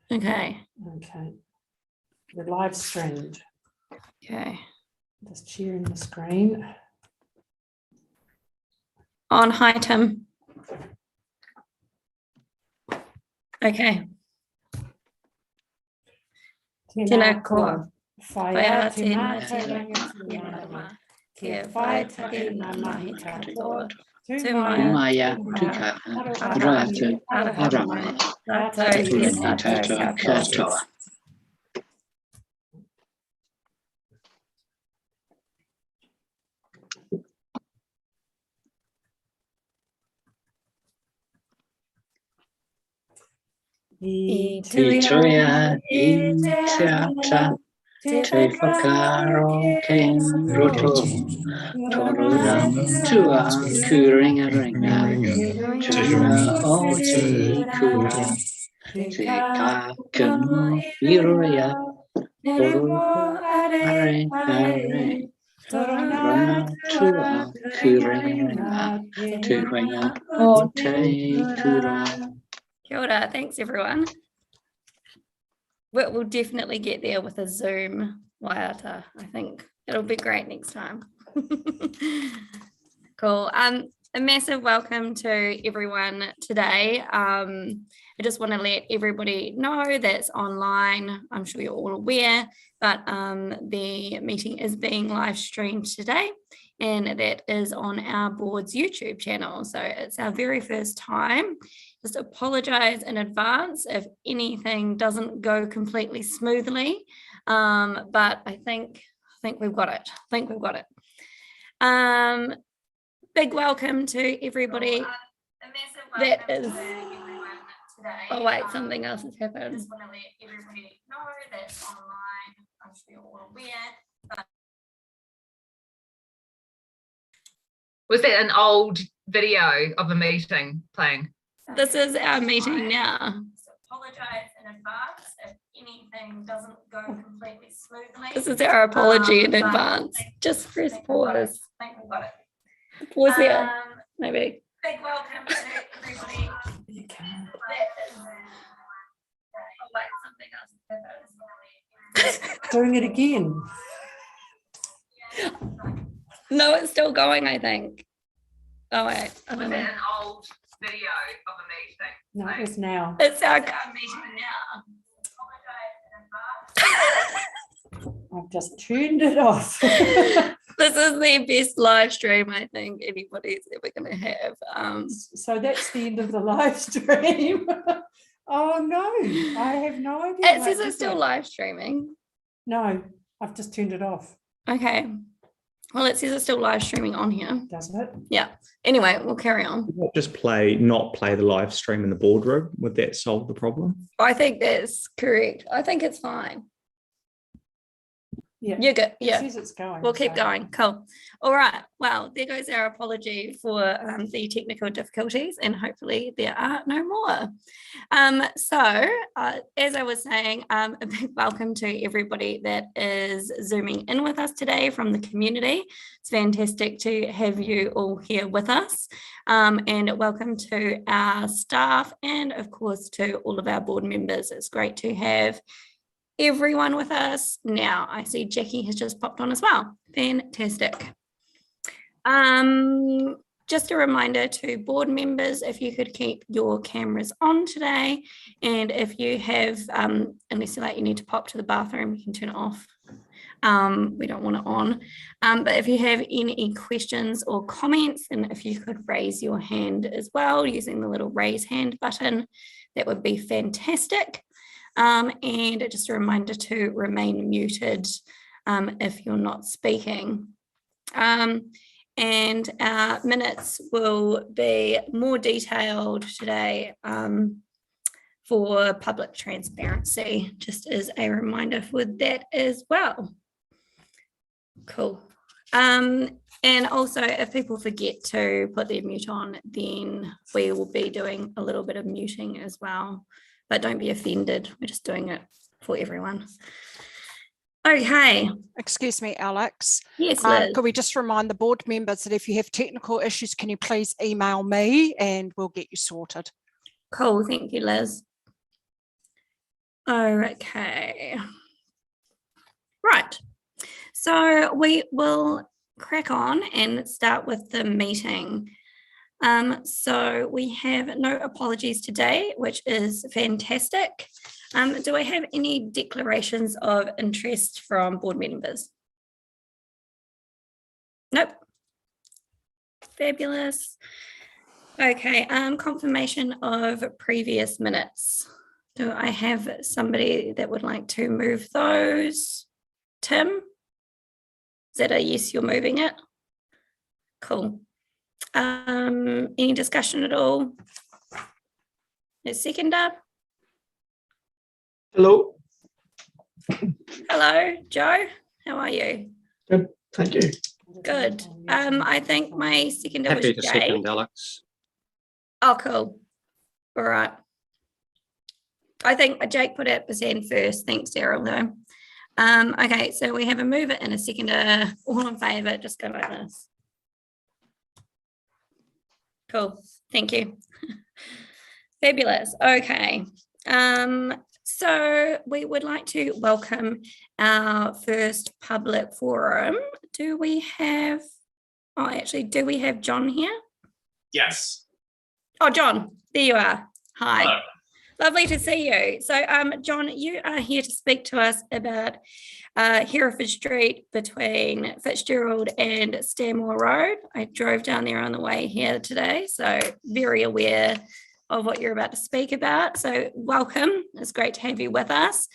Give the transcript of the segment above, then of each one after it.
Okay. Okay. We're live streamed. Okay. Just sharing the screen. On. Hi, Tim. Okay. Tēnā koa. Whaia te mātauranga kia whai take ngā mahi katoa. Maia tuka ratu aramai tātou katoa. I tuia I te ata te whakaro ken roto toro tua kuringa ringa tuna o te kura te kakano iroia oro are are Rona tua kuringa te whainga o te kura. Kia ora. Thanks, everyone. We'll definitely get there with a Zoom waiata. I think it'll be great next time. Cool. A massive welcome to everyone today. I just want to let everybody know that's online. I'm sure you're all aware, but the meeting is being live streamed today, and that is on our board's YouTube channel. So it's our very first time. Just apologize in advance if anything doesn't go completely smoothly, but I think we've got it. Big welcome to everybody. That is. Oh wait, something else has happened. Just want to let everybody know that's online. I'm sure you're all aware. Was that an old video of a meeting playing? This is our meeting now. So apologize in advance if anything doesn't go completely smoothly. This is our apology in advance. Just press pause. I think we've got it. Pause here, maybe. Big welcome to everybody. You can. Oh wait, something else happened. Doing it again. No, it's still going, I think. Oh wait, I don't know. An old video of a meeting. No, it's now. It's our meeting now. I've just turned it off. This is the best live stream I think anybody's ever going to have. So that's the end of the live stream. Oh no, I have no idea. It says it's still live streaming. No, I've just turned it off. Okay. Well, it says it's still live streaming on here. Does it? Yeah. Anyway, we'll carry on. Just not play the live stream in the boardroom. Would that solve the problem? I think that's correct. I think it's fine. Yeah. You're good. It Yeah. says it's going. We'll keep so. going. Cool. All right. Well, there goes our apology for the technical difficulties, and hopefully there are no more. So as I was saying, a big welcome to everybody that is Zooming in with us today from the community. It's fantastic to have you all here with us. And welcome to our staff and of course to all of our board members. It's great to have everyone with us now. I see Jackie has just popped on as well. Fantastic. Just a reminder to board members, if you could keep your cameras on today, and if you have, unless you need to pop to the bathroom, you can turn it off. We don't want it on. But if you have any questions or comments, and if you could raise your hand as well using the little raise hand button, that would be fantastic. And just a reminder to remain muted if you're not speaking. And our minutes will be more detailed today for public transparency, just as a reminder for that as well. Cool. And also, if people forget to put their mute on, then we will be doing a little bit of muting as well. But don't be offended. We're just doing it for everyone. Okay. Excuse me, Alex. Yes, Liz. Could we just remind the board members that if you have technical issues, can you please email me and we'll get you sorted? Cool. Thank you, Liz. Okay. Right. So we will crack on and start with the meeting. So we have no apologies today, which is fantastic. Do I have any declarations of interest from board members? Nope. Fabulous. Okay, confirmation of previous minutes. Do I have somebody that would like to move those? Tim? Is that a yes, you're moving it? Cool. Any discussion at all? A seconder? Hello. Hello, Joe. How are you? Good. Thank you. Good. I think my seconder was Happy to Jake. second, Alex. Oh, cool. All right. I think Jake put out percent first. Thanks, Daryl, though. Okay, so we have a mover and a seconder. All in favour, just go like this. Cool. Thank you. Fabulous. Okay. So we would like to welcome our first public forum. Do we have John here? Yes. Oh, John, there you are. Hi. Hello. Lovely to see you. So, John, you are here to speak to us about Hereford Street between Fitzgerald and Stanmore Road. I drove down there on the way here today, so very aware of what you're about to speak about. So welcome. It's great to have you with us.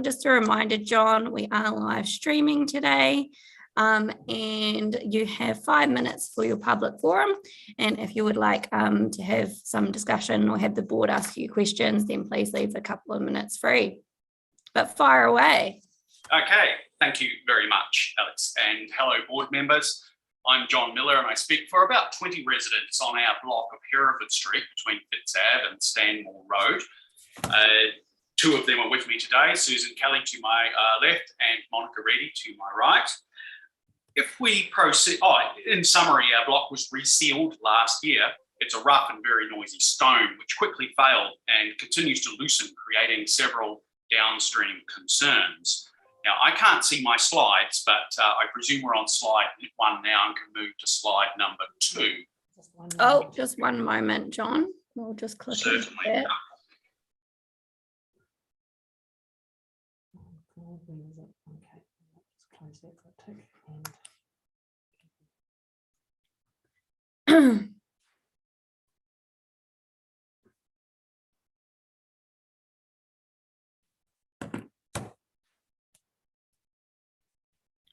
Just a reminder, John, we are live streaming today. And you have 5 minutes for your public forum. And if you would like to have some discussion or have the board ask you questions, then please leave a couple of minutes free. But fire away. Okay. Thank you very much, Alex. And hello, board members. I'm John Miller, and I speak for about 20 residents on our block of Hereford Street between Fitz Ave and Stanmore Road. Two of them are with me today, Susan Kelly to my left and Monica Reddy to my right. If we proceed, in summary, our block was resealed last year. It's a rough and very noisy stone, which quickly failed and continues to loosen, creating several downstream concerns. Now, I can't see my slides, but I presume we're on slide 1 now and can move to slide number 2. Oh, just one moment, John. We'll just click into Certainly. that.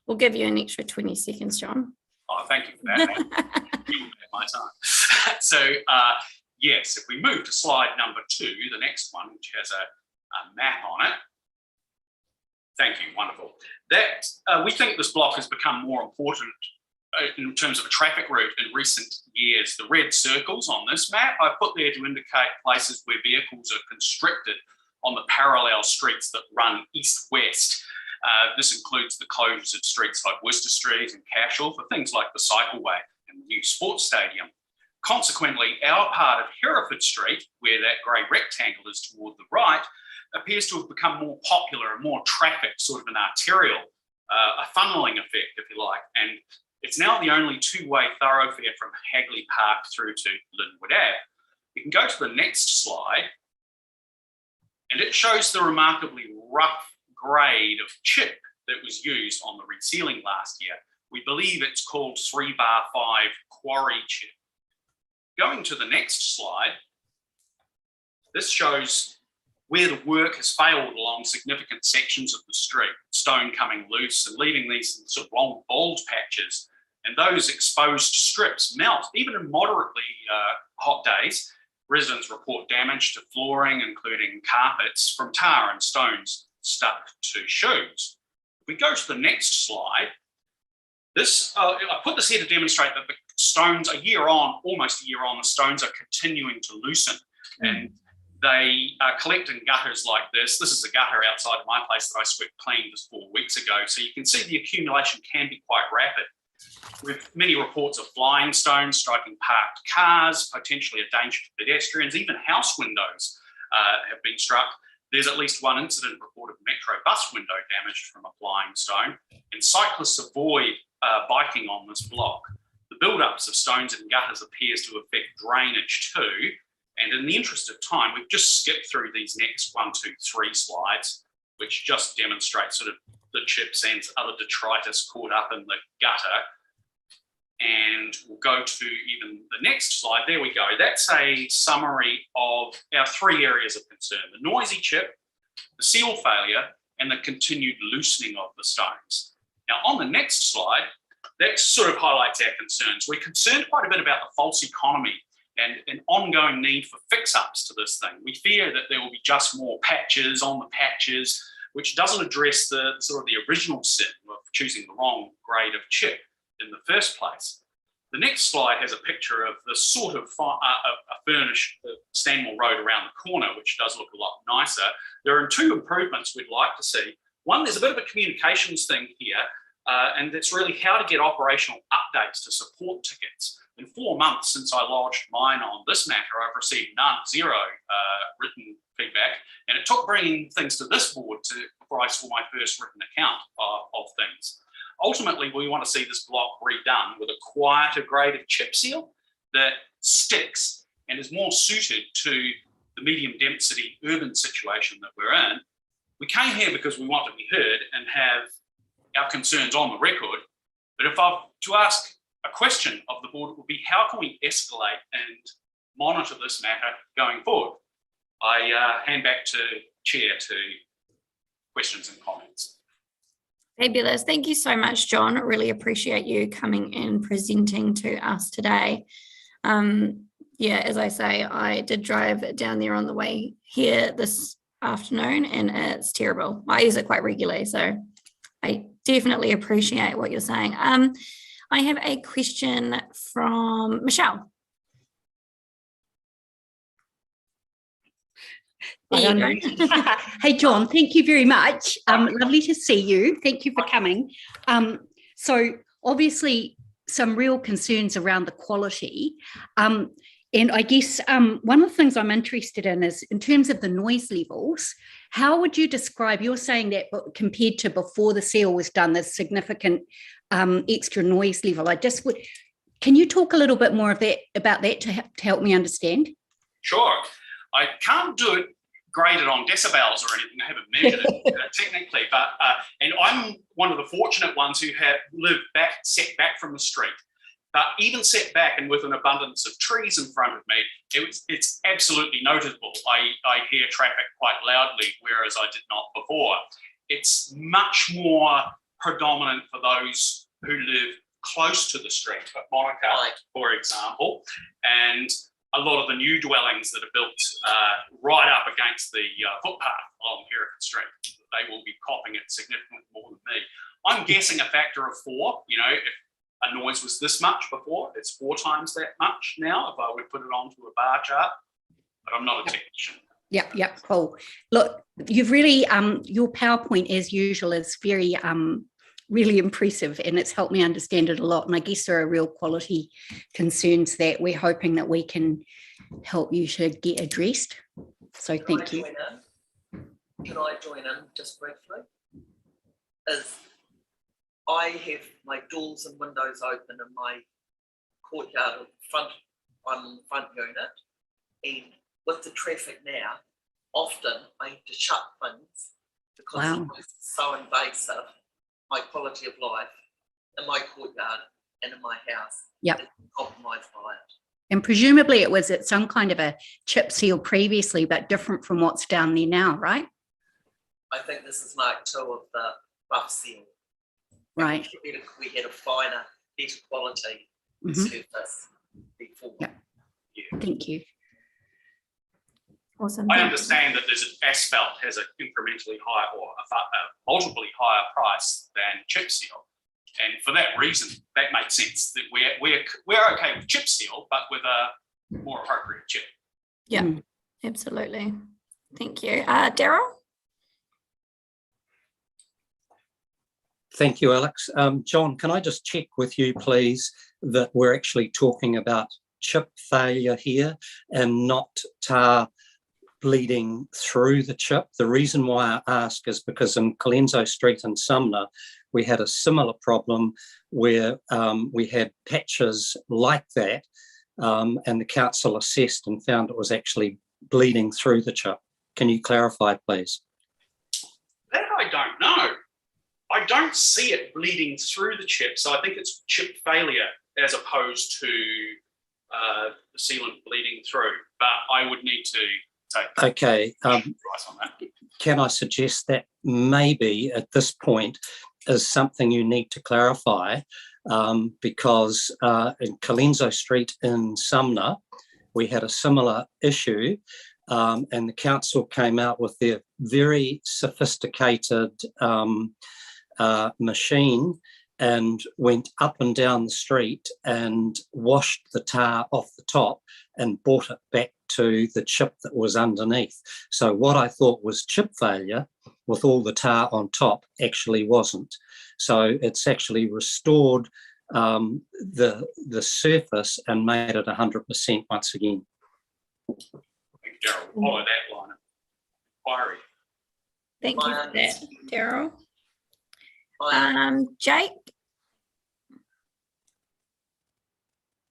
We'll give you an extra 20 seconds, John. Oh, thank you for that. My time. So, yes, if we move to slide number 2, the next one, which has a map on it. Thank you, wonderful. That we think this block has become more important in terms of a traffic route in recent years. The red circles on this map I put there to indicate places where vehicles are constricted on the parallel streets that run east-west. This includes the closures of streets like Worcester Street and Cashel for things like the cycleway and the new sports stadium. Consequently, our part of Hereford Street, where that grey rectangle is toward the right, appears to have become more popular and more trafficked, sort of an arterial, a funneling effect, if you like. And it's now the only two-way thoroughfare from Hagley Park through to Linwood Ave. We can go to the next slide, and it shows the remarkably rough grade of chip that was used on the resealing last year. We believe it's called 3x5 quarry chip. Going to the next slide, this shows where the work has failed along significant sections of the street, stone coming loose and leaving these sort of long bald patches. And those exposed strips melt. Even in moderately hot days, residents report damage to flooring, including carpets, from tar and stones stuck to shoes. If we go to the next slide, this I put this here to demonstrate that the stones, almost a year on, the stones are continuing to loosen. And they collect in gutters like this. This is a gutter outside of my place that I swept clean just 4 weeks ago. So you can see the accumulation can be quite rapid. With many reports of flying stones striking parked cars, potentially a danger to pedestrians, even house windows have been struck. There's at least one incident reported metro bus window damaged from a flying stone, and cyclists avoid biking on this block. The build-ups of stones and gutters appears to affect drainage too. And in the interest of time, we've just skipped through these next 1, 2, 3 slides, which just demonstrate sort of the chips and other detritus caught up in the gutter. And we'll go to even the next slide. There we go. That's a summary of our 3 areas of concern: the noisy chip, the seal failure, and the continued loosening of the stones. Now, on the next slide, that sort of highlights our concerns. We're concerned quite a bit about the false economy and an ongoing need for fix-ups to this thing. We fear that there will be just more patches on the patches, which doesn't address the sort of the original sin of choosing the wrong grade of chip in the first place. The next slide has a picture of the sort of a furnished Stanmore Road around the corner, which does look a lot nicer. There are 2 improvements we'd like to see. One, there's a bit of a communications thing here, and it's really how to get operational updates to support tickets. In 4 months since I lodged mine on this matter, I've received zero written feedback, and it took bringing things to this board before I saw my first written account of things. Ultimately, we want to see this block redone with a quieter grade of chip seal that sticks and is more suited to the medium density urban situation that we're in. We came here because we want to be heard and have our concerns on the record. But if I were to ask a question of the board, it would be how can we escalate and monitor this matter going forward? I hand back to Chair to questions and comments. Fabulous. Thank you so much, John. I really appreciate you coming and presenting to us today. Yeah, as I say, I did drive down there on the way here this afternoon, and it's terrible. I use it quite regularly, so I definitely appreciate what you're saying. I have a question from Michelle. Hey, John, thank you very much. Lovely to see you. Thank you for coming. So obviously some real concerns around the quality. And I guess one of the things I'm interested in is in terms of the noise levels, how would you describe, you're saying that compared to before the seal was done, there's significant extra noise level. Can you talk a little bit more about that to help me understand? Sure. I can't do it graded on decibels or anything. I haven't measured it technically, but and I'm one of the fortunate ones who have set back from the street. But even set back and with an abundance of trees in front of me, it's absolutely noticeable. I hear traffic quite loudly, whereas I did not before. It's much more predominant for those who live close to the street, at Monica, for example, and a lot of the new dwellings that are built right up against the footpath along Hereford Street, they will be copping it significantly more than me. I'm guessing a factor of 4. You know, if a noise was this much before, it's 4 times that much now if I would put it onto a bar chart, but I'm not a technician. Yeah, cool. Look, you've really, your PowerPoint as usual is very, really impressive, and it's helped me understand it a lot. And I guess there are real quality concerns that we're hoping that we can help you to get addressed. So thank you. Can I join in just briefly? As I have my doors and windows open in my courtyard front unit, and with the traffic now, often I have to shut things because it's so invasive. My quality of life in my courtyard and in my house is compromised by it. And presumably it was at some kind of a chip seal previously, but different from what's down there now, right? I think this is Mark 2 of the rough seal. Right. We had a finer, better quality surface before. Yeah. Thank you. Awesome. I understand that there's asphalt has an incrementally higher or a multiply higher price than chip seal, and for that reason, that makes sense. That we're okay with chip seal, but with a more appropriate chip. Yeah, absolutely. Thank you, Daryl. Thank you, Alex. John, can I just check with you, please, that we're actually talking about chip failure here and not tar bleeding through the chip. The reason why I ask is because in Colenso Street in Sumner, we had a similar problem where we had patches like that, and the council assessed and found it was actually bleeding through the chip. Can you clarify, please? That I don't know. I don't see it bleeding through the chip, so I think it's chip failure as opposed to the sealant bleeding through. But I would need to take Okay. advice on that. Can I suggest that maybe at this point is something you need to clarify, because in Colenso Street in Sumner, we had a similar issue, and the council came out with their very sophisticated machine and went up and down the street and washed the tar off the top and brought it back to the chip that was underneath. So what I thought was chip failure with all the tar on top actually wasn't. So it's actually restored the surface and made it 100% once again. I think Daryl will follow that line of inquiry. Thank you for that, Daryl. I Jake?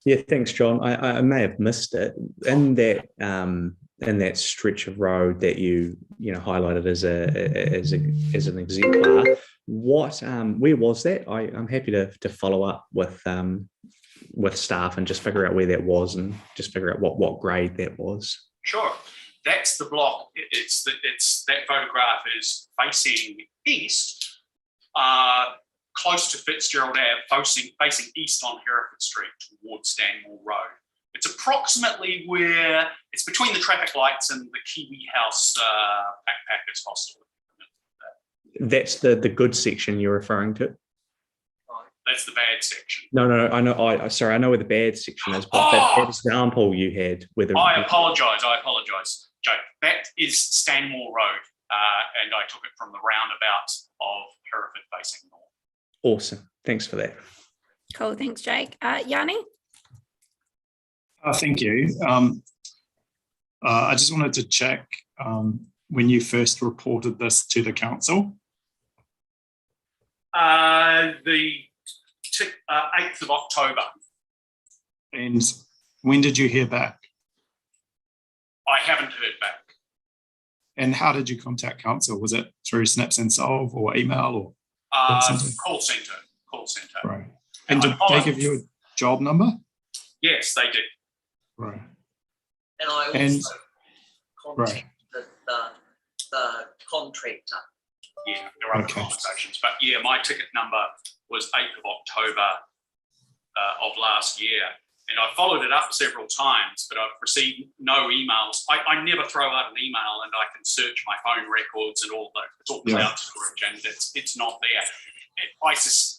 Yeah, thanks, John. I may have missed it in that stretch of road that you highlighted as an exemplar. Where was that? I'm happy to follow up with staff and just figure out where that was and just figure out what grade that was. Sure, that's the block. It's that photograph is facing east, close to Fitzgerald Ave, facing east on Hereford Street towards Stanmore Road. It's approximately where it's between the traffic lights and the Kiwi House backpackers hostel. That's the good section you're referring to. That's the bad section. No, I know. I know where the bad section is, but that example you had, whether I apologise, Jake. That is Stanmore Road, and I took it from the roundabout of Hereford facing north. Awesome. Thanks for that. Cool. Thanks, Jake. Yanni? Thank you. I just wanted to check when you first reported this to the council. The 8th of October. And when did you hear back? I haven't heard back. And how did you contact council? Was it through Snaps and Solve or email or Call centre. Right. And did they give you a job number? Yes, they did. Right. And I also contacted the contractor. Yeah, there are other conversations, but yeah, my ticket number was 8th of October of last year, and I followed it up several times, but I've received no emails. I never throw out an email, and I can search my phone records and all that. It's all cloud storage, and it's not there.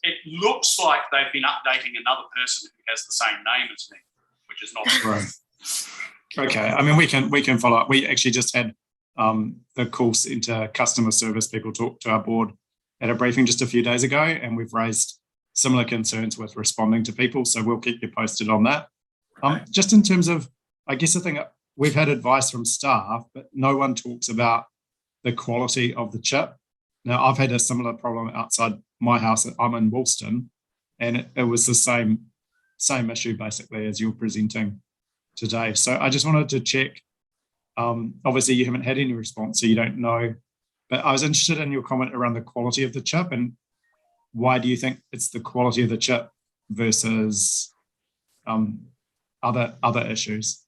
It looks like they've been updating another person who has the same name as me, which is not right. Okay, I mean we can follow up. We actually just had the call centre customer service people talk to our board at a briefing just a few days ago, and we've raised similar concerns with responding to people, so we'll keep you posted on that. Just in terms of, I guess the thing, we've had advice from staff, but no one talks about the quality of the chip. Now, I've had a similar problem outside my house. I'm in Woolston, and it was the same issue basically as you're presenting today. So I just wanted to check. Obviously, you haven't had any response, so you don't know. But I was interested in your comment around the quality of the chip, and why do you think it's the quality of the chip versus other issues?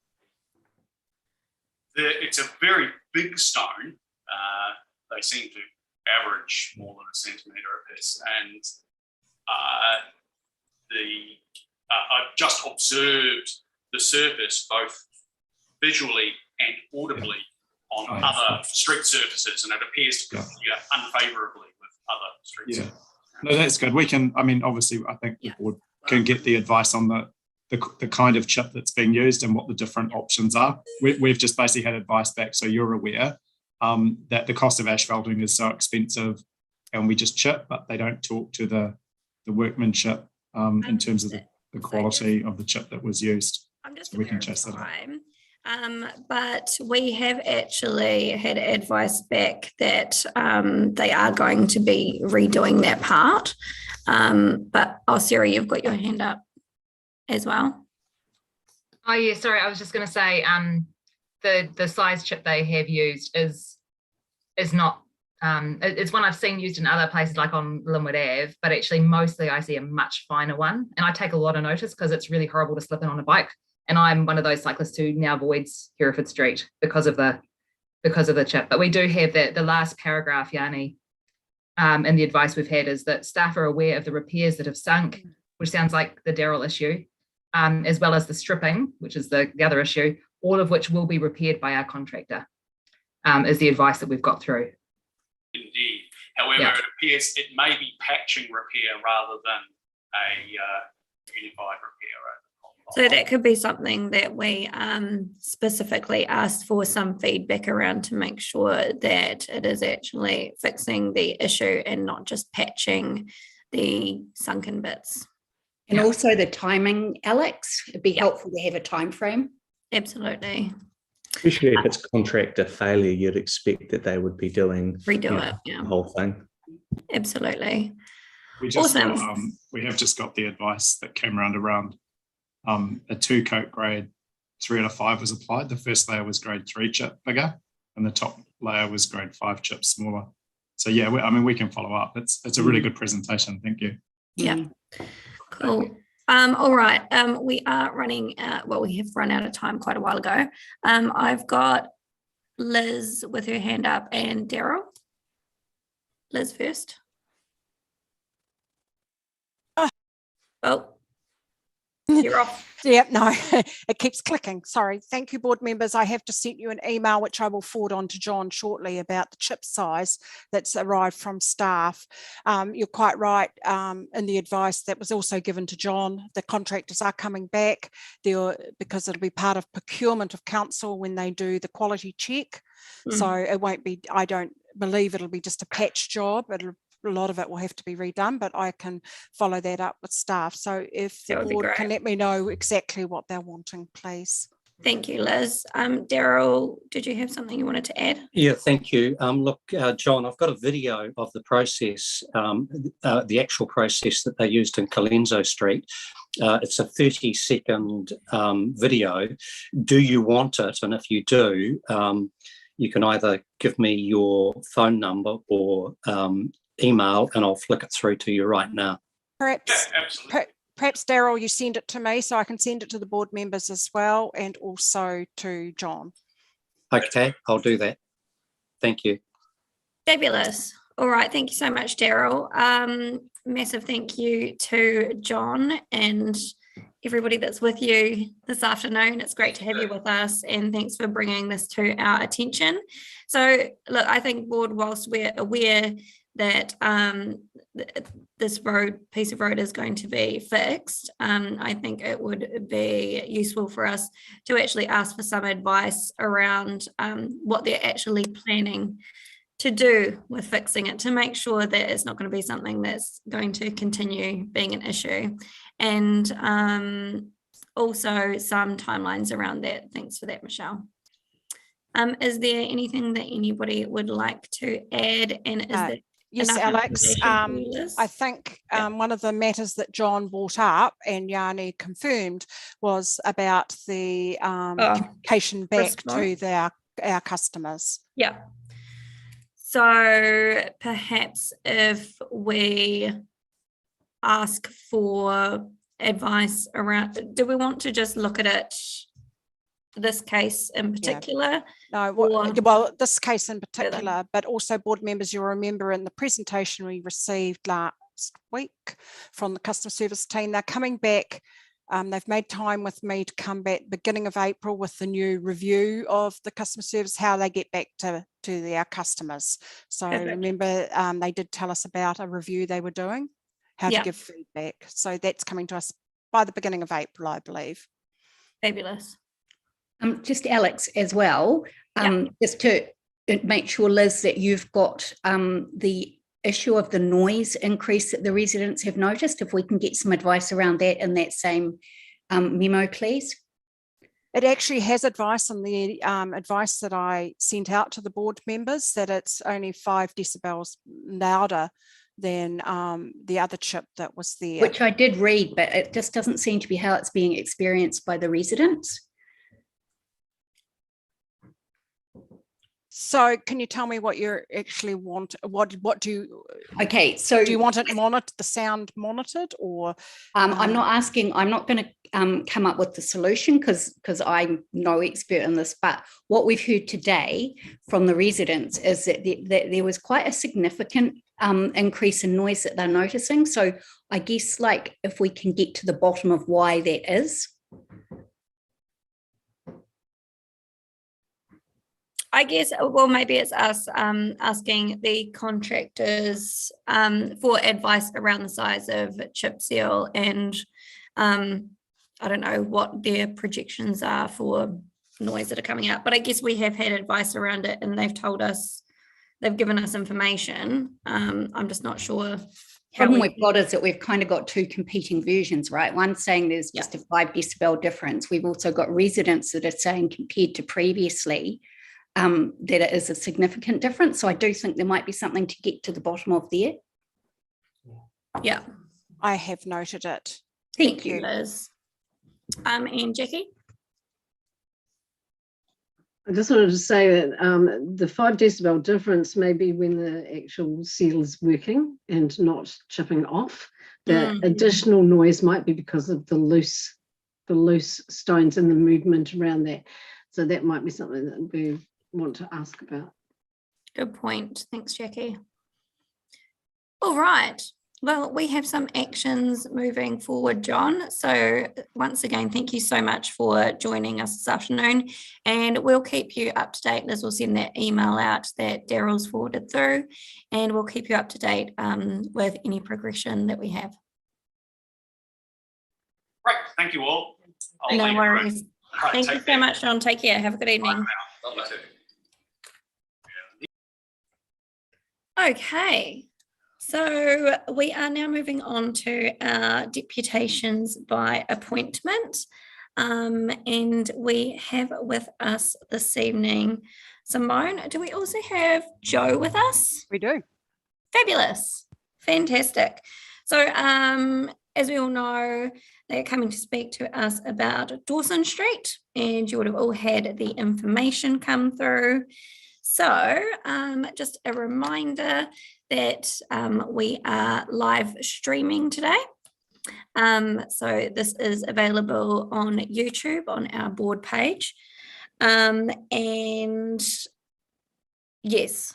It's a very big stone. They seem to average more than a centimetre apiece, and I've just observed the surface both visually and audibly on other street surfaces, and it appears to compare unfavourably with other street surfaces. No, that's good. We can, I mean, obviously, I think the board can get the advice on the kind of chip that's being used and what the different options are. We've just basically had advice back, so you're aware that the cost of asphalting is so expensive, and we just chip, but they don't talk to the workmanship in terms of the quality of the chip that was used. I'm just so we can chase that up. But we have actually had advice back that they are going to be redoing that part. But Sarah, you've got your hand up as well. Oh yeah, sorry, I was just going to say the size chip they have used is not it's one I've seen used in other places like on Linwood Ave, but actually mostly I see a much finer one, and I take a lot of notice because it's really horrible to slip in on a bike, and I'm one of those cyclists who now avoids Hereford Street because of the chip. But we do have that, the last paragraph, Yanni, and the advice we've had is that staff are aware of the repairs that have sunk, which sounds like the Daryl issue, as well as the stripping, which is the other issue, all of which will be repaired by our contractor, is the advice that we've got through. Indeed. However, Yeah. it appears it may be patching repair rather than a unified repair. So that could be something that we specifically asked for some feedback around to make sure that it is actually fixing the issue and not just patching the sunken bits. And also the timing, Alex, it'd be helpful to have a time frame. Absolutely. Especially if it's contractor failure, you'd expect that they would be doing Redo it. Yeah, the whole thing. absolutely. We just Awesome. got, we have just got the advice that came around a 2-coat grade 3 out of 5 was applied. The first layer was grade 3 chip bigger, and the top layer was grade 5 chip smaller. So yeah, we can follow up. It's a really good presentation. Thank you. Yeah. Cool. All right. We are running we have run out of time quite a while ago. I've got Liz with her hand up and Daryl. Liz first. Oh, you're off. Yeah, no, it keeps clicking. Sorry. Thank you, board members. I have just sent you an email, which I will forward on to John shortly, about the chip size that's arrived from staff. You're quite right in the advice that was also given to John. The contractors are coming back there because it'll be part of procurement of council when they do the quality check. So it won't be, I don't believe it'll be just a patch job. A lot of it will have to be redone, but I can follow that up with staff. So if the board can let me know exactly what they're wanting, please. Thank you, Liz. Daryl, did you have something you wanted to add? Yeah, thank you. Look, John, I've got a video of the process, the actual process that they used in Colenso Street. It's a 30-second video. Do you want it? And if you do, you can either give me your phone number or email, and I'll flick it through to you right now. Perhaps Daryl, you send it to me so I can send it to the board members as well, and also to John. Okay, I'll do that. Thank you. Fabulous. All right. Thank you so much, Daryl. Massive thank you to John and everybody that's with you this afternoon. It's great to have you with us, and thanks for bringing this to our attention. So look, I think board, whilst we're aware that this piece of road is going to be fixed, I think it would be useful for us to actually ask for some advice around what they're actually planning to do with fixing it, to make sure that it's not going to be something that's going to continue being an issue, and also some timelines around that. Thanks for that, Michelle. Is there anything that anybody would like to add? And is there yes, Alex, I think one of the matters that John brought up and Yanni confirmed was about the communication back to our customers. Yeah. So perhaps if we ask for advice around, do we want to just look at it, this case in particular? No, well, this case in particular, but also board members, you'll remember in the presentation we received last week from the customer service team, they're coming back. They've made time with me to come back beginning of April with the new review of the customer service, how they get back to our customers. So remember, they did tell us about a review they were doing, how to give feedback. So that's coming to us by the beginning of April, I believe. Fabulous. Just Alex as well, just to make sure, Liz, that you've got the issue of the noise increase that the residents have noticed, if we can get some advice around that in that same memo, please. It actually has advice on the advice that I sent out to the board members that it's only 5 decibels louder than the other chip that was there. Which I did read, but it just doesn't seem to be how it's being experienced by the residents. So can you tell me what you actually want? What do you? Okay, so do you want it monitored, the sound monitored, or? I'm not asking. I'm not going to come up with the solution because I'm no expert in this. But what we've heard today from the residents is that there was quite a significant increase in noise that they're noticing. So I guess like if we can get to the bottom of why that is. I guess, well, maybe it's us asking the contractors for advice around the size of chip seal and I don't know what their projections are for noise that are coming out, but I guess we have had advice around it and they've told us, they've given us information. I'm just not sure. Problem we've got is that we've kind of got 2 competing versions, right? One saying there's just a 5 decibel difference. We've also got residents that are saying compared to previously, that it is a significant difference. So I do think there might be something to get to the bottom of there. Yeah, I have noted it. Thank you, Liz. And Jackie? I just wanted to say that the 5 decibel difference may be when the actual seal is working and not chipping off. The additional noise might be because of the loose stones and the movement around that. So that might be something that we want to ask about. Good point. Thanks, Jackie. All right. Well, we have some actions moving forward, John. So once again, thank you so much for joining us this afternoon. And we'll keep you up to date. Liz will send that email out that Daryl's forwarded through, and we'll keep you up to date with any progression that we have. Great. Thank you all. No worries. Thank you so much, John. Take care. Have a good evening. Okay, so we are now moving on to our deputations by appointment. And we have with us this evening Simone. Do we also have Joe with us? We do. Fabulous. Fantastic. So as we all know, they're coming to speak to us about Dawson Street, and you would have all had the information come through. So just a reminder that we are live streaming today. So this is available on YouTube on our board page. And yes,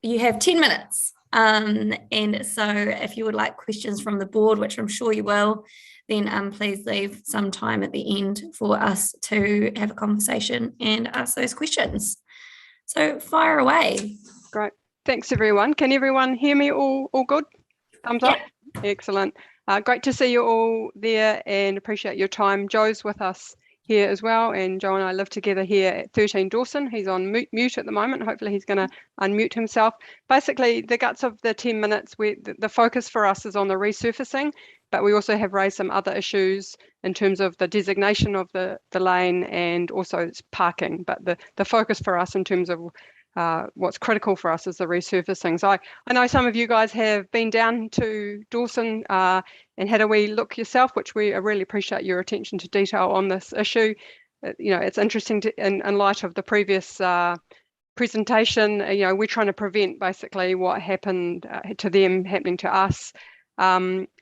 you have 10 minutes. And so if you would like questions from the board, which I'm sure you will, then please leave some time at the end for us to have a conversation and ask those questions. So fire away. Great. Thanks, everyone. Can everyone hear me all good? Thumbs up? Excellent. Great to see you all there and appreciate your time. Joe's with us here as well, and Joe and I live together here at 13 Dawson. He's on mute at the moment. Hopefully he's going to unmute himself. Basically, the guts of the 10 minutes, the focus for us is on the resurfacing, but we also have raised some other issues in terms of the designation of the lane and also parking. But the focus for us in terms of what's critical for us is the resurfacing. So I know some of you guys have been down to Dawson and had a wee look yourself, which we really appreciate your attention to detail on this issue. You know, it's interesting in light of the previous presentation, you know, we're trying to prevent basically what happened to them happening to us.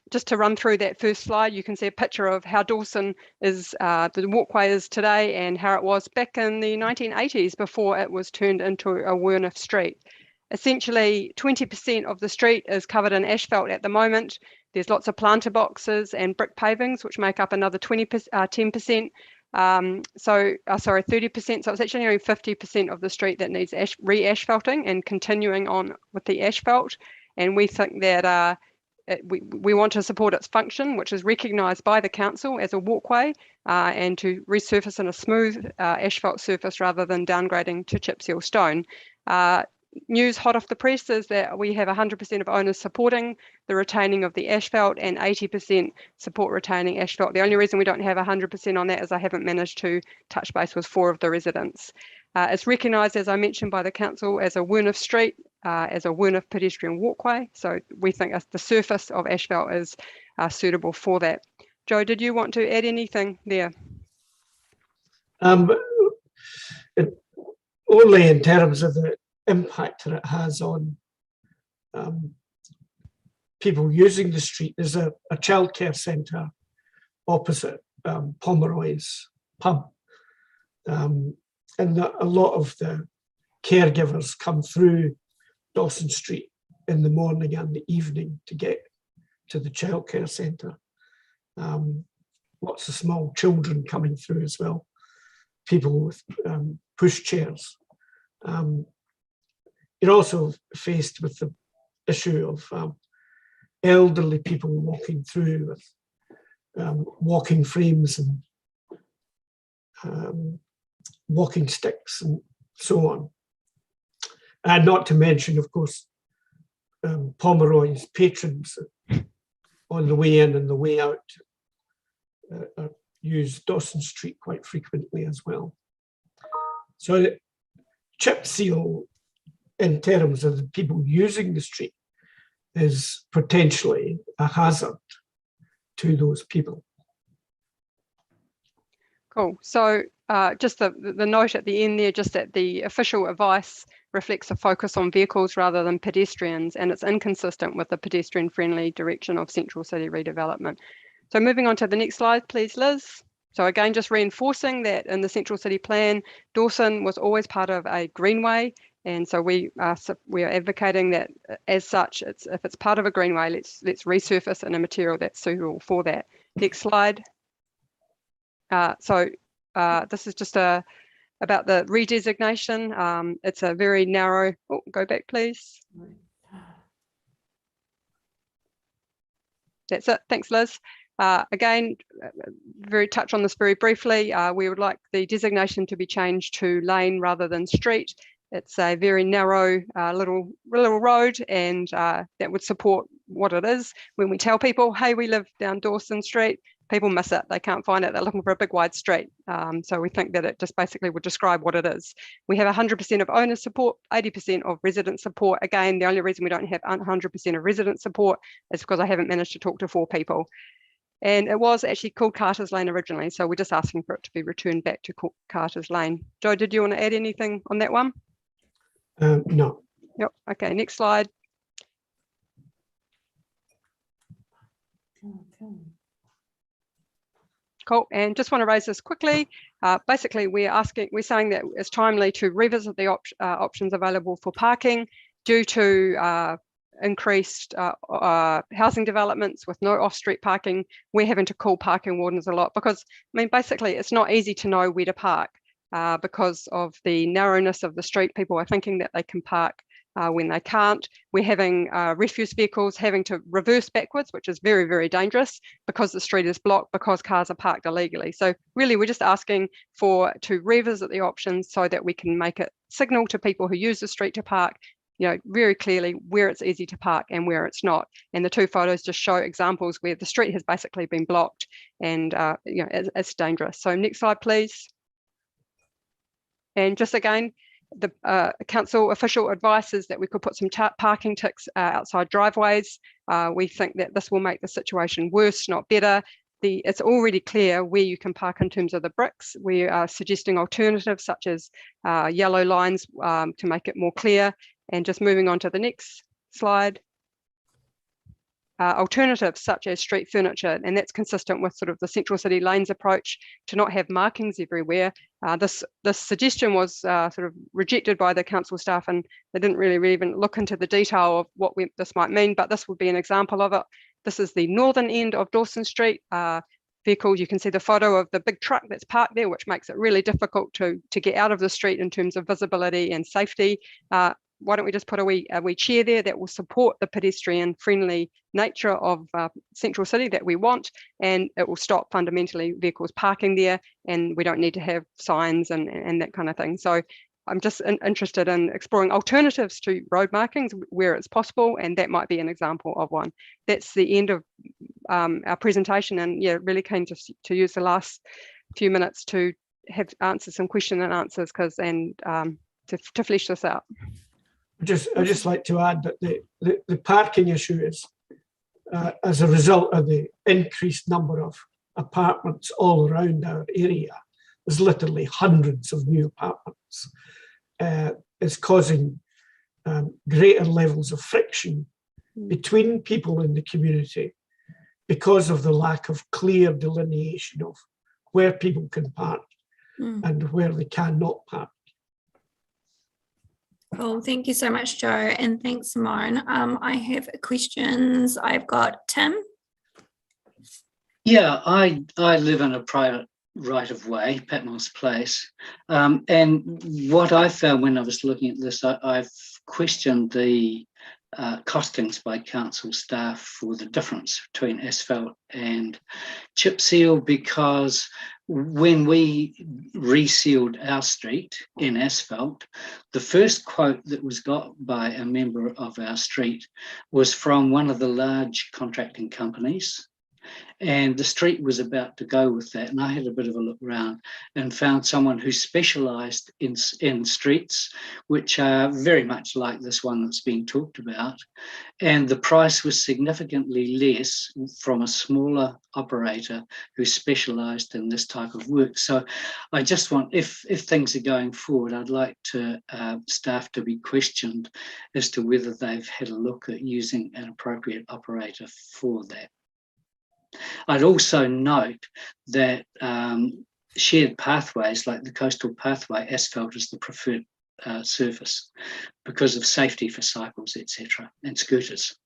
Just to run through that first slide, you can see a picture of how Dawson is, the walkway is today and how it was back in the 1980s before it was turned into a Werner street. Essentially, 20% of the street is covered in asphalt at the moment. There's lots of planter boxes and brick pavings, which make up another 10%. Sorry, 30%. So it's actually only 50% of the street that needs re-asphalting and continuing on with the asphalt. And we think that we want to support its function, which is recognised by the council as a walkway, and to resurface in a smooth asphalt surface rather than downgrading to chip seal stone. news hot off the press is that we have 100% of owners supporting the retaining of the asphalt and 80% support retaining asphalt. The only reason we don't have 100% on that is I haven't managed to touch base with 4 of the residents. It's recognised, as I mentioned, by the council as a Wurnif street, as a Wurnif pedestrian walkway. So we think the surface of asphalt is suitable for that. Joe, did you want to add anything there? Only in terms of the impact that it has on people using the street. There's a childcare centre opposite Pomeroy's pub, and a lot of the caregivers come through Dawson Street in the morning and the evening to get to the childcare centre. Lots of small children coming through as well, people with push chairs. You're also faced with the issue of elderly people walking through with walking frames and walking sticks and so on. And not to mention, of course, Pomeroy's patrons on the way in and the way out use Dawson Street quite frequently as well. So chip seal in terms of the people using the street is potentially a hazard to those people. Cool. So just the note at the end there, just that the official advice reflects a focus on vehicles rather than pedestrians, and it's inconsistent with the pedestrian-friendly direction of Central City redevelopment. So moving on to the next slide, please, Liz. So again, just reinforcing that in the Central City Plan, Dawson was always part of a greenway, and so we are advocating that as such, if it's part of a greenway, let's resurface in a material that's suitable for that. Next slide. This is just about the redesignation. It's a very narrow, go back please. That's it, thanks Liz. Again, touch on this very briefly. We would like the designation to be changed to lane rather than street. It's a very narrow little road, and that would support what it is. When we tell people, hey, we live down Dawson Street, people miss it. They can't find it. They're looking for a big wide street. So we think that it just basically would describe what it is. We have 100% of owner support, 80% of resident support. Again, the only reason we don't have 100% of resident support is because I haven't managed to talk to 4 people. And it was actually called Carter's Lane originally, so we're just asking for it to be returned back to Carter's Lane. Joe, did you want to add anything on that one? No. Yep, okay, next slide. Cool, and just want to raise this quickly. Basically, we're saying that it's timely to revisit the options available for parking due to increased housing developments with no off-street parking. We're having to call parking wardens a lot because, I mean, basically it's not easy to know where to park because of the narrowness of the street. People are thinking that they can park when they can't. We're having refuse vehicles having to reverse backwards, which is very, very dangerous because the street is blocked because cars are parked illegally. So really, we're just asking to revisit the options so that we can make it signal to people who use the street to park, you know, very clearly where it's easy to park and where it's not. And the 2 photos just show examples where the street has basically been blocked and you know, it's dangerous. So next slide, please. And just again, the council official advice is that we could put some parking ticks outside driveways. We think that this will make the situation worse, not better. It's already clear where you can park in terms of the bricks. We are suggesting alternatives such as yellow lines to make it more clear. And just moving on to the next slide. Alternatives such as street furniture, and that's consistent with sort of the Central City Lanes approach to not have markings everywhere. This suggestion was sort of rejected by the council staff, and they didn't really even look into the detail of what this might mean, but this would be an example of it. This is the northern end of Dawson Street. Vehicles, you can see the photo of the big truck that's parked there, which makes it really difficult to get out of the street in terms of visibility and safety. Why don't we just put a wee chair there that will support the pedestrian friendly nature of Central City that we want, and it will stop fundamentally vehicles parking there, and we don't need to have signs and that kind of thing. So I'm just interested in exploring alternatives to road markings where it's possible, and that might be an example of one. That's the end of our presentation, and yeah, really keen to use the last few minutes to have answered some question and answers, and to flesh this out. I'd just like to add that the parking issue is as a result of the increased number of apartments all around our area. There's literally hundreds of new apartments. It's causing greater levels of friction between people in the community because of the lack of clear delineation of where people can park and where they cannot park. Cool. Thank you so much, Joe. And thanks, Simone. I have questions. I've got Tim. Yeah, I live in a private right-of-way, Patmos Place. And what I found when I was looking at this, I've questioned the costings by council staff for the difference between asphalt and chip seal, because when we resealed our street in asphalt, the first quote that was got by a member of our street was from one of the large contracting companies. And the street was about to go with that. And I had a bit of a look around and found someone who specialised in streets, which are very much like this one that's being talked about. And the price was significantly less from a smaller operator who specialised in this type of work. So I just want, if things are going forward, I'd like to staff to be questioned as to whether they've had a look at using an appropriate operator for that. I'd also note that shared pathways like the coastal pathway, asphalt is the preferred surface because of safety for cycles, etc., and scooters.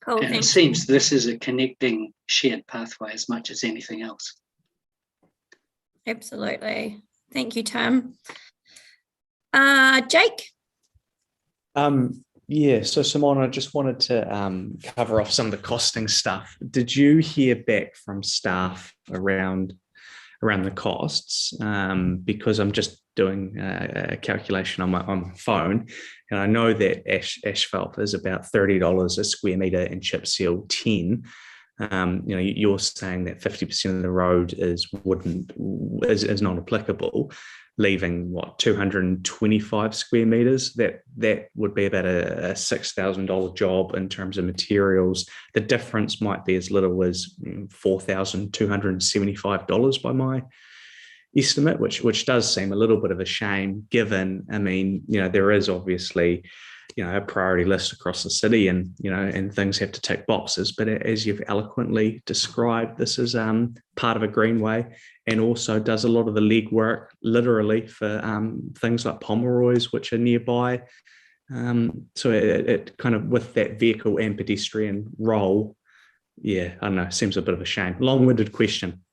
Cool, and it seems this is a connecting shared pathway as much as anything else. Absolutely. Thank you, Tim. Jake? Yeah, so Simone, I just wanted to cover off some of the costing stuff. Did you hear back from staff around the costs? Because I'm just doing a calculation on my phone, and I know that asphalt is about $30 a square metre and chip seal 10. You're saying that 50% of the road is not applicable, leaving what, 225 square meters. That would be about a $6,000 job in terms of materials. The difference might be as little as $4,275 by my estimate, which does seem a little bit of a shame, given, there is obviously a priority list across the city, and things have to tick boxes. But as you've eloquently described, this is part of a greenway, and also does a lot of the legwork literally for things like Pomeroy's, which are nearby. So it kind of, with that vehicle and pedestrian role, I don't know, seems a bit of a shame. Long-winded question.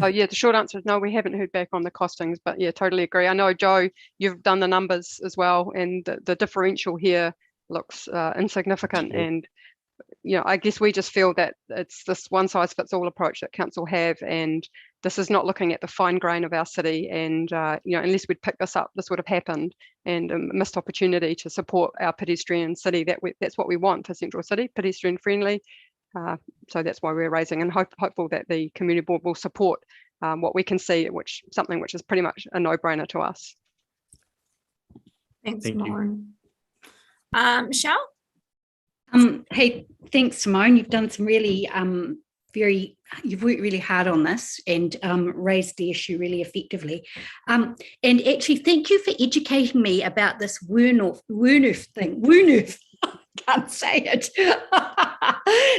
Oh yeah, the short answer is no, we haven't heard back on the costings, but yeah, totally agree. I know, Joe, you've done the numbers as well, and the differential here looks insignificant. And I guess we just feel that it's this one-size-fits-all approach that council have, and this is not looking at the fine grain of our city. And unless we'd picked this up, this would have happened, and a missed opportunity to support our pedestrian city. That's what we want for Central City, pedestrian friendly. So that's why we're raising, and hopeful that the community board will support what we can see, something which is pretty much a no-brainer to us. Thanks, Thank Simone. Michelle? Hey, thanks, Simone. You've done some really you've worked really hard on this and raised the issue really effectively. And actually, thank you for educating me about this Wurnoof thing. Wurnoof. Can't say it.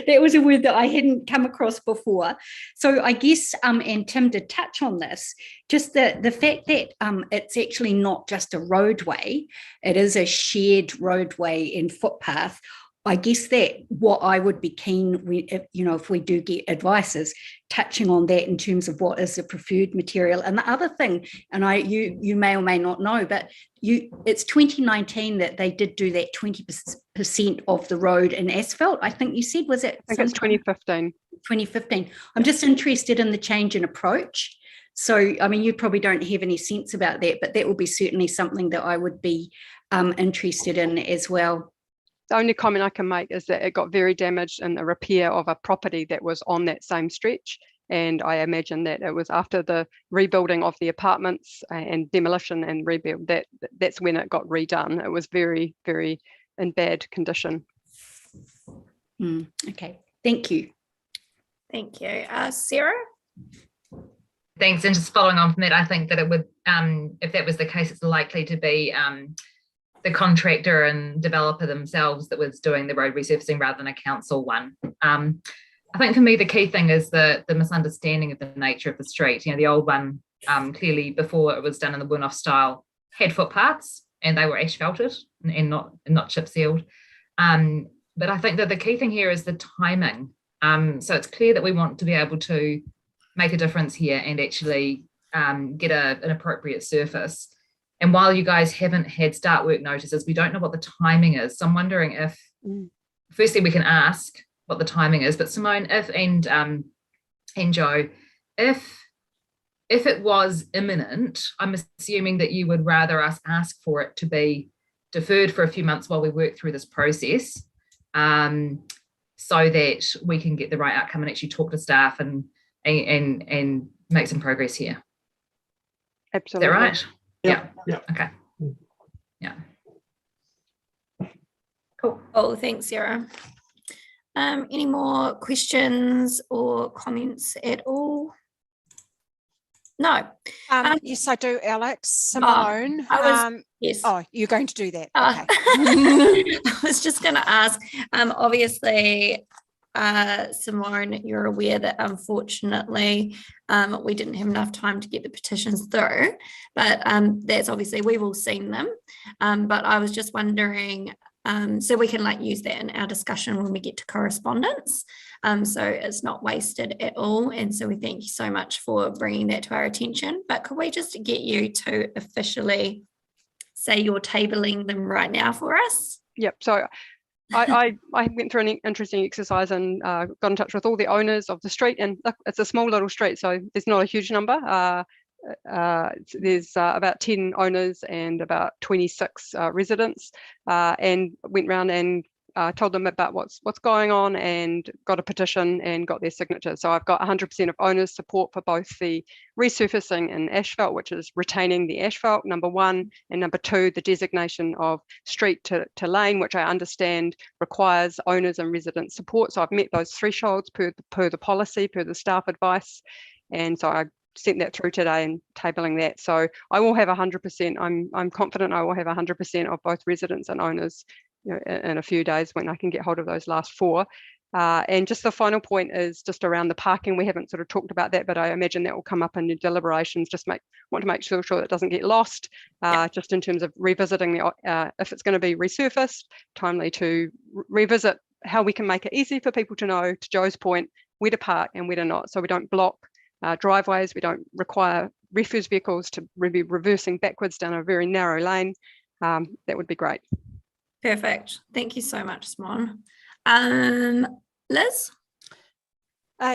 That was a word that I hadn't come across before. So I guess, and Tim did touch on this, just the fact that it's actually not just a roadway, it is a shared roadway and footpath. I guess that what I would be keen, if we do get advice, is touching on that in terms of what is the preferred material. And the other thing, and you may or may not know, but it's 2019 that they did do that 20% of the road in asphalt. I think you said, was it? I think it's 2015. 2015. I'm just interested in the change in approach. So, I mean, you probably don't have any sense about that, but that would be certainly something that I would be interested in as well. The only comment I can make is that it got very damaged in the repair of a property that was on that same stretch. And I imagine that it was after the rebuilding of the apartments and demolition and rebuild, that's when it got redone. It was very, very in bad condition. Okay, thank you. Thank you. Sarah? Thanks. And just following on from that, I think that it would, if that was the case, it's likely to be the contractor and developer themselves that was doing the road resurfacing rather than a council one. I think for me, the key thing is the misunderstanding of the nature of the street. You know, the old one, clearly before it was done in the Wurnoff style, had footpaths and they were asphalted and not chip sealed. But I think that the key thing here is the timing. So it's clear that we want to be able to make a difference here and actually get an appropriate surface. And while you guys haven't had start work notices, we don't know what the timing is. So I'm wondering if, firstly, we can ask what the timing is, but Simone, if and Joe, if it was imminent, I'm assuming that you would rather us ask for it to be deferred for a few months while we work through this process, so that we can get the right outcome and actually talk to staff and make some progress here. Absolutely. Is that right? Yeah. Okay. Yeah. Cool. Oh, thanks, Sarah. Any more questions or comments at all? No. Yes, I do, Alex. Simone. Yes. Oh, you're going to do that. Okay. I was just going to ask, obviously, Simone, you're aware that unfortunately we didn't have enough time to get the petitions through, but that's obviously, we've all seen them. But I was just wondering, so we can use that in our discussion when we get to correspondence. So it's not wasted at all. And so we thank you so much for bringing that to our attention. But could we just get you to officially say you're tabling them right now for us? Yep. So I went through an interesting exercise and got in touch with all the owners of the street. And look, it's a small little street, so there's not a huge number. There's about 10 owners and about 26 residents, and went around and told them about what's going on and got a petition and got their signature. So I've got 100% of owners' support for both the resurfacing and asphalt, which is retaining the asphalt, number one, and number two, the designation of street to lane, which I understand requires owners and residents support. So I've met those thresholds per the policy, per the staff advice. And so I sent that through today and tabling that. So I will have 100%. I'm confident I will have 100% of both residents and owners, in a few days when I can get hold of those last four. And just the final point is just around the parking. We haven't sort of talked about that, but I imagine that will come up in the deliberations. Just want to make sure it doesn't get lost. Just in terms of revisiting if it's going to be resurfaced, timely to revisit how we can make it easy for people to know, to Joe's point, where to park and where to not, so we don't block driveways. We don't require refuse vehicles to be reversing backwards down a very narrow lane. That would be great. Perfect. Thank you so much, Simone. Liz?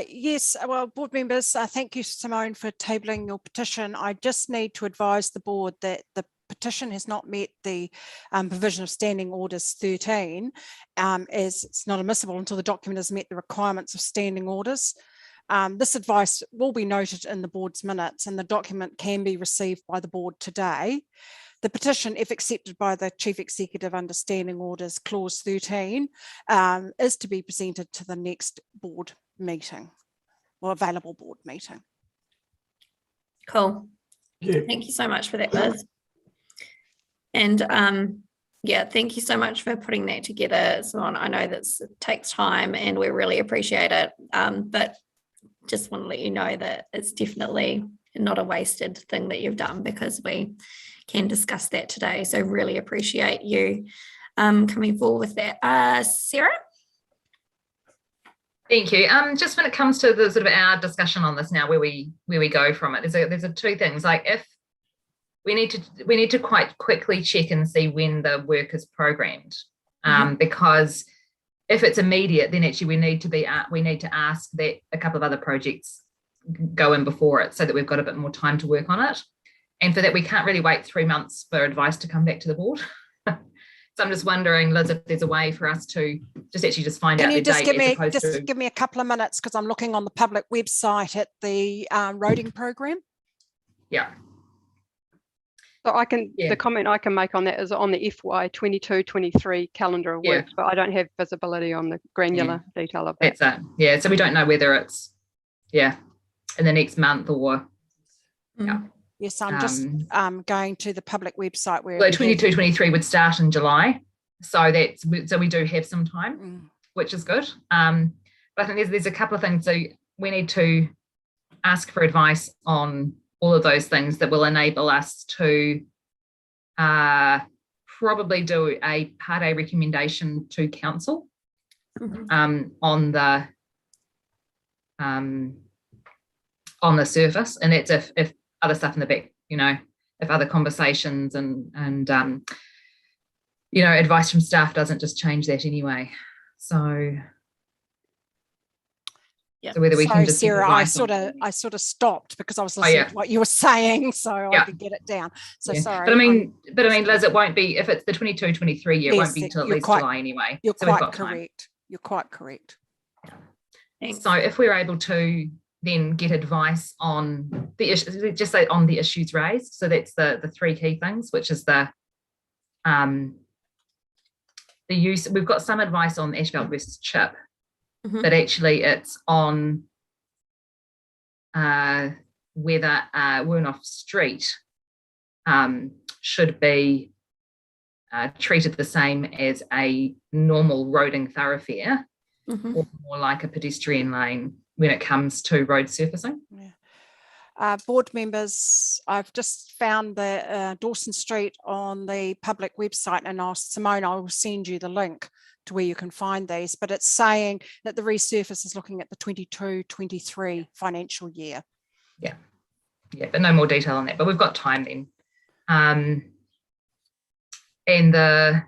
Yes, well, board members, thank you, Simone, for tabling your petition. I just need to advise the board that the petition has not met the provision of Standing Orders 13, as it's not admissible until the document has met the requirements of standing orders. This advice will be noted in the board's minutes, and the document can be received by the board today. The petition, if accepted by the Chief Executive under Standing Orders Clause 13, is to be presented to the next board meeting, or available board meeting. Cool. Yeah. Thank you so much for that, Liz. And yeah, thank you so much for putting that together, Simone. I know that it takes time and we really appreciate it, but just want to let you know that it's definitely not a wasted thing that you've done, because we can discuss that today. So really appreciate you coming forward with that. Sarah? Thank you. Just when it comes to the sort of our discussion on this now, where we go from it, there's two things. Like, if we need to quite quickly check and see when the work is programmed, because if it's immediate, then actually we need to ask that a couple of other projects go in before it so that we've got a bit more time to work on it. And for that, we can't really wait 3 months for advice to come back to the board. So I'm just wondering, Liz, if there's a way for us to just find out Can you the just date give as me opposed to... give me a couple of minutes, because I'm looking on the public website at the roading program. Yeah. So I can, the comment I can make on that is on the FY 22-23 calendar of works, but I don't have visibility on the granular detail of that. It's so we don't know whether it's in the next month or Yes, I'm just going to the public website where 22-23 would start in July, so we do have some time, which is good. But I think there's a couple of things. So we need to ask for advice on all of those things that will enable us to probably do a Part A recommendation to council on the surface, and that's if other stuff in the back, if other conversations and advice from staff doesn't just change that anyway. So so whether we can just Sarah, I sort of stopped because I was listening to what you were saying, so I could get it down. So sorry. But I mean, Liz, it won't be, if it's the 22-23 year, it won't be until at least July anyway. You're quite correct. You're quite correct. So if we're able to then get advice on the issues, just say on the issues raised. So that's the three key things, which is the use. We've got some advice on asphalt versus chip, but actually it's on whether Wurnoff Street should be treated the same as a normal roading thoroughfare or more like a pedestrian lane when it comes to road surfacing. Board members, I've just found the Dawson Street on the public website, and Simone, I will send you the link to where you can find these, but it's saying that the resurface is looking at the 22-23 financial year. Yeah, but no more detail on that, but we've got time then. And the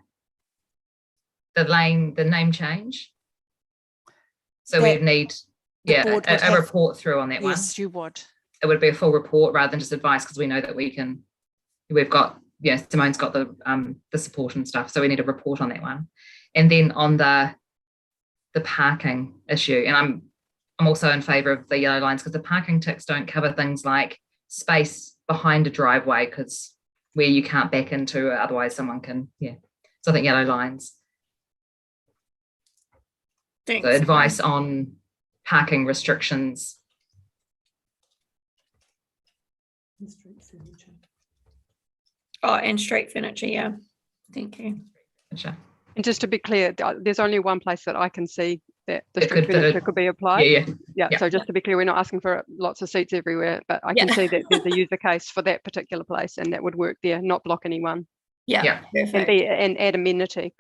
name change. So we'd need a report through on that one. Yes, you would. It would be a full report rather than just advice, because we know that we've got, Simone's got the support and stuff, so we need a report on that one. And then on the parking issue, and I'm also in favour of the yellow lines, because the parking ticks don't cover things like space behind a driveway, because where you can't back into it, otherwise someone can, so I think yellow lines. Thanks. So advice on parking restrictions. Oh, and street furniture, thank you. And just to be clear, there's only one place that I can see that the street furniture could be applied. Yeah. So just to be clear, we're not asking for lots of seats everywhere, but I can see that there's a user case for that particular place, and that would work there, not block anyone. And add amenity.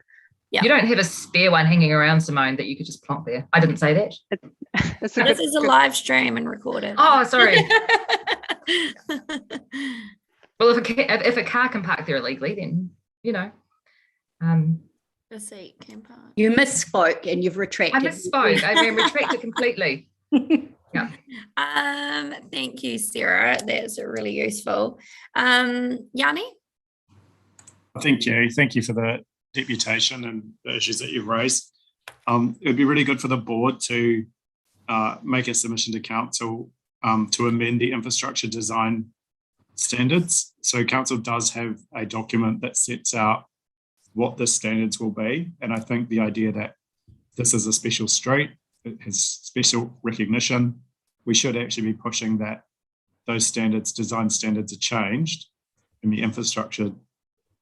Yeah. You don't have a spare one hanging around, Simone, that you could just plonk there. I didn't say that. This is a live stream and recorded. Oh, sorry. Well, if a car can park there illegally, then a seat can park. You misspoke and you've retracted. I misspoke. I mean, retracted completely. Thank you, Sarah. That's really useful. Yanni? Thank you for the deputation and the issues that you've raised. It would be really good for the board to make a submission to council to amend the infrastructure design standards. So council does have a document that sets out what the standards will be. And I think the idea that this is a special street, it has special recognition, we should actually be pushing that those standards, design standards, are changed in the infrastructure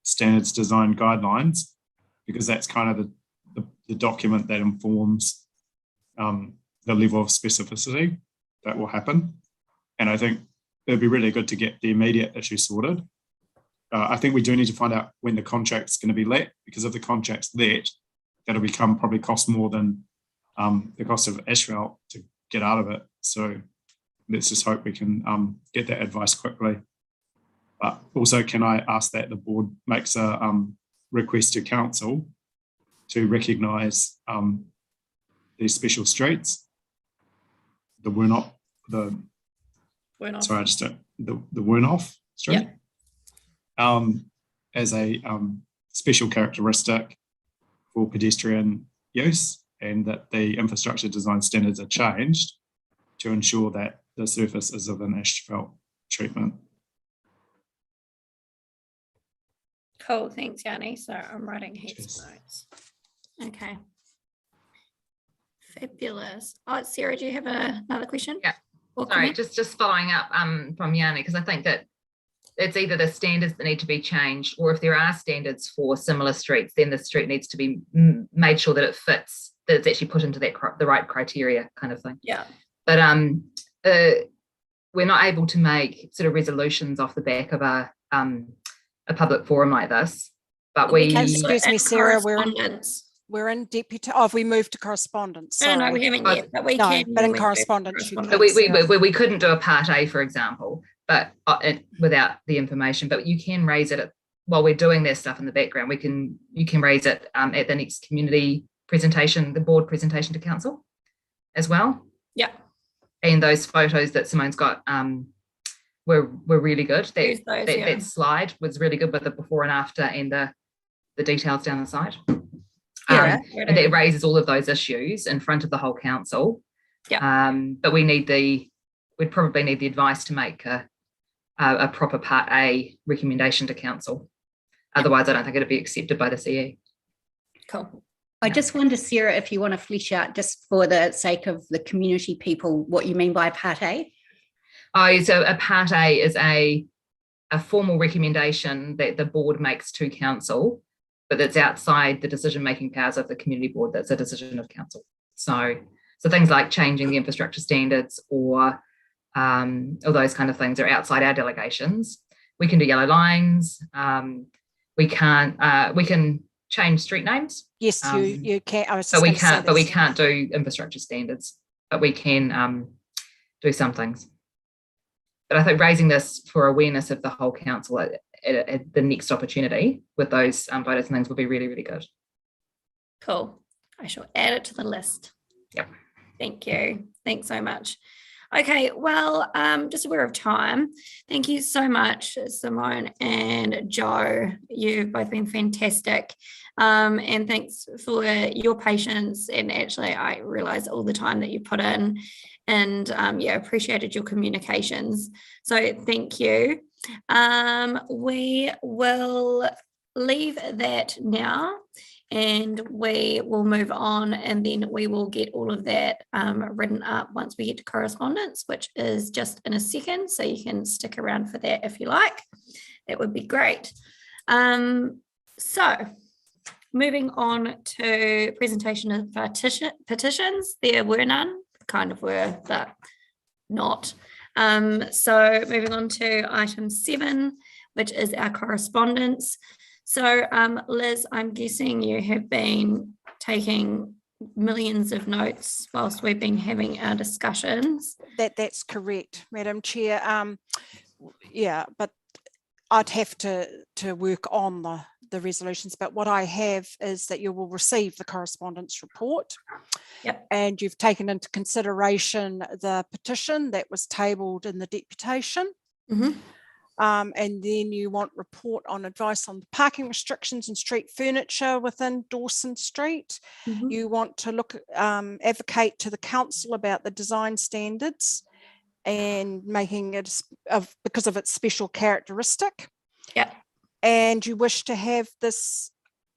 standards design guidelines, because that's kind of the document that informs the level of specificity that will happen. And I think it'd be really good to get the immediate issue sorted. I think we do need to find out when the contract's going to be let, because if the contract's let, that'll probably cost more than the cost of asphalt to get out of it. So let's just hope we can get that advice quickly. But also, can I ask that the board makes a request to council to recognise these special streets, the sorry, I just don't, the Wernoff Street, as a special characteristic for pedestrian use, and that the infrastructure design standards are changed to ensure that the surface is of an asphalt treatment. Cool, thanks, Yanni. So I'm writing heaps of notes. Okay. Fabulous. Oh, Sarah, do you have another question? Yeah. Or Sorry, comment? just following up from Yanni, because I think that it's either the standards that need to be changed, or if there are standards for similar streets, then the street needs to be made sure that it fits, that it's actually put into that the right criteria, kind of thing. Yeah. But we're not able to make sort of resolutions off the back of a public forum like this. But excuse me, Sarah, we're in deputy. Oh, have we moved to correspondence? Sorry. No, we haven't yet, but we can. But in correspondence, but we couldn't do a part A, for example, but without the information. But you can raise it while we're doing that stuff in the background. You can raise it at the next community presentation, the board presentation to council, as well. Yeah. And those photos that Simone's got were really good. That slide was really good with the before and after, and the details down the side. And it raises all of those issues in front of the whole council. Yeah. But we'd probably need the advice to make a proper part A recommendation to council. Otherwise, I don't think it'd be accepted by the CE. Cool. I just wonder, Sarah, if you want to flesh out, just for the sake of the community people, what you mean by part A? Oh, so a part A is a formal recommendation that the board makes to council, but that's outside the decision-making powers of the community board. That's a decision of council. So things like changing the infrastructure standards or those kind of things are outside our delegations. We can do yellow lines. We can change street names. Yes, you can. But we can't do infrastructure standards. But we can do some things. But I think raising this for awareness of the whole council at the next opportunity with those photos and things would be really, really good. Cool. I shall add it to the list. Yep. Thank you. Thanks so much. Okay, well, just aware of time. Thank you so much, Simone and Joe. You've both been fantastic. And thanks for your patience. And actually, I realise all the time that you put in, and appreciated your communications. So thank you. We will leave that now, and we will move on, and then we will get all of that written up once we get to correspondence, which is just in a second, so you can stick around for that if you like. That would be great. So moving on to presentation of petitions. There were none, kind of were, but not. So moving on to item 7, which is our correspondence. So Liz, I'm guessing you have been taking millions of notes whilst we've been having our discussions. That's correct, Madam Chair. But I'd have to work on the resolutions, but what I have is that you will receive the correspondence report. Yep. And you've taken into consideration the petition that was tabled in the deputation. Mm-hmm. And then you want report on advice on the parking restrictions and street furniture within Dawson Street. Mm-hmm. You want to advocate to the council about the design standards and making it because of its special characteristic. Yeah. And you wish to have this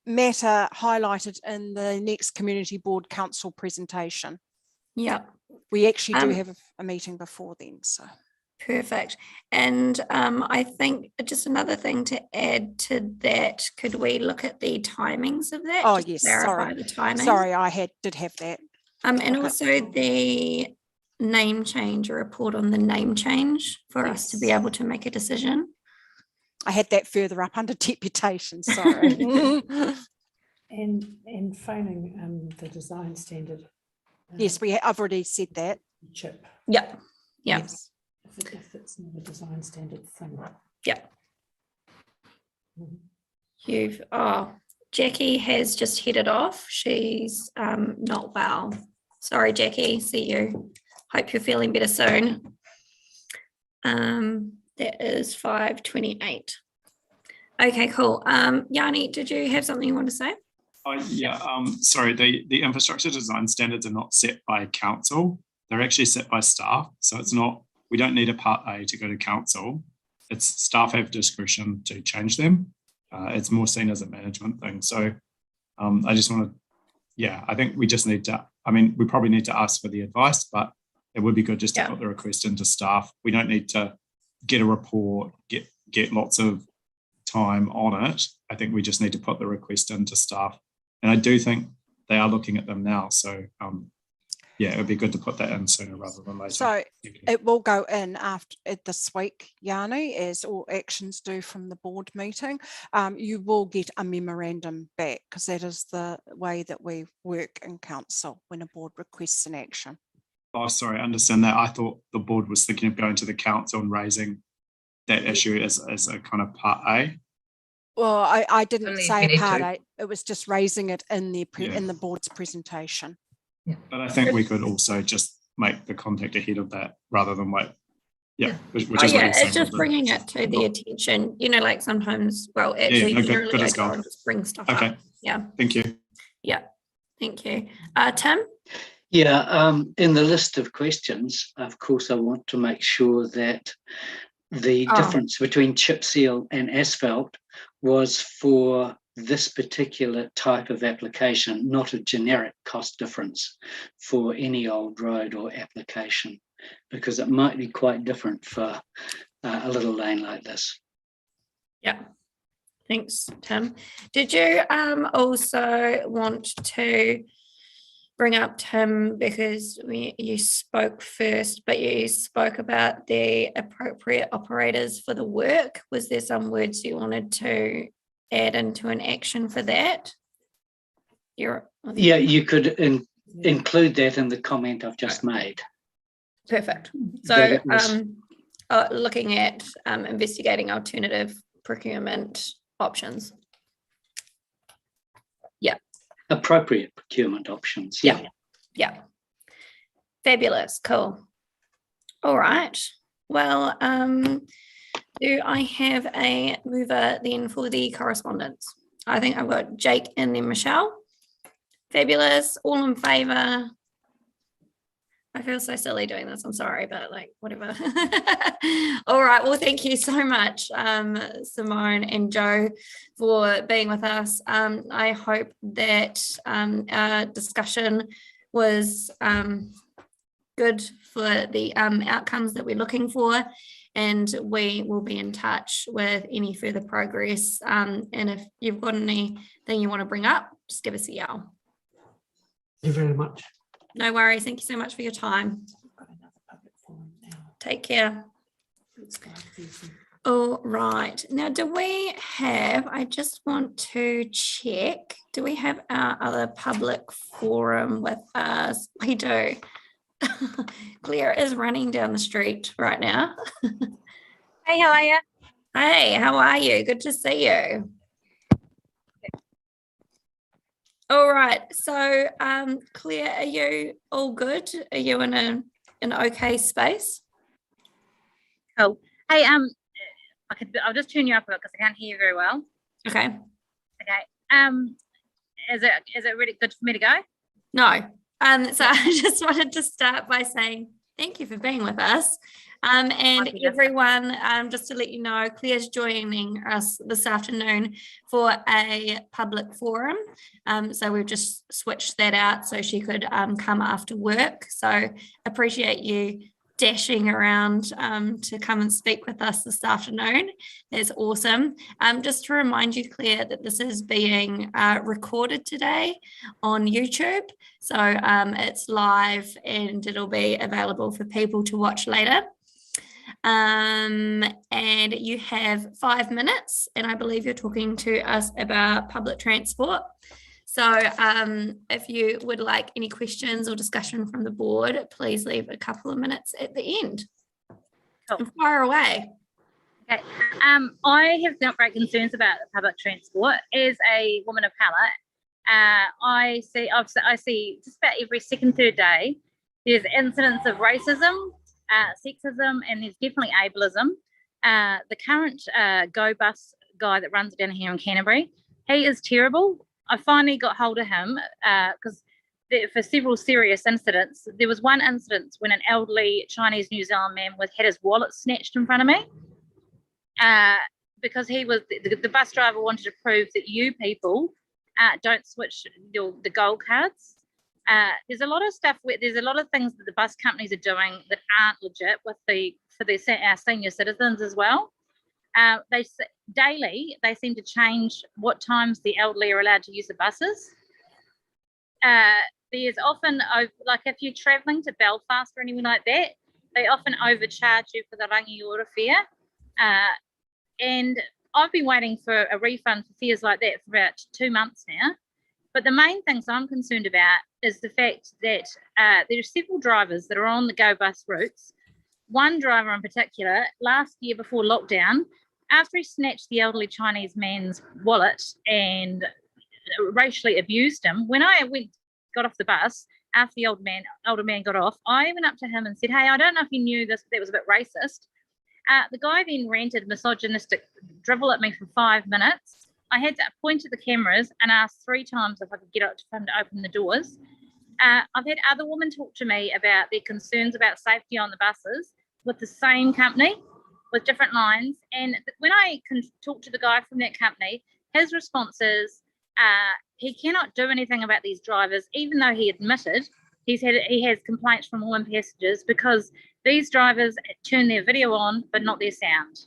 matter highlighted in the next community board council presentation. Yeah. We actually do have a meeting before then, so. Perfect. And I think just another thing to add to that, could we look at the timings of that? Oh, just yes, clarify sorry. The timing. Sorry, I did have that. And also the name change, a report on the name change for us to be able to make a decision. I had that further up under deputation, sorry. and phoning the design standard. Yes, I've already said that. Chip. Yep. Yeah. Yes. If it's not a design standard thing. Yeah. Jackie has just headed off. She's not well. Sorry, Jackie. See you. Hope you're feeling better soon. That is 5:28. Okay, cool. Yanni, did you have something you want to say? Yeah, sorry, the infrastructure design standards are not set by council. They're actually set by staff. So it's not, we don't need a part A to go to council. It's staff have discretion to change them. It's more seen as a management thing. So I just want to, yeah, I think we just need to, I mean, we probably need to ask for the advice, but it would be good just to put the request into staff. We don't need to get a report, get lots of time on it. I think we just need to put the request into staff. And I do think they are looking at them now. So yeah, it would be good to put that in sooner rather than later. So it will go in after this week, Yanni, as all actions do from the board meeting. You will get a memorandum back because that is the way that we work in council when a board requests an action. Oh, sorry, I understand that. I thought the board was thinking of going to the council and raising that issue as a kind of part A. Well, I didn't Only if say you need part to. A. It was just raising it in the in the board's presentation. But I think we could also just make the contact ahead of that rather than wait. Yeah, which is what it's just bringing it to the attention. You know, like sometimes, well, actually, good as gold. just bring stuff Okay. up. Yeah. Thank you. Yeah. Thank you. Tim? Yeah, in the list of questions, of course, I want to make sure that the difference between chip seal and asphalt was for this particular type of application, not a generic cost difference for any old road or application, because it might be quite different for a little lane like this. Yeah. Thanks, Tim. Did you also want to bring up, Tim, because you spoke first, but you spoke about the appropriate operators for the work. Was there some words you wanted to add into an action for that? Yeah, you could include that in the comment I've just made. Perfect. So looking at investigating alternative procurement options. Yeah. Appropriate procurement options. Yeah. Fabulous. Cool. All right. Well, do I have a mover then for the correspondence? I think I've got Jake and then Michelle. Fabulous. All in favour? I feel so silly doing this. I'm sorry, but like, whatever. All right. Well, thank you so much, Simone and Joe, for being with us. I hope that our discussion was good for the outcomes that we're looking for. And we will be in touch with any further progress. And if you've got anything you want to bring up, just give us a yell. Thank you very much. No worries. Thank you so much for your time. Take care. All right. Now, do we have, I just want to check, do we have our other public forum with us? We do. Claire is running down the street right now. Hey, how are you? Hey, how are you? Good to see you. All right. So, Claire, are you all good? Are you in an okay space? Cool. Hey, I'll just turn you up a bit because I can't hear you very well. Okay. Okay. Is it really good for me to go? No. So I just wanted to start by saying thank you for being with us. And everyone, just to let you know, Claire's joining us this afternoon for a public forum. So we've just switched that out so she could come after work. So appreciate you dashing around to come and speak with us this afternoon. That's awesome. Just to remind you, Claire, that this is being recorded today on YouTube. So it's live and it'll be available for people to watch later. And you have 5 minutes, and I believe you're talking to us about public transport. So if you would like any questions or discussion from the board, please leave a couple of minutes at the end. Cool. And fire away. Okay. I have some great concerns about public transport. As a woman of colour, I see just about every second, third day, there's incidents of racism sexism, and there's definitely ableism. The current Go Bus guy that runs it down here in Canterbury, he is terrible. I finally got hold of him because for several serious incidents. There was one incident when an elderly Chinese New Zealand man had his wallet snatched in front of me because the bus driver wanted to prove that you people don't switch the gold cards. There's a lot of stuff there's a lot of things that the bus companies are doing that aren't legit for our senior citizens as well. Daily they seem to change what times the elderly are allowed to use the buses. There's often, like if you're travelling to Belfast or anything like that, they often overcharge you for the rangiora fare. And I've been waiting for a refund for fares like that for about 2 months now. But the main things I'm concerned about is the fact that there are several drivers that are on the Go Bus routes. One driver in particular, last year before lockdown, after he snatched the elderly Chinese man's wallet and racially abused him, when I got off the bus after the older man got off, I went up to him and said, "Hey, I don't know if you knew that was a bit racist." The guy then ranted misogynistic drivel at me for 5 minutes. I had to point to the cameras and ask 3 times if I could get up to him to open the doors. I've had other women talk to me about their concerns about safety on the buses with the same company, with different lines. And when I can talk to the guy from that company, his response is, he cannot do anything about these drivers, even though he admitted he has complaints from women passengers because these drivers turn their video on but not their sound.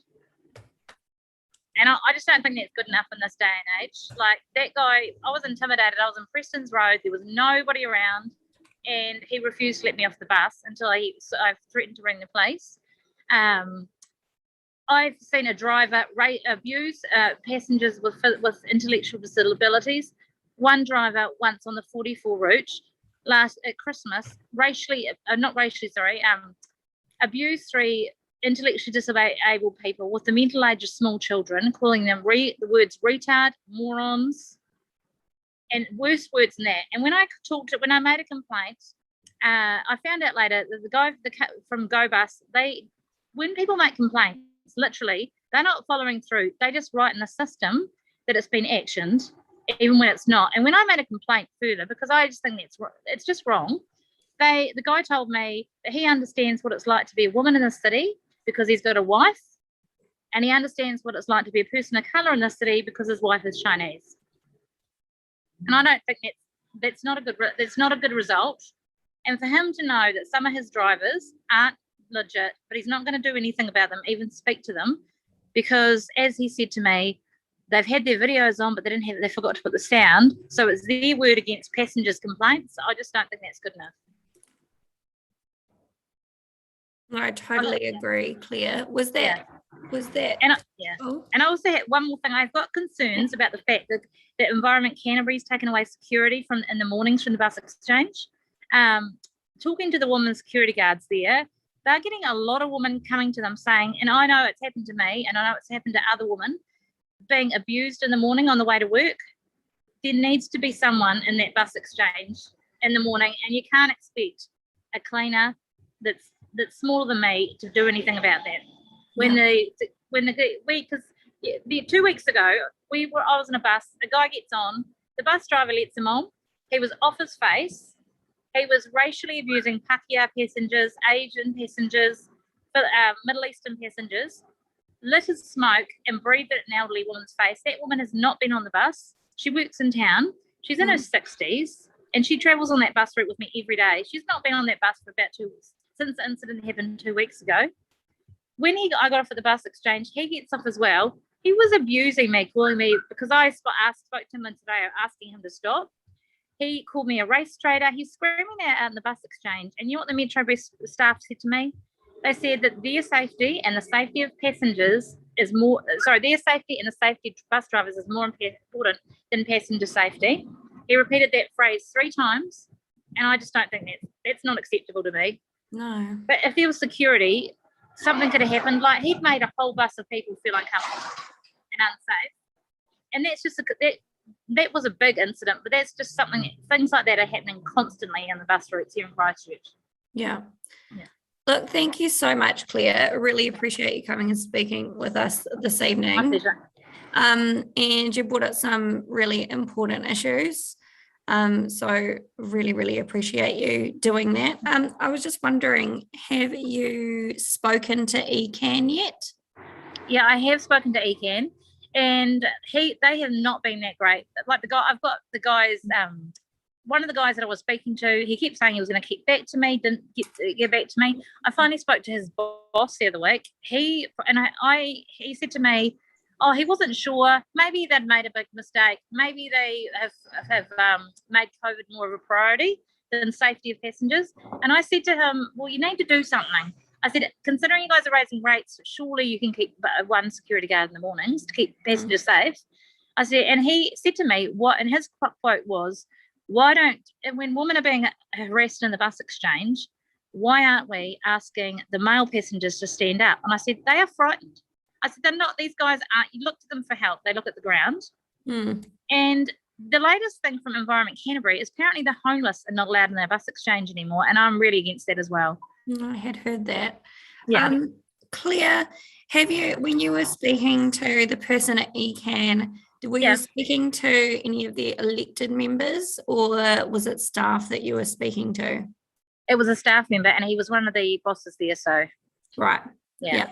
And I just don't think that's good enough in this day and age. Like that guy, I was intimidated. I was in Preston's Road. There was nobody around, and he refused to let me off the bus until I threatened to ring the police. I've seen a driver abuse passengers with intellectual disabilities. One driver once on the 44 route at Christmas abused 3 intellectually disabled people with the mental age of small children, calling them the words retard, morons, and worse words than that. And when I made a complaint, I found out later that the guy from Go Bus, when people make complaints, literally, they're not following through. They just write in the system that it's been actioned, even when it's not. And when I made a complaint further, because I just think it's just wrong, the guy told me that he understands what it's like to be a woman in the city because he's got a wife, and he understands what it's like to be a person of colour in the city because his wife is Chinese. And I don't think that's not a good result. And for him to know that some of his drivers aren't legit, but he's not going to do anything about them, even speak to them, because as he said to me, they've had their videos on, but they forgot to put the sound. So it's their word against passengers' complaints. I just don't think that's good enough. I totally agree, Claire. Was that? And I also had one more thing. I've got concerns about the fact that Environment Canterbury's taken away security in the mornings from the bus exchange. Talking to the women security guards there, they're getting a lot of women coming to them saying, and I know it's happened to me, and I know it's happened to other women, being abused in the morning on the way to work. There needs to be someone in that bus exchange in the morning, and you can't expect a cleaner that's smaller than me to do anything about that. Because 2 weeks ago, I was in a bus, a guy gets on, the bus driver lets him on, he was off his face, he was racially abusing Pakeha passengers, Asian passengers, Middle Eastern passengers, lit his smoke and breathed it in an elderly woman's face. That woman has not been on the bus. She works in town. She's in her 60s, and she travels on that bus route with me every day. She's not been on that bus for about 2 weeks, since the incident happened 2 weeks ago. When I got off at the bus exchange, he gets off as well. He was abusing me, calling me, because I spoke to him today, asking him to stop. He called me a race traitor. He's screaming out in the bus exchange. And you know what the Metro Bus staff said to me? They said that their safety and the safety of passengers their safety and the safety of bus drivers is more important than passenger safety. He repeated that phrase 3 times, and I just don't think that's not acceptable to me. No. But if there was security, something could have happened. Like, he'd made a whole bus of people feel uncomfortable and unsafe. And that's just that was a big incident, but that's just things like that are happening constantly on the bus routes here in Christchurch. Yeah. Look, thank you so much, Claire. I really appreciate you coming and speaking with us this evening. My pleasure. And you brought up some really important issues. So really appreciate you doing that. I was just wondering, have you spoken to ECAN yet? Yeah, I have spoken to ECAN, and they have not been that great. Like I've got the guys. One of the guys that I was speaking to, he kept saying he was going to get back to me, didn't get back to me. I finally spoke to his boss the other week. He said to me, oh, he wasn't sure. Maybe they'd made a big mistake. Maybe they have made COVID more of a priority than safety of passengers. And I said to him, well, you need to do something. I said, considering you guys are raising rates, surely you can keep one security guard in the mornings to keep passengers safe. I said, and he said to me, and his quote was, when women are being harassed in the bus exchange, why aren't we asking the male passengers to stand up? And I said, they are frightened. I said, they're not, these guys aren't, you look to them for help, they look at the ground. And the latest thing from Environment Canterbury is apparently the homeless are not allowed in their bus exchange anymore, and I'm really against that as well. I had heard that. Yeah. Claire, when you were speaking to the person at ECAN, were you speaking to any of the elected members, or was it staff that you were speaking to? It was a staff member, and he was one of the bosses there, so. Right. Yeah.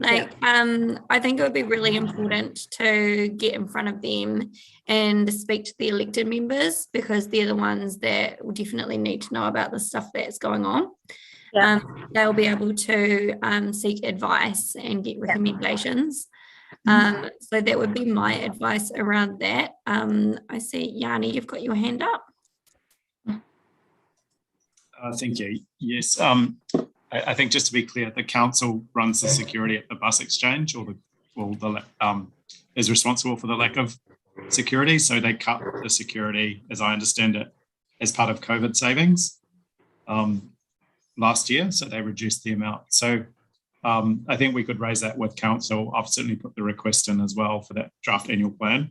I think it would be really important to get in front of them and speak to the elected members, because they're the ones that will definitely need to know about the stuff that's going on. They'll be able to seek advice and get recommendations. So that would be my advice around that. I see, Yanni, you've got your hand up. Thank you. Yes. I think, just to be clear, the council runs the security at the bus exchange, is responsible for the lack of security. So they cut the security, as I understand it, as part of COVID savings last year. So they reduced the amount. So I think we could raise that with council. I've certainly put the request in as well for that draft annual plan.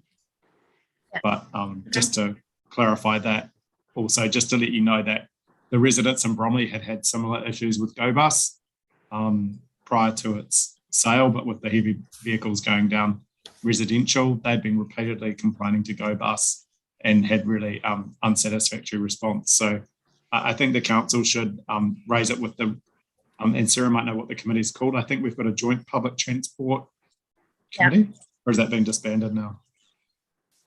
But just to clarify that, also just to let you know that the residents in Bromley had similar issues with GoBus prior to its sale, but with the heavy vehicles going down residential, they'd been repeatedly complaining to GoBus and had really unsatisfactory response. So I think the council should raise it with the, and Sarah might know what the committee is called. I think we've got a joint public transport committee, or has that been disbanded now?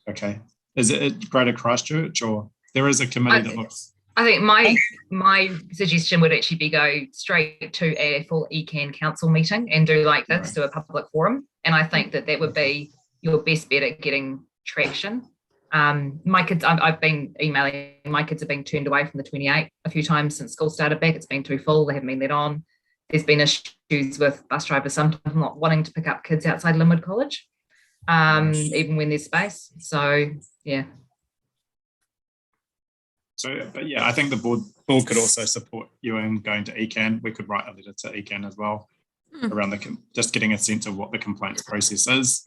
Okay. Is it Greater Christchurch, or there is a committee that looks... I think my suggestion would actually be go straight to a full ECAN council meeting and do like this, do a public forum. And I think that would be your best bet at getting traction. My kids, I've been emailing, my kids have been turned away from the 28 a few times since school started back. It's been too full, they haven't been let on. There's been issues with bus drivers sometimes not wanting to pick up kids outside Linwood College, even when there's space. So, yeah. So, but yeah, I think the board could also support you in going to ECAN. We could write a letter to ECAN as well around just getting a sense of what the complaints process is,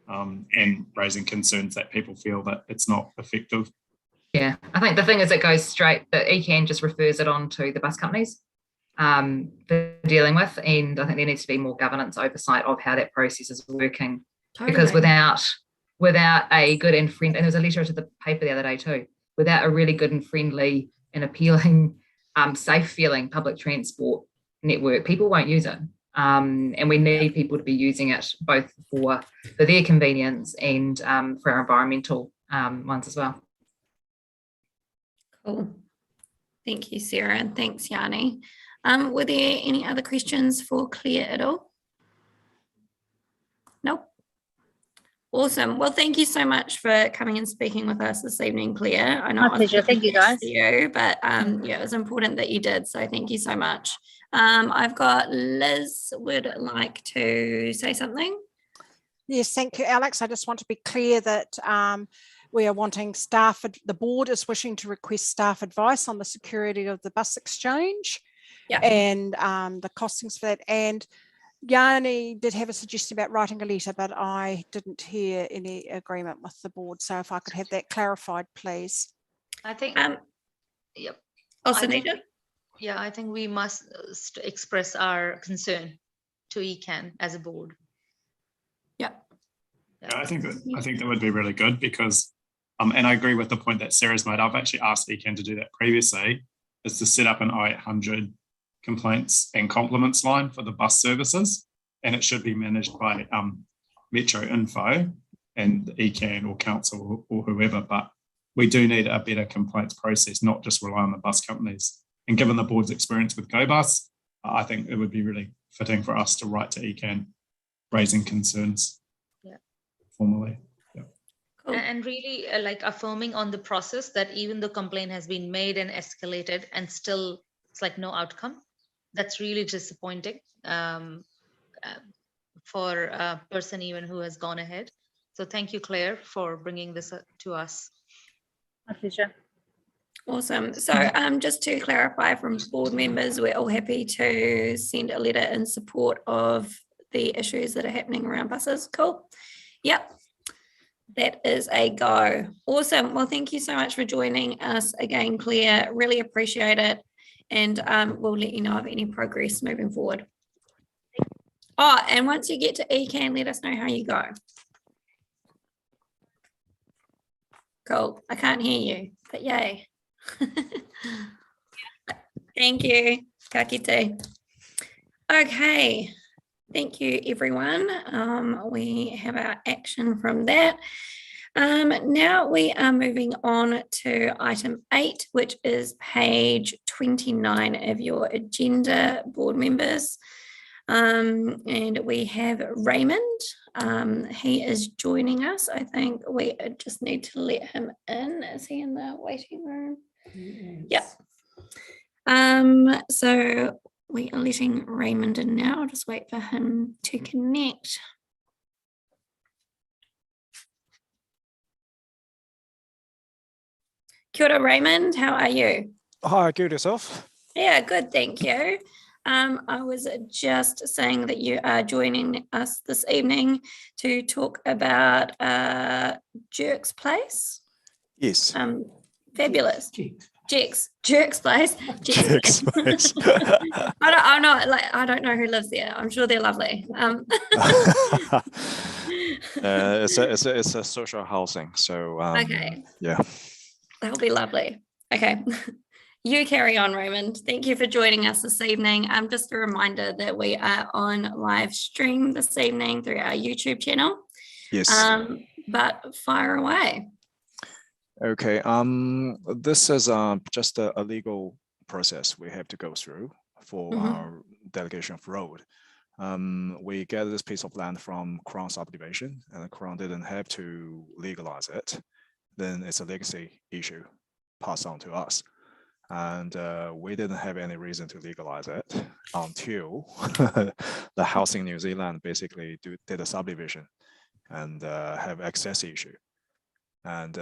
and raising concerns that people feel that it's not effective. Yeah, I think the thing is it goes straight, the ECAN just refers it on to the bus companies for dealing with, and I think there needs to be more governance oversight of how that process is working. Because without a good and friendly, and there was a letter to the paper the other day too, without a really good and friendly and appealing, safe feeling public transport network, people won't use it. And we need people to be using it both for their convenience and for our environmental ones as well. Cool. Thank you, Sarah, and thanks, Yanni. Were there any other questions for Claire at all? Nope. Awesome. Well, thank you so much for coming and speaking with us this evening, Claire. I know my pleasure. Thank you, guys. But yeah, it was important that you did. So thank you so much. I've got Liz would like to say something. Yes, thank you, Alex. I just want to be clear that we are wanting staff, the board is wishing to request staff advice on the security of the bus exchange and the costings for that. And Yanni did have a suggestion about writing a letter, but I didn't hear any agreement with the board. So if I could have that clarified, please. I think, Also needed. Yeah, I think we must express our concern to ECAN as a board. Yeah. Yeah, I think that would be really good because, and I agree with the point that Sarah's made. I've actually asked ECAN to do that previously, is to set up an 0800 complaints and compliments line for the bus services, and it should be managed by Metro Info and ECAN or council or whoever. But we do need a better complaints process, not just rely on the bus companies. And given the board's experience with GoBus, I think it would be really fitting for us to write to ECAN raising concerns formally. Cool. And really like affirming on the process that even the complaint has been made and escalated and still it's like no outcome. That's really disappointing for a person even who has gone ahead. So thank you, Claire, for bringing this to us. My pleasure. Awesome. So just to clarify from board members, we're all happy to send a letter in support of the issues that are happening around buses. Cool. Yep. That is a go. Awesome. Well, thank you so much for joining us again, Claire. Really appreciate it. And we'll let you know of any progress moving forward. Oh, and once you get to ECAN, let us know how you go. Cool. I can't hear you, but yay. Thank you. Ka kite. Okay. Thank you, everyone. We have our action from that. Now we are moving on to item 8, which is page 29 of your agenda, board members. And we have Raymond. He is joining us. I think we just need to let him in. Is he in the waiting room? Yes. Yep. So we are letting Raymond in now. I'll just wait for him to connect. Kia ora, Raymond. How are you? Hi, good yourself? Yeah, good, thank you. I was just saying that you are joining us this evening to talk about Jerk's Place. Yes. Fabulous. Jerk's Place. Jerk's Place. I don't know who lives there. I'm sure they're lovely. It's a social housing, so okay. Yeah. That'll be lovely. Okay. You carry on, Raymond. Thank you for joining us this evening. Just a reminder that we are on live stream this evening through our YouTube channel. Yes. But fire away. Okay. This is just a legal process we have to go through for our delegation of road. We get this piece of land from Crown subdivision, and the Crown didn't have to legalize it. Then it's a legacy issue passed on to us. And we didn't have any reason to legalize it until the Housing New Zealand basically did a subdivision and have access issue. And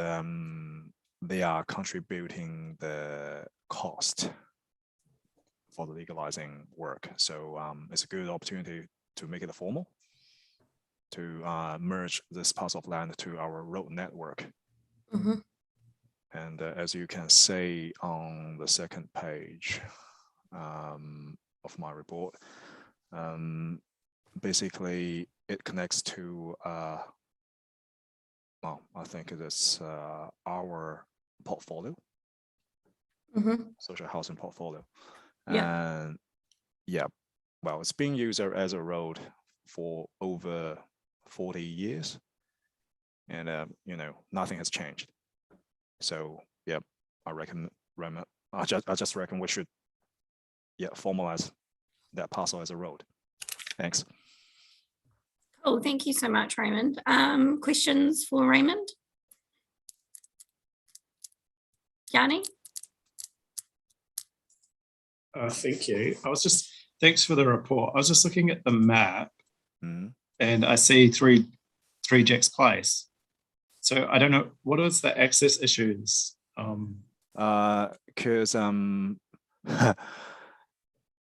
they are contributing the cost for the legalizing work. So it's a good opportunity to make it formal, to merge this parcel of land to our road network. And as you can see on the second page of my report, basically it connects to, well, I think it is our portfolio, social housing portfolio. Yeah. And yeah, well, it's being used as a road for over 40 years. And, you know, nothing has changed. So yeah, I just reckon we should formalize that parcel as a road. Thanks. Cool. Thank you so much, Raymond. Questions for Raymond? Yanni? Thank you. Thanks for the report. I was just looking at the map and I see three Jack's Place. So I don't know, what was the access issues? Because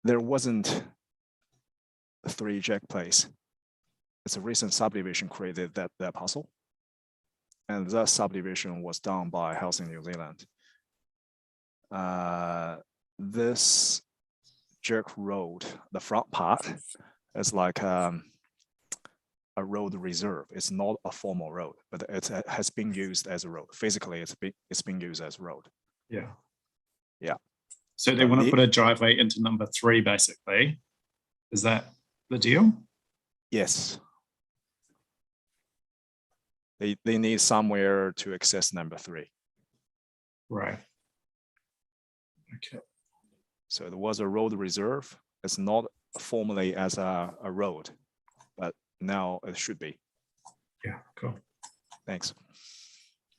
there wasn't a 3 Jack Place. It's a recent subdivision created that parcel. And that subdivision was done by Housing New Zealand. this jerk road, the front part, is like a road reserve. It's not a formal road, but it has been used as a road. Physically, it's been used as a road. Yeah. Yeah. So they want to put a driveway into number 3, basically. Is that the deal? Yes. They need somewhere to access number 3. Right. Okay. So there was a road reserve. It's not formally as a road, but now it should be. Yeah, cool. Thanks.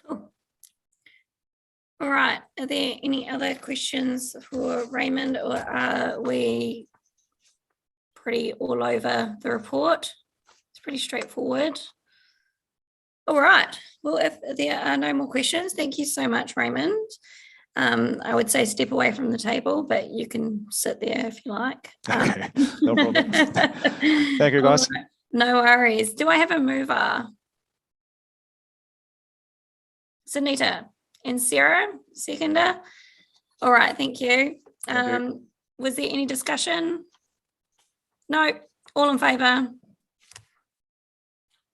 Cool. All right. Are there any other questions for Raymond, or are we pretty all over the report? It's pretty straightforward. All right. Well, if there are no more questions, thank you so much, Raymond. I would say step away from the table, but you can sit there if you like. Okay, no problem. Thank you, guys. Right. No worries. Do I have a mover? Sunita and Sarah, seconder. All right, thank you. Was there any discussion? No, all in favour?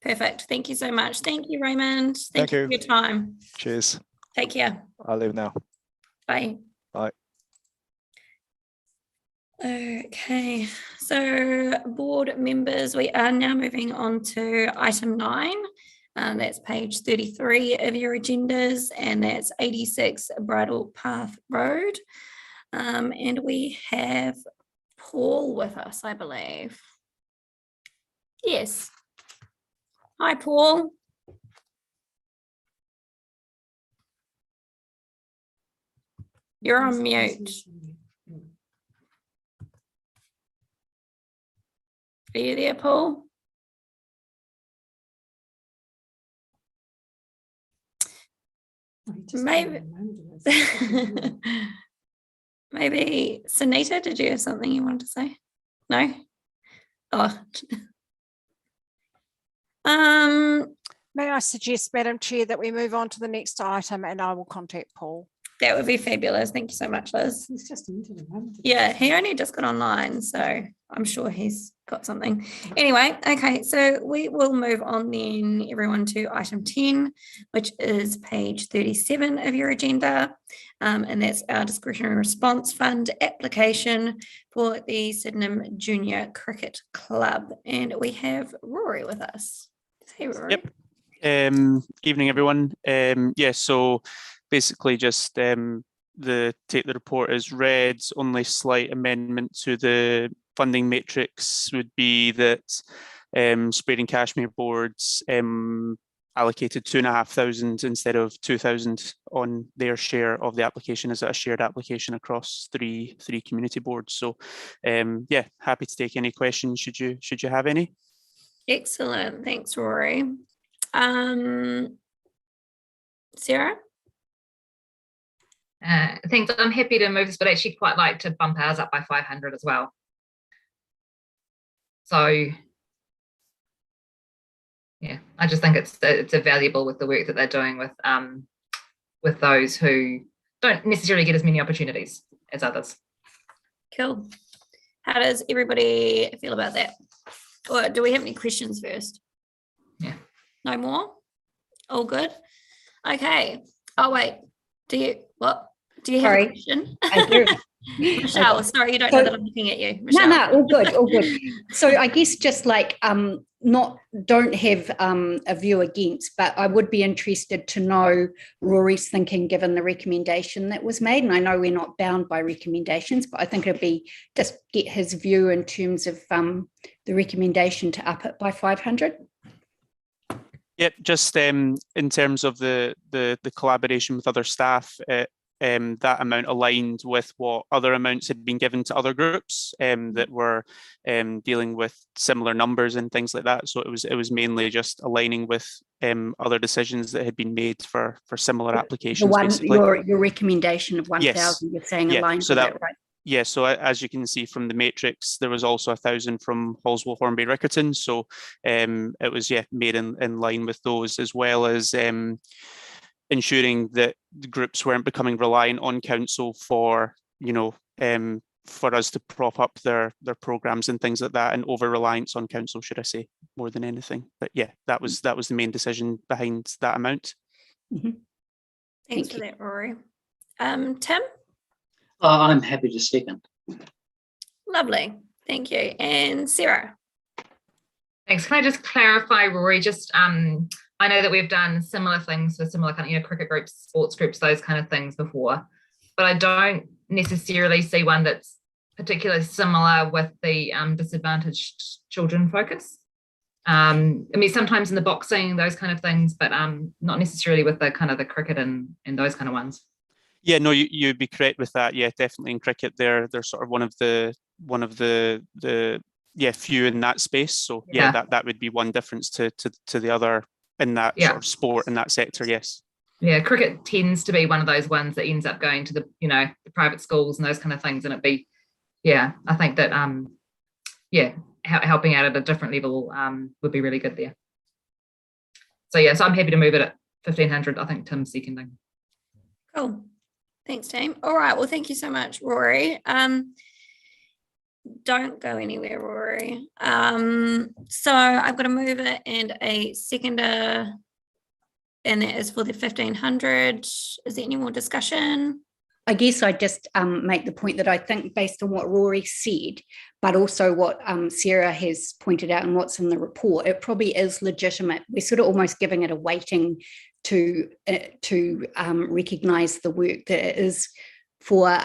Perfect. Thank you so much. Thank you, Raymond. Thank you for your time. Cheers. Take care. I'll leave now. Bye. Bye. Okay, so board members, we are now moving on to item 9. That's page 33 of your agendas, and that's 86 Bridle Path Road. And we have Paul with us, I believe. Yes. Hi, Paul. You're on mute. Are you there, Paul? Maybe. Maybe Sunita, did you have something you wanted to say? No? Oh. May I suggest, Madam Chair, that we move on to the next item, and I will contact Paul. That would be fabulous. Thank you so much, Liz. It's just into Yeah, he only just got online, so I'm sure he's got something. Anyway, okay, so we will move on then, everyone, to item 10, which is page 37 of your agenda. And that's our discretionary response fund application for the Sydenham Junior Cricket Club. And we have Rory with us. Hey, Rory. Yep. Evening, everyone. Yeah, so basically just take the report as read. Only slight amendment to the funding matrix would be that Spade and Cashmere boards allocated 2,500 instead of 2,000 on their share of the application as a shared application across three community boards. So yeah, happy to take any questions should you have any. Excellent, thanks, Rory. Sarah? Thanks. I'm happy to move this, but actually quite like to bump ours up by 500 as well. So yeah, I just think it's valuable with the work that they're doing with those who don't necessarily get as many opportunities as others. Cool. How does everybody feel about that? Or do we have any questions first? Yeah. No more? All good? Okay. Oh, wait. Do you have a question? I do. Michelle, sorry, you don't know that I'm looking at you. Michelle. No, all good. So I guess just like don't have a view against, but I would be interested to know Rory's thinking given the recommendation that was made. And I know we're not bound by recommendations, but I think it'd be just get his view in terms of the recommendation to up it by 500. Yep, just in terms of the collaboration with other staff, that amount aligned with what other amounts had been given to other groups that were dealing with similar numbers and things like that. So it was mainly just aligning with other decisions that had been made for similar applications. The one, basically. your recommendation of 1,000, yes. You're saying yeah. aligned so with that, it, right? Yeah, so as you can see from the matrix, there was also 1,000 from Halswell, Hornby, Riccarton. So it was made in line with those, as well as ensuring that the groups weren't becoming reliant on council for for us to prop up their programs and things like that, and over reliance on council, should I say, more than anything. But yeah, that was the main decision behind that amount. Thanks for that, Rory. Tim? I'm happy to second. Lovely, thank you. And Sarah? Thanks. Can I just clarify, Rory? Just I know that we've done similar things for similar kind of, cricket groups, sports groups, those kind of things before, but I don't necessarily see one that's particularly similar with the disadvantaged children focus. I mean, sometimes in the boxing, those kind of things, but not necessarily with the kind of the cricket and those kind of ones. Yeah, no, you'd be correct with that. Yeah, definitely in cricket, they're sort of one of the few in that space. So yeah, that would be one difference to the other in that sort of sport in that sector. Yes. Yeah, cricket tends to be one of those ones that ends up going to the the private schools and those kind of things, and it'd be I think that helping out at a different level would be really good there. So so I'm happy to move it at 1,500. I think Tim's seconding. Cool. Thanks, team. All right. Well, thank you so much, Rory. Don't go anywhere, Rory. So I've got a mover and a seconder, and that is for the 1,500. Is there any more discussion? I guess I just make the point that I think, based on what Rory said, but also what Sarah has pointed out and what's in the report, it probably is legitimate. We're sort of almost giving it a weighting to recognise the work that it is for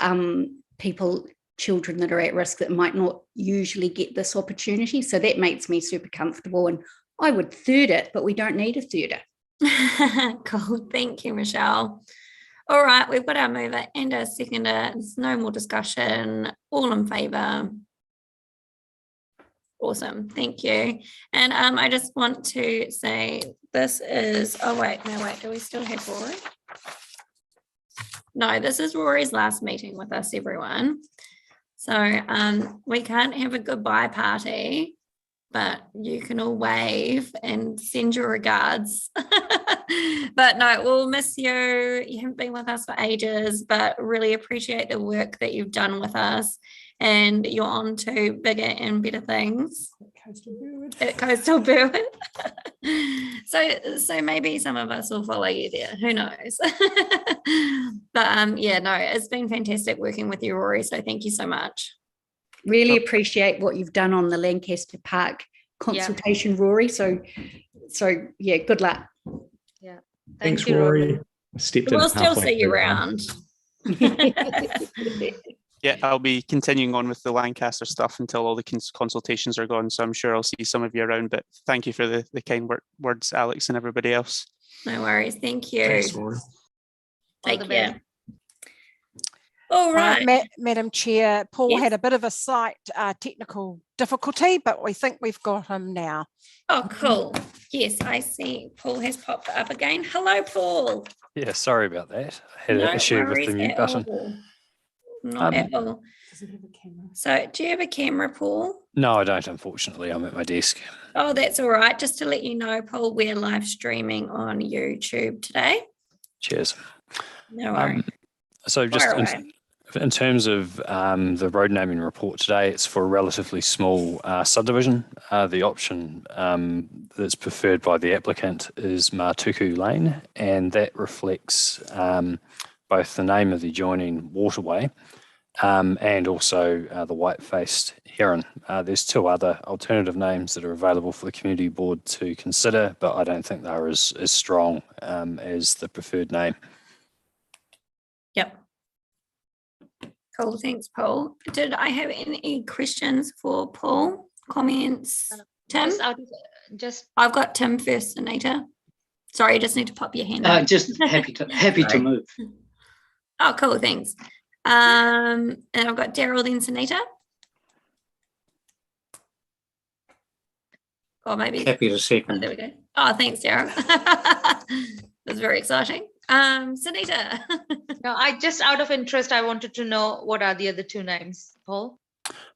children that are at risk that might not usually get this opportunity. So that makes me super comfortable, and I would third it, but we don't need a third it. Cool. Thank you, Michelle. All right, we've got our mover and our seconder. There's no more discussion. All in favour. Awesome, thank you. And I just want to say this is, do we still have Rory? No, this is Rory's last meeting with us, everyone. So we can't have a goodbye party, but you can all wave and send your regards. But no, we'll miss you. You haven't been with us for ages, but really appreciate the work that you've done with us. And you're on to bigger and better things. At Coastal Burwood. So maybe some of us will follow you there. Who knows? But it's been fantastic working with you, Rory. So thank you so much. Really appreciate what you've done on the Lancaster Park consultation, Rory. So good luck. Yeah. Thanks, Rory. We'll still see you around. Yeah, I'll be continuing on with the Lancaster stuff until all the consultations are gone. So I'm sure I'll see some of you around. But thank you for the kind words, Alex, and everybody else. No worries. Thank you. Thanks, Rory. Take care. All right. Madam Chair, Paul had a bit of a slight technical difficulty, but we think we've got him now. Oh, cool. Yes, I see Paul has popped up again. Hello, Paul. Yeah, sorry about that. I had an issue with the mute button. Not at all. Does it have a camera? So do you have a camera, Paul? No, I don't, unfortunately. I'm at my desk. Oh, that's all right. Just to let you know, Paul, we're live streaming on YouTube today. Cheers. No worries. So just in terms of the road naming report today, it's for a relatively small subdivision. The option that's preferred by the applicant is Matuku Lane, and that reflects both the name of the adjoining waterway and also the white-faced heron. There's two other alternative names that are available for the community board to consider, but I don't think they're as strong as the preferred name. Yep. Cool, thanks, Paul. Did I have any questions for Paul? Comments? Tim? I've got Tim first, Anita. Sorry, you just need to pop your hand up. Just happy to move. Oh, cool, thanks. And I've got Daryl, then Sunita. Or maybe Happy to second. Oh, there we go. Oh, thanks, Daryl. That's very exciting. Sunita. No, out of interest, I wanted to know what are the other two names, Paul?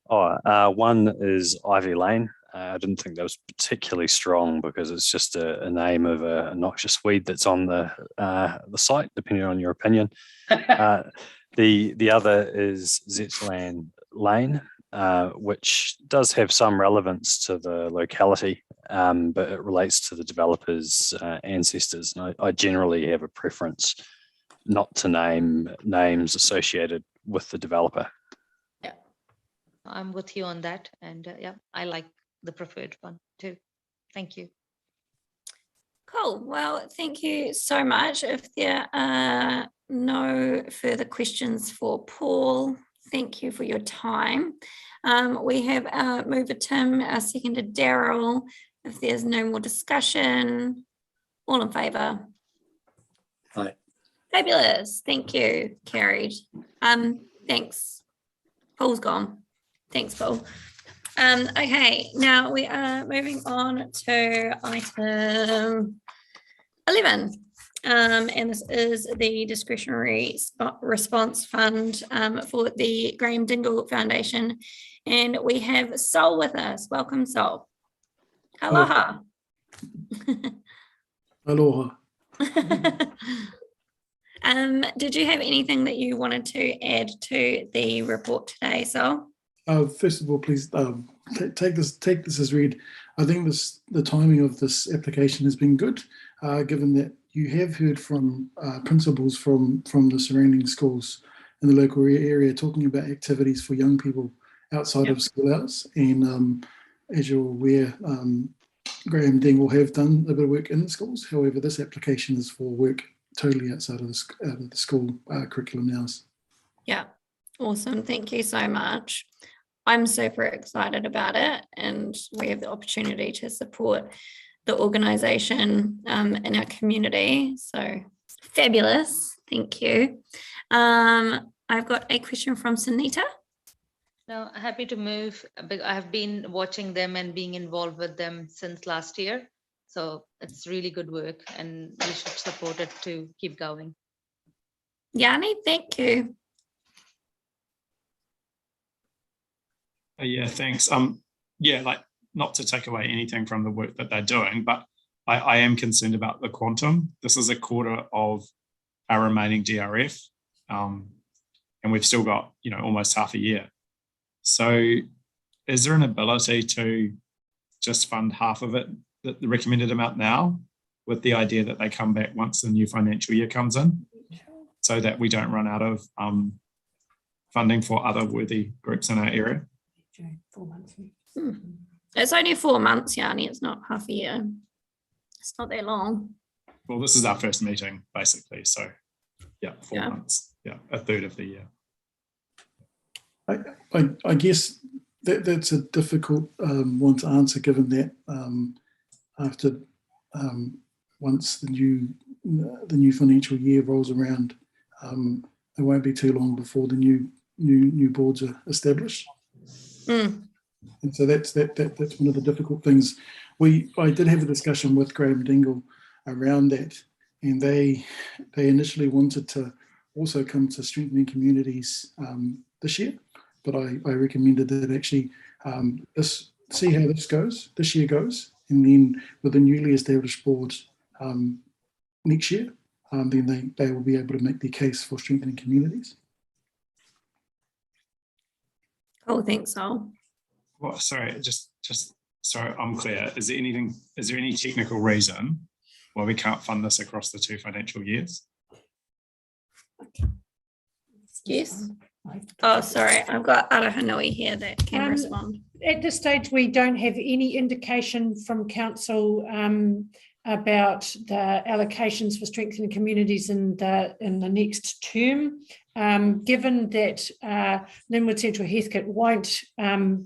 One is Ivy Lane. I didn't think that was particularly strong because it's just a name of a noxious weed that's on the site, depending on your opinion. The other is Zetland Lane, which does have some relevance to the locality, but it relates to the developer's ancestors. And I generally have a preference not to name names associated with the developer. Yeah, I'm with you on that. And yeah, I like the preferred one too. Thank you. Cool. Well, thank you so much. If there are no further questions for Paul, thank you for your time. We have our mover Tim, our seconder Daryl. If there's no more discussion, all in favour? Aye. Fabulous. Thank you. Carried. Thanks. Paul's gone. Thanks, Paul. Okay, now we are moving on to item 11. And this is the discretionary response fund for the Graham Dingle Foundation. And we have Sol with us. Welcome, Sol. Aloha. Aloha. Did you have anything that you wanted to add to the report today, Sol? First of all, please take this as read. I think the timing of this application has been good, given that you have heard from principals from the surrounding schools in the local area talking about activities for young people outside of school hours. And as you're aware, Graham Dingle have done a bit of work in the schools. However, this application is for work totally outside of the school curriculum hours. Yeah, awesome. Thank you so much. I'm super excited about it, and we have the opportunity to support the organisation in our community. So fabulous. Thank you. I've got a question from Sunita. No, happy to move. I have been watching them and being involved with them since last year. So it's really good work, and we should support it to keep going. Yanni, thank you. Yeah, thanks. Yeah, like, not to take away anything from the work that they're doing, but I am concerned about the quantum. This is a quarter of our remaining DRF, and we've still got, almost half a year. So is there an ability to just fund half of it, the recommended amount now, with the idea that they come back once the new financial year comes in, so that we don't run out of funding for other worthy groups in our area? 4 months. It's only 4 months, Yanni. It's not half a year. It's not that long. Well, this is our first meeting, basically. So, yeah, 4 months. Yeah, a third of the year. I guess that's a difficult one to answer, given that after once the new financial year rolls around, it won't be too long before the new boards are established. And so that's one of the difficult things. I did have a discussion with Graham Dingle around that, and they initially wanted to also come to Strengthening Communities this year, but I recommended that actually see how this year goes, and then with the newly established board next year, then they will be able to make their case for Strengthening Communities. Oh, thanks, Sol. Well, sorry, just so I'm clear. Is there any technical reason why we can't fund this across the 2 financial years? Yes. Oh, sorry. I've got Arahanui here that can respond. At this stage, we don't have any indication from council about the allocations for Strengthening Communities in the next term. Given that Linwood-Central-Heathcote won't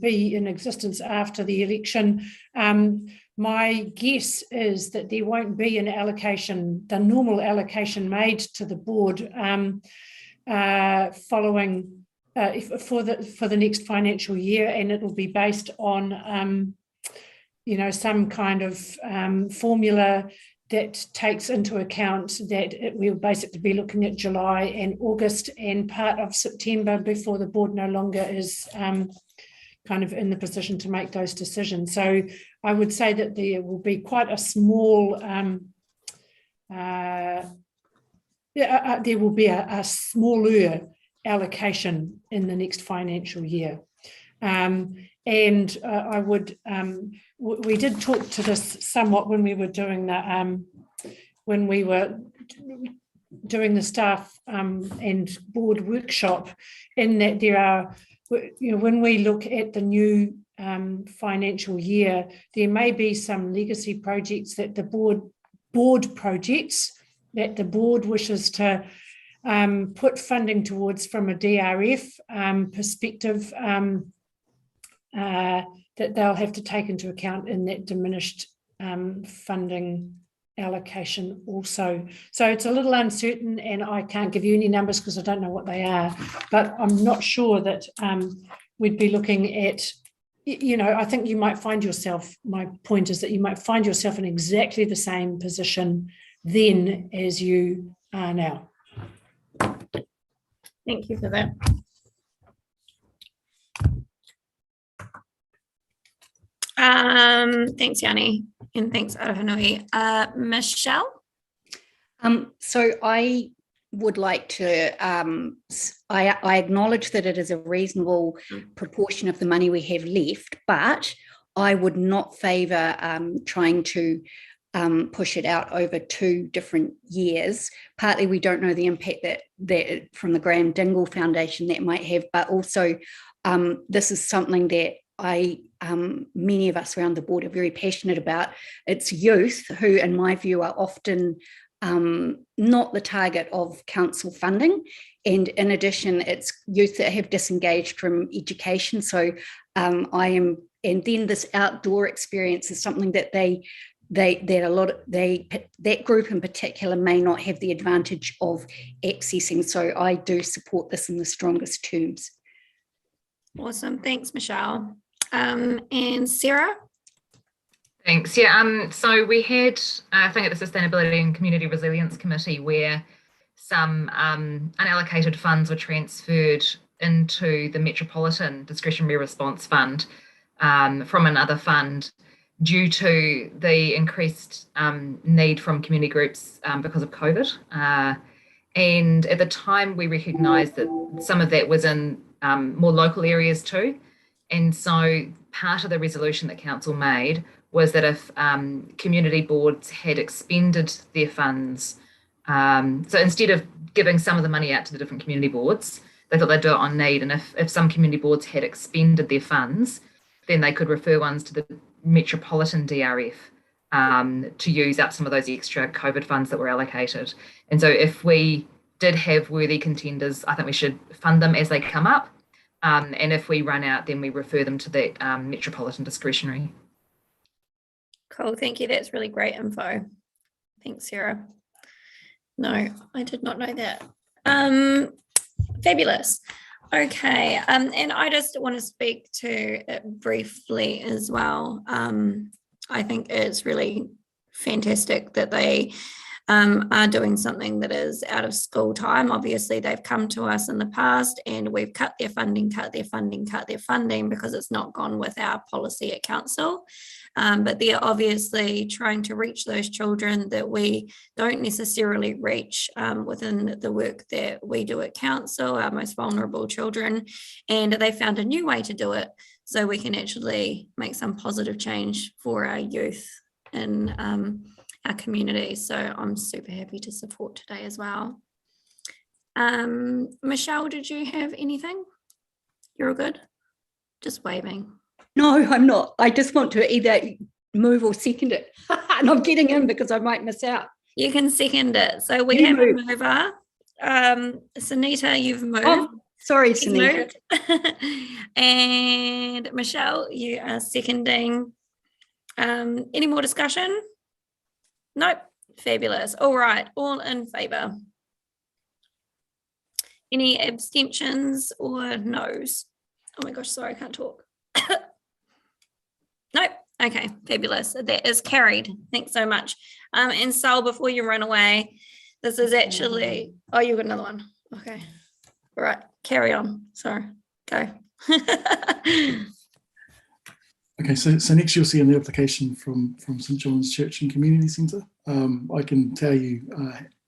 be in existence after the election, my guess is that there won't be an allocation, the normal allocation made to the board following for the next financial year, and it will be based on some kind of formula that takes into account that we'll basically be looking at July and August and part of September before the board no longer is kind of in the position to make those decisions. So I would say that there will be quite a small, there will be a smaller allocation in the next financial year. I would, we did talk to this somewhat when we were doing the staff and board workshop, in that there are, when we look at the new financial year, there may be some legacy projects that the board projects that the board wishes to put funding towards from a DRF perspective, that they'll have to take into account in that diminished funding allocation also. So it's a little uncertain, and I can't give you any numbers because I don't know what they are, but I'm not sure that we'd be looking at, I think you might find yourself, my point is that you might find yourself in exactly the same position then as you are now. Thank you for that. Thanks, Yanni, and thanks, Arohanui. Michelle? So I would like to, I acknowledge that it is a reasonable proportion of the money we have left, but I would not favour trying to push it out over 2 different years. Partly we don't know the impact that from the Graham Dingle Foundation that might have, but also this is something that many of us around the board are very passionate about. It's youth who, in my view, are often not the target of council funding, and in addition, it's youth that have disengaged from education. So and then this outdoor experience is something that that group in particular may not have the advantage of accessing. So I do support this in the strongest terms. Awesome, thanks, Michelle. And Sarah? Thanks. Yeah. So we had a thing at the Sustainability and Community Resilience Committee where some unallocated funds were transferred into the Metropolitan Discretionary Response Fund from another fund due to the increased need from community groups because of COVID. And at the time, we recognised that some of that was in more local areas too. And so part of the resolution that council made was that if community boards had expended their funds, so instead of giving some of the money out to the different community boards, they thought they'd do it on need. And if some community boards had expended their funds, then they could refer ones to the Metropolitan DRF to use up some of those extra COVID funds that were allocated. And so if we did have worthy contenders, I think we should fund them as they come up. And if we run out, then we refer them to that Metropolitan Discretionary. Cool, thank you. That's really great info. Thanks, Sarah. No, I did not know that. Fabulous. Okay, and I just want to speak to it briefly as well. I think it's really fantastic that they are doing something that is out of school time. Obviously, they've come to us in the past and we've cut their funding because it's not gone with our policy at council. But they're obviously trying to reach those children that we don't necessarily reach within the work that we do at council, our most vulnerable children. And they found a new way to do it so we can actually make some positive change for our youth in our community. So I'm super happy to support today as well. Michelle, did you have anything? You're all good? Just waving. No, I'm not. I just want to either move or second it. And I'm getting in because I might miss out. You can second it. So we have a mover. Sunita, you've moved. Oh, sorry, Sunita. And Michelle, you are seconding. Any more discussion? Nope. Fabulous. All right. All in favour. Any abstentions or no's? Oh my gosh, sorry, I can't talk. Nope. Okay, fabulous. That is carried. Thanks so much. And Sol, before you run away, this is actually, oh, you've got another one. Okay. All right, carry on. Sorry, go. Okay, so next you'll see in the application from St John's Church and Community Centre. I can tell you,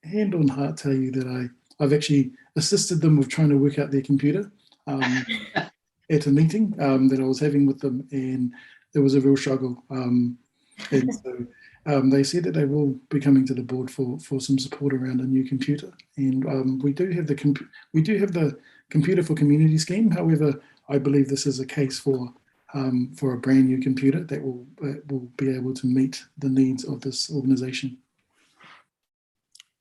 hand on heart, tell you that I've actually assisted them with trying to work out their computer at a meeting that I was having with them, and there was a real struggle. And so they said that they will be coming to the board for some support around a new computer. And we do have the computer for community scheme. However, I believe this is a case for a brand new computer that will be able to meet the needs of this organisation.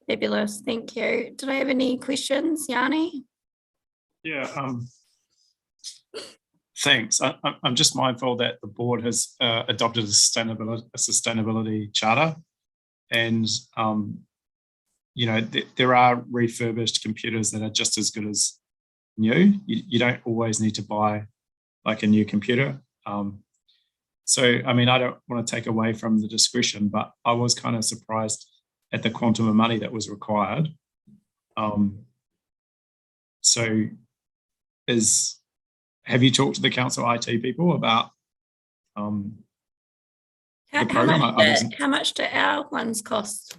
Fabulous, thank you. Did I have any questions, Yanni? Yeah, thanks. I'm just mindful that the board has adopted a sustainability charter, and you know, there are refurbished computers that are just as good as new. You don't always need to buy like a new computer. So, I mean, I don't want to take away from the discretion, but I was kind of surprised at the quantum of money that was required. So have you talked to the council IT people about the program? How much do our ones cost?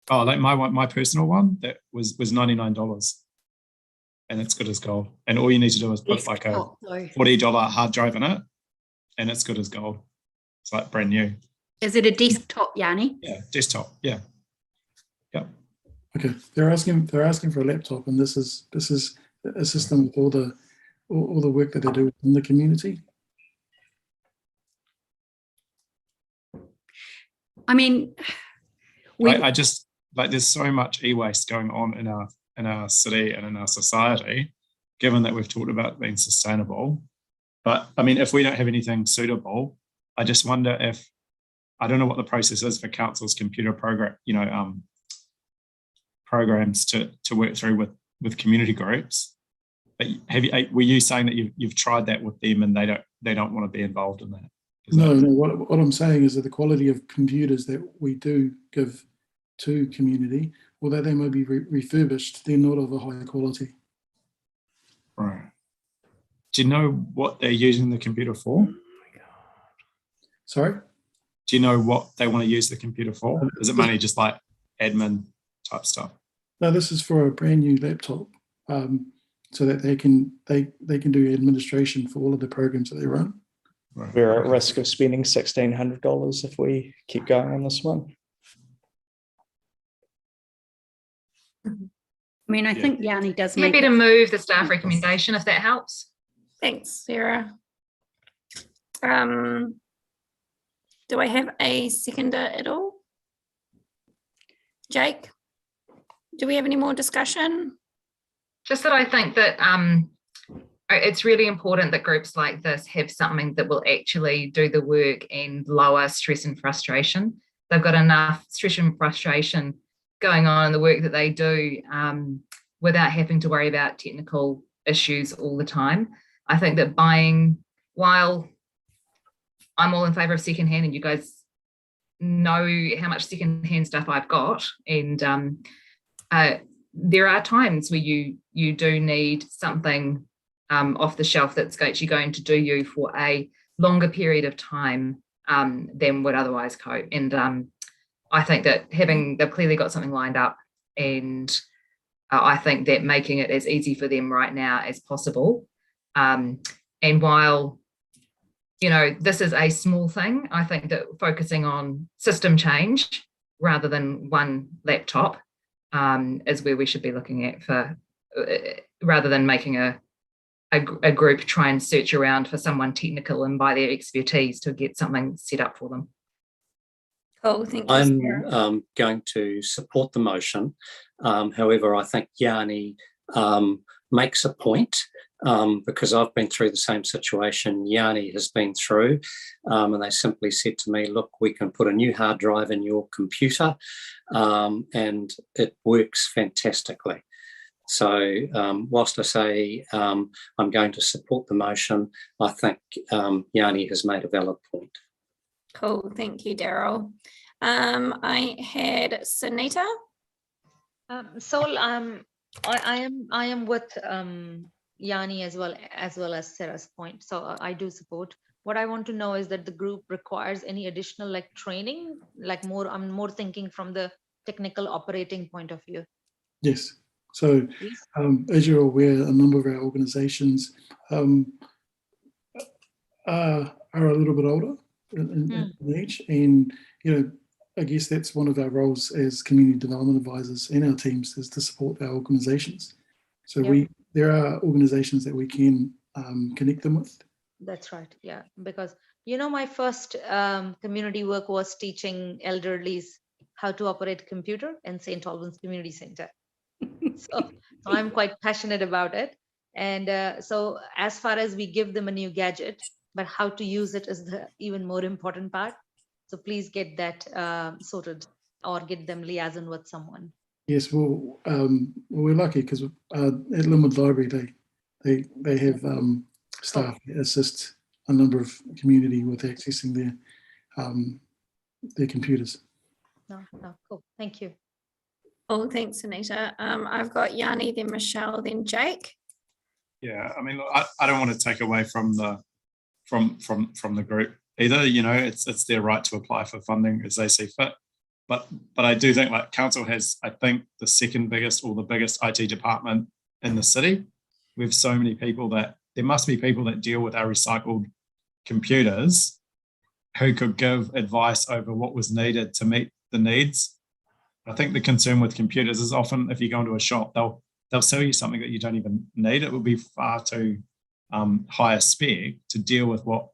Oh, like my personal one, that was $99, and it's good as gold. And all you need to do is put like a $40 hard drive in it, and it's good as gold. It's like brand new. Is it a desktop, Yanni? Yeah, desktop. Yeah. Yeah. Okay, they're asking for a laptop, and this is a system with all the work that they do in the community. I mean, I just like, there's so much e-waste going on in our city and in our society, given that we've talked about being sustainable. But I mean, if we don't have anything suitable, I just wonder if, I don't know what the process is for council's computer program, you know, programs to work through with community groups. But were you saying that you've tried that with them and they don't want to be involved in that? No. What I'm saying is that the quality of computers that we do give to community, although they may be refurbished, they're not of a high quality. Right. Do you know what they're using the computer for? Oh my God. Sorry? Do you know what they want to use the computer for? Is it mainly just like admin type stuff? No, this is for a brand new laptop, so that they can do administration for all of the programs that they run. Right. We're at risk of spending $1,600 if we keep going on this one. I mean, I think Yanni does make Happy to move the staff recommendation if that helps. Thanks, Sarah. Do I have a seconder at all? Jake, do we have any more discussion? Just that I think that it's really important that groups like this have something that will actually do the work and lower stress and frustration. They've got enough stress and frustration going on in the work that they do without having to worry about technical issues all the time. I think that buying, while I'm all in favour of secondhand, and you guys know how much secondhand stuff I've got, and there are times where you do need something off the shelf that's actually going to do you for a longer period of time than would otherwise cope. And I think that they've clearly got something lined up, and I think that making it as easy for them right now as possible. And while, you know, this is a small thing, I think that focusing on system change rather than one laptop is where we should be looking at, for rather than making a group try and search around for someone technical and buy their expertise to get something set up for them. Cool, thank you. I'm going to support the motion. However, I think Yanni makes a point, because I've been through the same situation Yanni has been through, and they simply said to me, look, we can put a new hard drive in your computer, and it works fantastically. So whilst I say I'm going to support the motion, I think Yanni has made a valid point. Cool, thank you, Daryl. I had Sunita. Sol, I am with Yanni as well as Sarah's point. So I do support. What I want to know is that the group requires any additional like training, like I'm more thinking from the technical operating point of view. Yes. So as you're aware, a number of our organisations are a little bit older in age, and I guess that's one of our roles as community development advisors in our teams, is to support our organisations. So there are organisations that we can connect them with. That's right. Yeah, because my first community work was teaching elderlies how to operate a computer in St. Albans Community Centre. So I'm quite passionate about it. And so as far as we give them a new gadget, but how to use it is the even more important part. So please get that sorted, or get them liaison with someone. Yes, well, we're lucky because at Linwood Library they have staff that assist a number of community with accessing their computers. No, cool. Thank you. Oh, thanks, Anita. I've got Yanni, then Michelle, then Jake. Yeah, I mean, look, I don't want to take away from the group either. It's their right to apply for funding as they see fit. But I do think like council has, I think, the second biggest or the biggest IT department in the city. We have so many people that there must be people that deal with our recycled computers who could give advice over what was needed to meet the needs. I think the concern with computers is often if you go into a shop, they'll sell you something that you don't even need. It will be far too high a spec to deal with what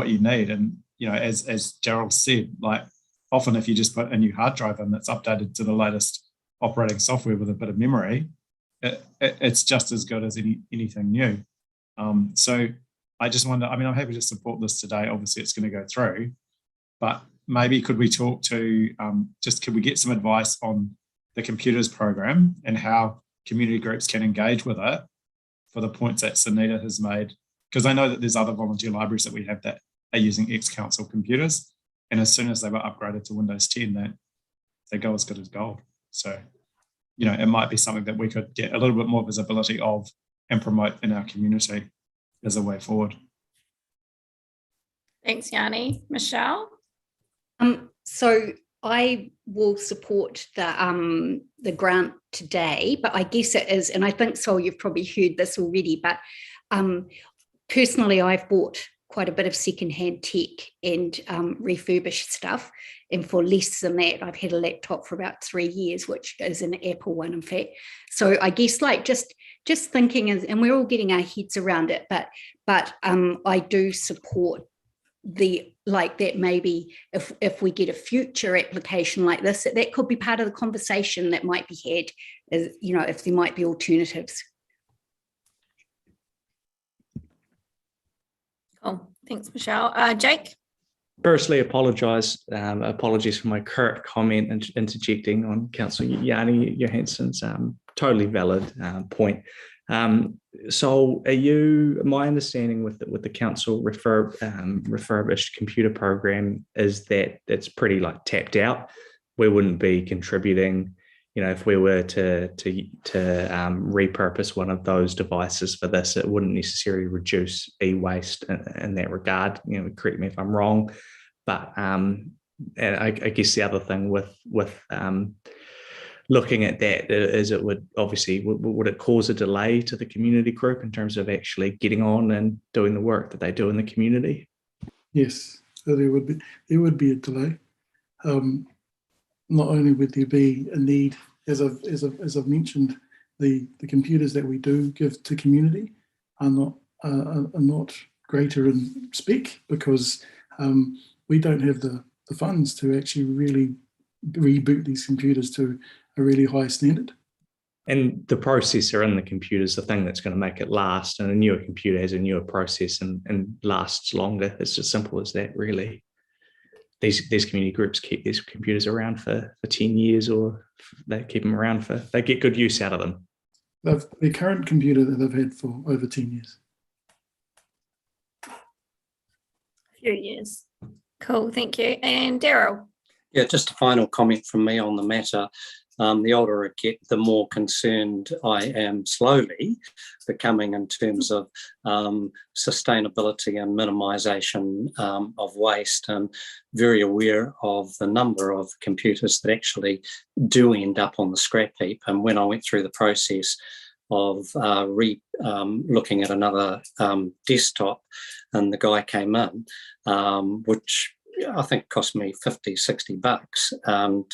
you need. And as Gerald said, like often if you just put a new hard drive in that's updated to the latest operating software with a bit of memory, it's just as good as anything new. So I just wonder, I mean, I'm happy to support this today. Obviously it's going to go through, but maybe could we talk to, could we get some advice on the computers program and how community groups can engage with it for the points that Sunita has made? Because I know that there's other volunteer libraries that we have that are using ex-council computers. And as soon as they were upgraded to Windows 10, they go as good as gold. So, it might be something that we could get a little bit more visibility of and promote in our community as a way forward. Thanks, Yanni. Michelle? So I will support the grant today, but I guess it is, and I think, Sol, you've probably heard this already, but personally, I've bought quite a bit of secondhand tech and refurbished stuff. And for less than that, I've had a laptop for about 3 years, which is an Apple one, in fact. So I guess like just thinking, and we're all getting our heads around it, but I do support that maybe if we get a future application like this, that could be part of the conversation that might be had, if there might be alternatives. Cool. Thanks, Michelle. Jake? Firstly, apologies for my current comment and interjecting on Councillor Yanni Johansson's totally valid point. So my understanding with the council refurbished computer program is that it's pretty like tapped out. We wouldn't be contributing, if we were to repurpose one of those devices for this, it wouldn't necessarily reduce e-waste in that regard. Correct me if I'm wrong, but and I guess the other thing with looking at that is it would obviously, would it cause a delay to the community group in terms of actually getting on and doing the work that they do in the community? Yes, so there would be a delay. Not only would there be a need, as I've mentioned, the computers that we do give to community are not greater in spec because we don't have the funds to actually really reboot these computers to a really high standard. And the processor in the computer is the thing that's going to make it last, and a newer computer has a newer process and lasts longer. It's as simple as that, really. These community groups keep these computers around for 10 years, or they keep them around they get good use out of them. The current computer that they've had for over 10 years. A few years. Cool, thank you. And Daryl? Yeah, just a final comment from me on the matter. The older I get, the more concerned I am slowly becoming in terms of sustainability and minimisation of waste, and very aware of the number of computers that actually do end up on the scrap heap. And when I went through the process of looking at another desktop, and the guy came in, which I think cost me $50-60, and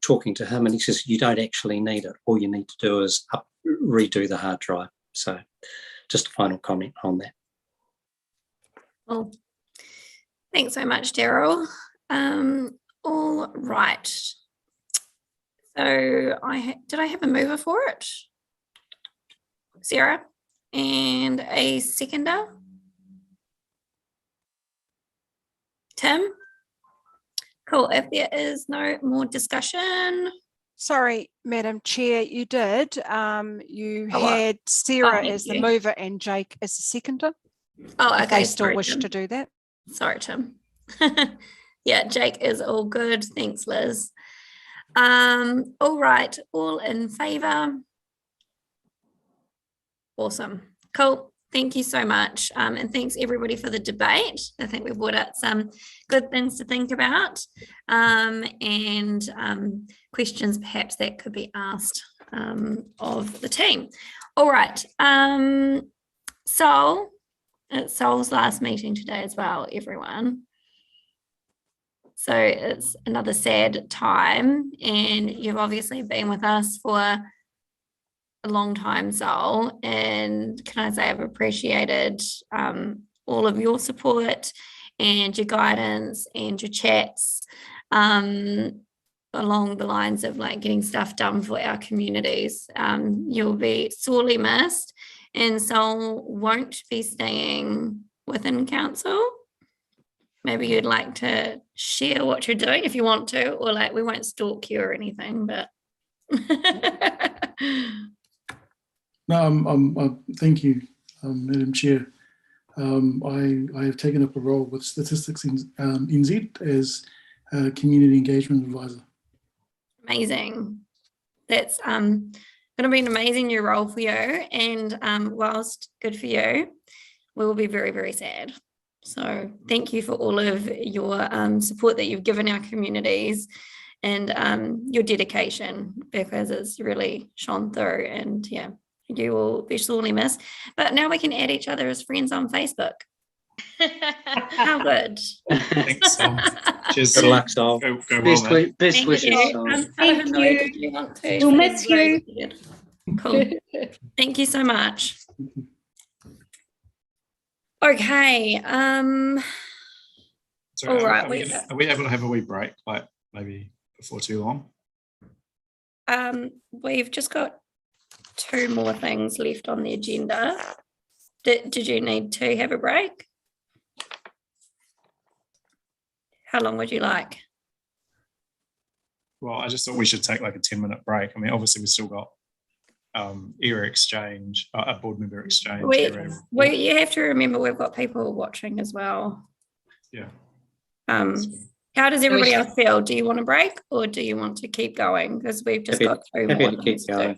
talking to him, and he says, you don't actually need it. All you need to do is redo the hard drive. So just a final comment on that. Well, thanks so much, Daryl. All right. So did I have a mover for it? Sarah, and a seconder? Tim? Cool. If there is no more discussion. Sorry, Madam Chair, you did. You had Sarah as the mover and Jake as the seconder. Oh, okay. If they still Sorry, wish Tim. to do that. Sorry, Tim. Yeah, Jake is all good. Thanks, Liz. All right. All in favour? Awesome. Cool. Thank you so much. And thanks everybody for the debate. I think we brought out some good things to think about, and questions perhaps that could be asked of the team. All right. So it's Sol's last meeting today as well, everyone. So it's another sad time, and you've obviously been with us for a long time, Sol, and can I say I've appreciated all of your support and your guidance and your chats along the lines of like getting stuff done for our communities. You'll be sorely missed, and Sol won't be staying within council. Maybe you'd like to share what you're doing if you want to, or like we won't stalk you or anything, but No, thank you, Madam Chair. I have taken up a role with Statistics NZ as a community engagement advisor. amazing. That's going to be an amazing new role for you, and whilst good for you, we will be very, very sad. So thank you for all of your support that you've given our communities, and your dedication, because it's really shone through, and yeah, you will be sorely missed. But now we can add each other as friends on Facebook. How good. Thanks, Sol. Cheers. Good luck, Sol. Go well, man. Best wishes, Sol. Thank you. Did you want to? We'll miss you. Cool. Thank you so much. Okay. Sorry, all right. are we able to have a wee break, like maybe before too long? We've just got 2 more things left on the agenda. Did you need to have a break? How long would you like? Well, I just thought we should take like a 10-minute break. I mean, obviously we've still got era exchange, a board member exchange. You have to remember we've got people watching as well. Yeah. How does everybody else feel? Do you want a break, or do you want to keep going? Because we've just got 2 more things to do.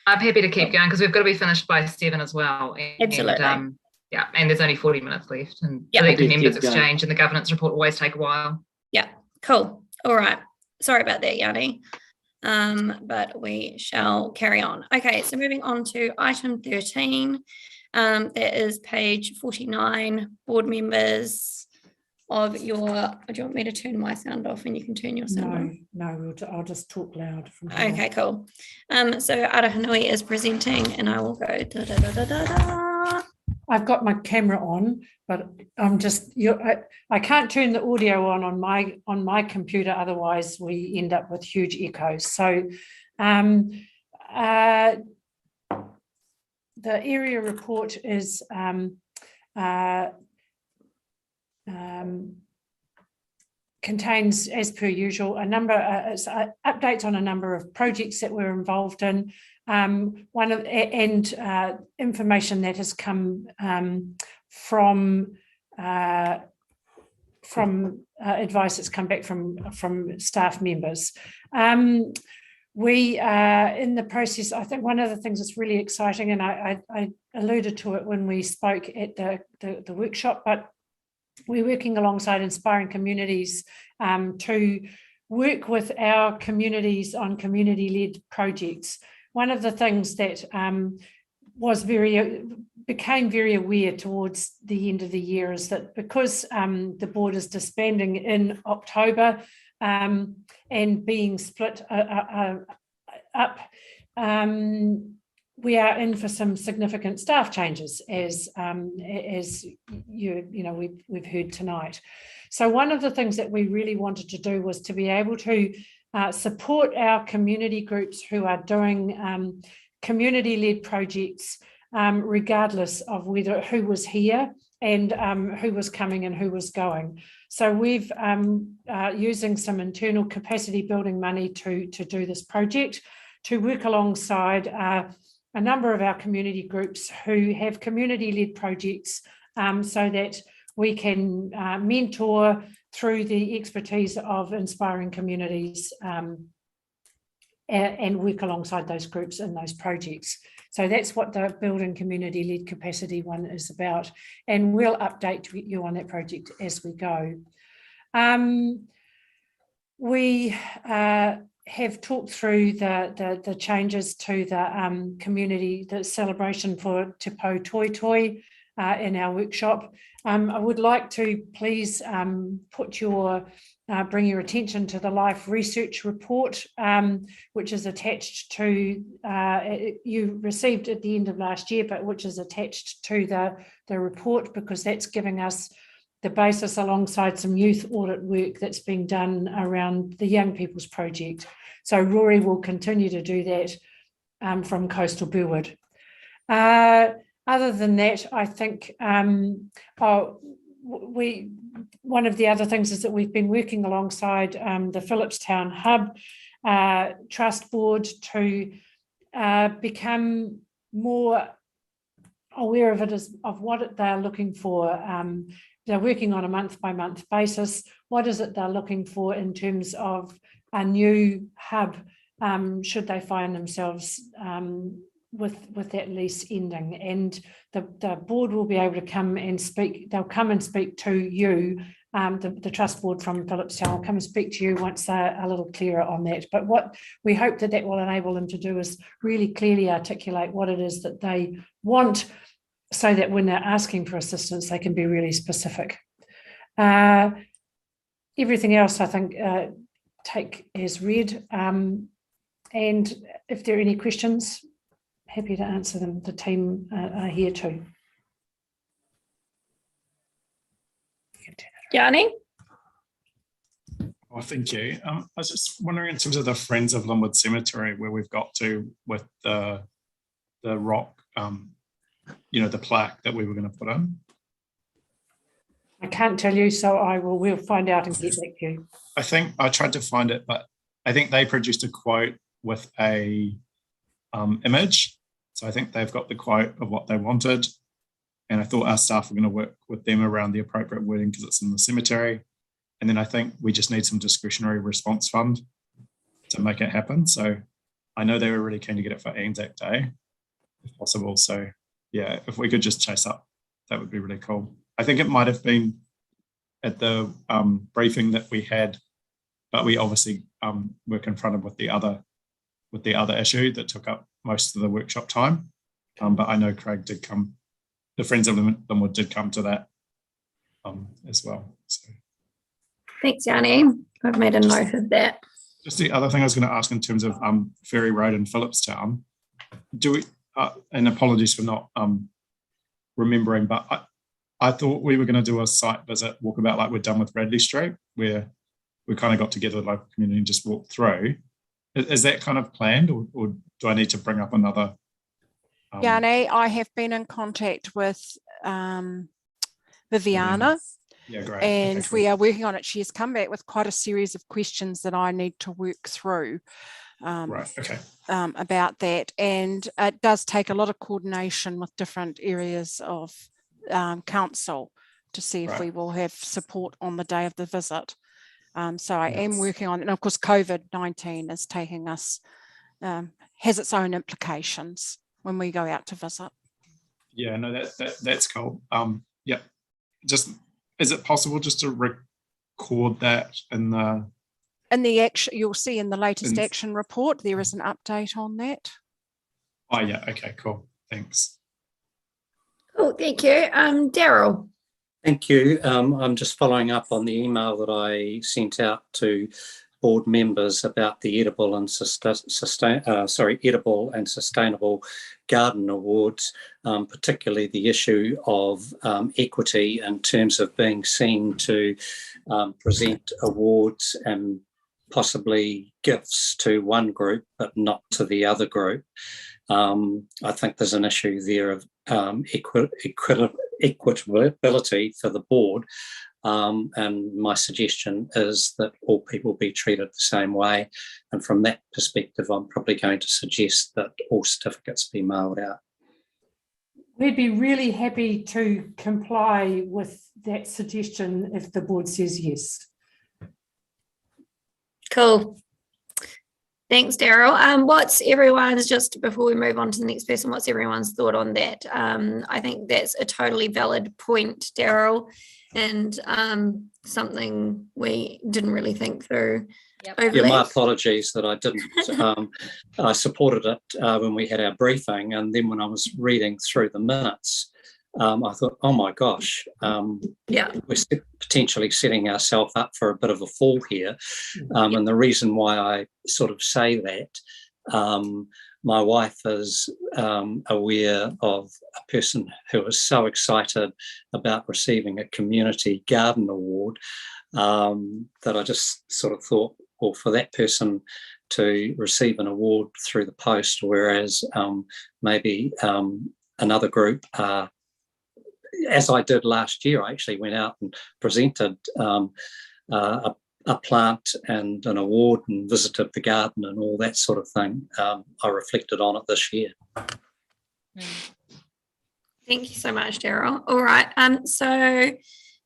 I'm happy to keep going because we've got to be finished by 7 as well. Absolutely. And, yeah, and there's only 40 minutes left. And elected members exchange and the governance report always take a while. Yeah, cool. All right. Sorry about that, Yanni. But we shall carry on. Okay, so moving on to item 13. That is page 49, board members of your, do you want me to turn my sound off and you can turn your sound on? No, I'll just talk loud from here. Okay, cool. So Arahanui is presenting, and I will go da, da, da, da, da, da. I've got my camera on, but I'm just I can't turn the audio on my computer, otherwise we end up with huge echoes. So the area report is contains, as per usual, a number updates on a number of projects that we're involved in. Information that has come from advice that's come back from staff members. we are in the process. I think one of the things that's really exciting, and I alluded to it when we spoke at the workshop, but we're working alongside Inspiring Communities to work with our communities on community-led projects. One of the things that became very aware towards the end of the year is that because the board is disbanding in October and being split up, we are in for some significant staff changes, as we've heard tonight. So one of the things that we really wanted to do was to be able to support our community groups who are doing community-led projects, regardless of who was here and who was coming and who was going. So we've using some internal capacity building money to do this project, to work alongside a number of our community groups who have community-led projects, so that we can mentor through the expertise of Inspiring Communities and work alongside those groups in those projects. So that's what the building community-led capacity one is about, and we'll update you on that project as we go. We have talked through the changes to the community, the celebration for Te Pou Toi Toi in our workshop. I would like to please bring your attention to the life research report, which is attached to, you received at the end of last year, but which is attached to the report, because that's giving us the basis alongside some youth audit work that's being done around the Young People's Project. So Rory will continue to do that from Coastal Burwood. Other than that, I think one of the other things is that we've been working alongside the Phillipstown Hub Trust Board to become more aware of what they're looking for. They're working on a month-by-month basis. What is it they're looking for in terms of a new hub, should they find themselves with that lease ending? And the board will be able to come and speak. They'll come and speak to you. The trust board from Phillipstown will come and speak to you once they're a little clearer on that. But what we hope that will enable them to do is really clearly articulate what it is that they want, so that when they're asking for assistance, they can be really specific. Everything else, I think, take as read. And if there are any questions, happy to answer them. The team are here too. Yanni? Oh, thank you. I was just wondering, in terms of the Friends of Linwood Cemetery, where we've got to with the rock, the plaque that we were going to put in. I can't tell you, so we'll find out and get back to you. I think I tried to find it, but I think they produced a quote with a image. So I think they've got the quote of what they wanted. And I thought our staff were going to work with them around the appropriate wording because it's in the cemetery. And then I think we just need some discretionary response fund to make it happen. So I know they were really keen to get it for Anzac Day, if possible. So yeah, if we could just chase up, that would be really cool. I think it might have been at the briefing that we had, but we obviously were confronted with the other issue that took up most of the workshop time. But I know Craig did come, the Friends of Linwood did come to that as well. So. Thanks, Yanni. I've made a note of that. Just the other thing I was going to ask in terms of Ferry Road in Phillipstown, do we, and apologies for not remembering, but I thought we were going to do a site visit walkabout like we're done with Radley Street, where we kind of got together the local community and just walked through. Is that kind of planned, or do I need to bring up another? Yanni, I have been in contact with Viviana. Yeah, great. And okay, we are working on it. She has come back with quite a series of questions that I need to work through right, okay. About that. And it does take a lot of coordination with different areas of council to see if we will have support on the day of the visit. So I am working on it. And of course, COVID-19 is taking us has its own implications when we go out to visit. Yeah, no, that's cool. Yeah, just is it possible just to record that in the action? You'll see in the latest action report there is an update on that. Oh yeah, okay, cool. Thanks. Cool, thank you. Daryl. Thank you. I'm just following up on the email that I sent out to board members about the edible and sustainable garden awards, particularly the issue of equity in terms of being seen to present awards and possibly gifts to one group but not to the other group. I think there's an issue there of equitability for the board. And my suggestion is that all people be treated the same way. And from that perspective, I'm probably going to suggest that all certificates be mailed out. We'd be really happy to comply with that suggestion if the board says yes. Cool. Thanks, Daryl. What's everyone's, just before we move on to the next person, what's everyone's thought on that? I think that's a totally valid point, Daryl, and something we didn't really think through. Yep. Yeah, my apologies that I didn't. I supported it when we had our briefing, and then when I was reading through the minutes, I thought, oh my gosh, we're potentially setting ourselves up for a bit of a fall here. And the reason why I sort of say that, my wife is aware of a person who was so excited about receiving a community garden award that I just sort of thought, well, for that person to receive an award through the post, whereas maybe another group, as I did last year, I actually went out and presented a plant and an award and visited the garden and all that sort of thing. I reflected on it this year. Thank you so much, Daryl. All right, so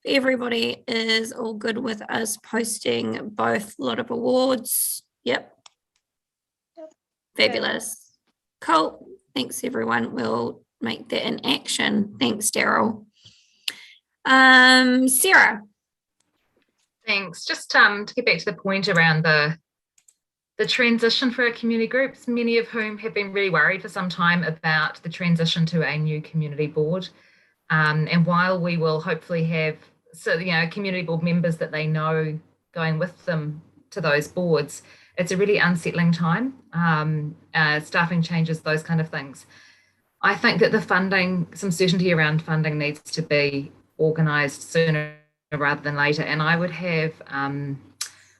everybody is all good with us posting both lot of awards. Yep. Fabulous. Cool. Thanks, everyone. We'll make that in action. Thanks, Daryl. Sarah. Thanks. Just to get back to the point around the transition for our community groups, many of whom have been really worried for some time about the transition to a new community board. And while we will hopefully have community board members that they know going with them to those boards, it's a really unsettling time. Staffing changes, those kind of things. I think that the funding, some certainty around funding needs to be organised sooner rather than later. And I would have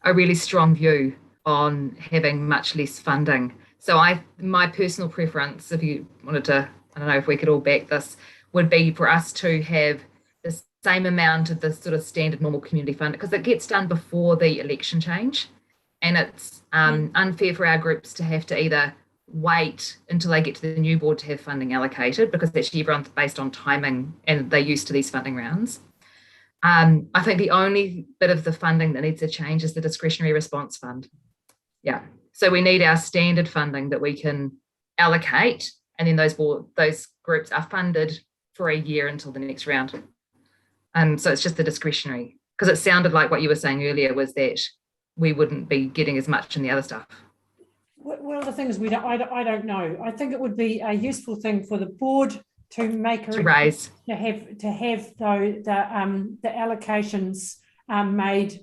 a really strong view on having much less funding. So my personal preference, if you wanted to, I don't know if we could all back this, would be for us to have the same amount of the sort of standard normal community fund, because it gets done before the election change. And it's unfair for our groups to have to either wait until they get to the new board to have funding allocated, because actually everyone's based on timing and they're used to these funding rounds. I think the only bit of the funding that needs to change is the discretionary response fund. Yeah, so we need our standard funding that we can allocate, and then those groups are funded for a year until the next round. And so it's just the discretionary, because it sounded like what you were saying earlier was that we wouldn't be getting as much in the other stuff. Well, the thing is, I don't know. I think it would be a useful thing for the board to make a raise to have the allocations made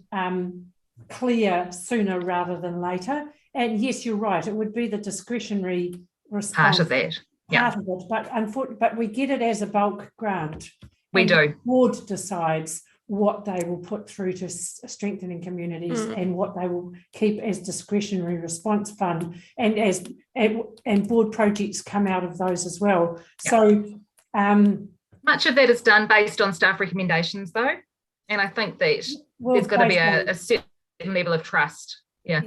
clear sooner rather than later. And yes, you're right. It would be the discretionary response part of that. Yeah. Part of it, but we get it as a bulk grant. We do. The board decides what they will put through to strengthening communities and what they will keep as discretionary response fund, and board projects come out of those as well. Yeah. So much of that is done based on staff recommendations though, and I think that there's got to be a certain level of trust. Yeah,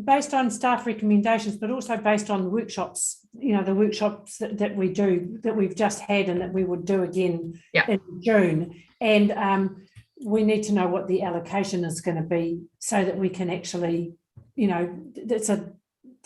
based on staff recommendations, but also based on the workshops, the workshops that we do, that we've just had and that we would do again in June. And we need to know what the allocation is going to be so that we can actually, there's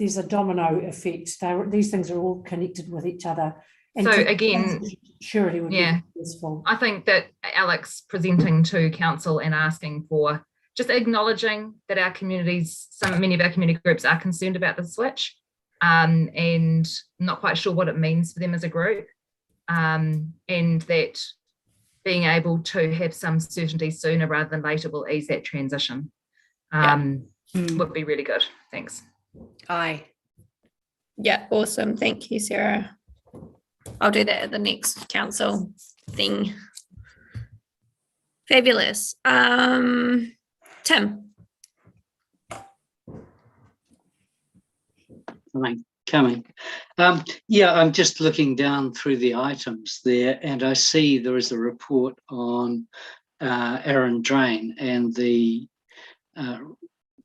there's a domino effect. These things are all connected with each other. And So again, surety would yeah, be useful. I think that Alex presenting to council and asking for just acknowledging that our communities, many of our community groups are concerned about the switch, and not quite sure what it means for them as a group, and that being able to have some certainty sooner rather than later will ease that transition. Would be really good. Thanks. Aye. Yeah, awesome. Thank you, Sarah. I'll do that at the next council thing. Fabulous. Tim. Coming. Yeah, I'm just looking down through the items there, and I see there is a report on Arran Drain and the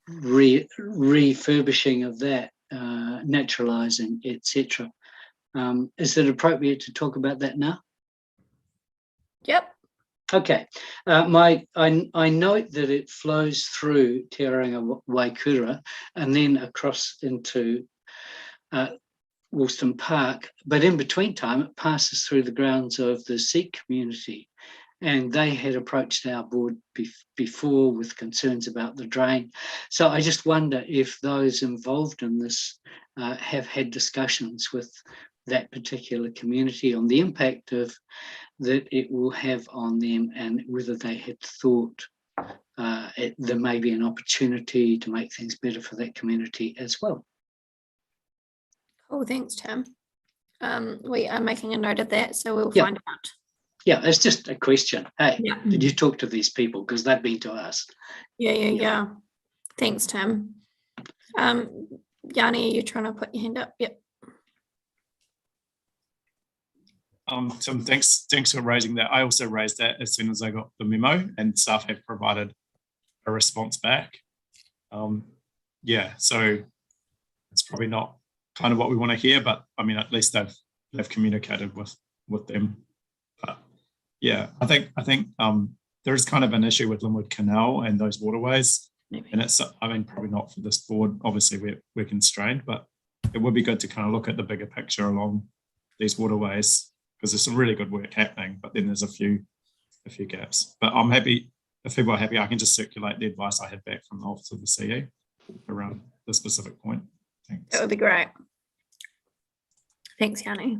refurbishing of that, naturalising, etc. Is it appropriate to talk about that now? Yep. Okay. I note that it flows through Te Arangi Waikura and then across into Woolston Park, but in between time it passes through the grounds of the Sikh community, and they had approached our board before with concerns about the drain. So I just wonder if those involved in this have had discussions with that particular community on the impact of that it will have on them, and whether they had thought there may be an opportunity to make things better for that community as well. Oh, thanks, Tim. We are making a note of that, so we'll find out. Yeah, it's just a question. Hey, did you talk to these people? Because they've been to us. Yeah. Thanks, Tim. Yanni, are you trying to put your hand up? Yep. Tim, thanks for raising that. I also raised that as soon as I got the memo, and staff have provided a response back. Yeah, so it's probably not kind of what we want to hear, but I mean, at least they've communicated with them. But yeah, I think there is kind of an issue with Linwood Canal and those waterways. Maybe. And it's, I mean, probably not for this board. Obviously, we're constrained, but it would be good to kind of look at the bigger picture along these waterways, because there's some really good work happening, but then there's a few gaps. But I'm happy, if people are happy, I can just circulate the advice I had back from the Office of the CE around the specific point. Thanks. That would be great. Thanks, Yanni.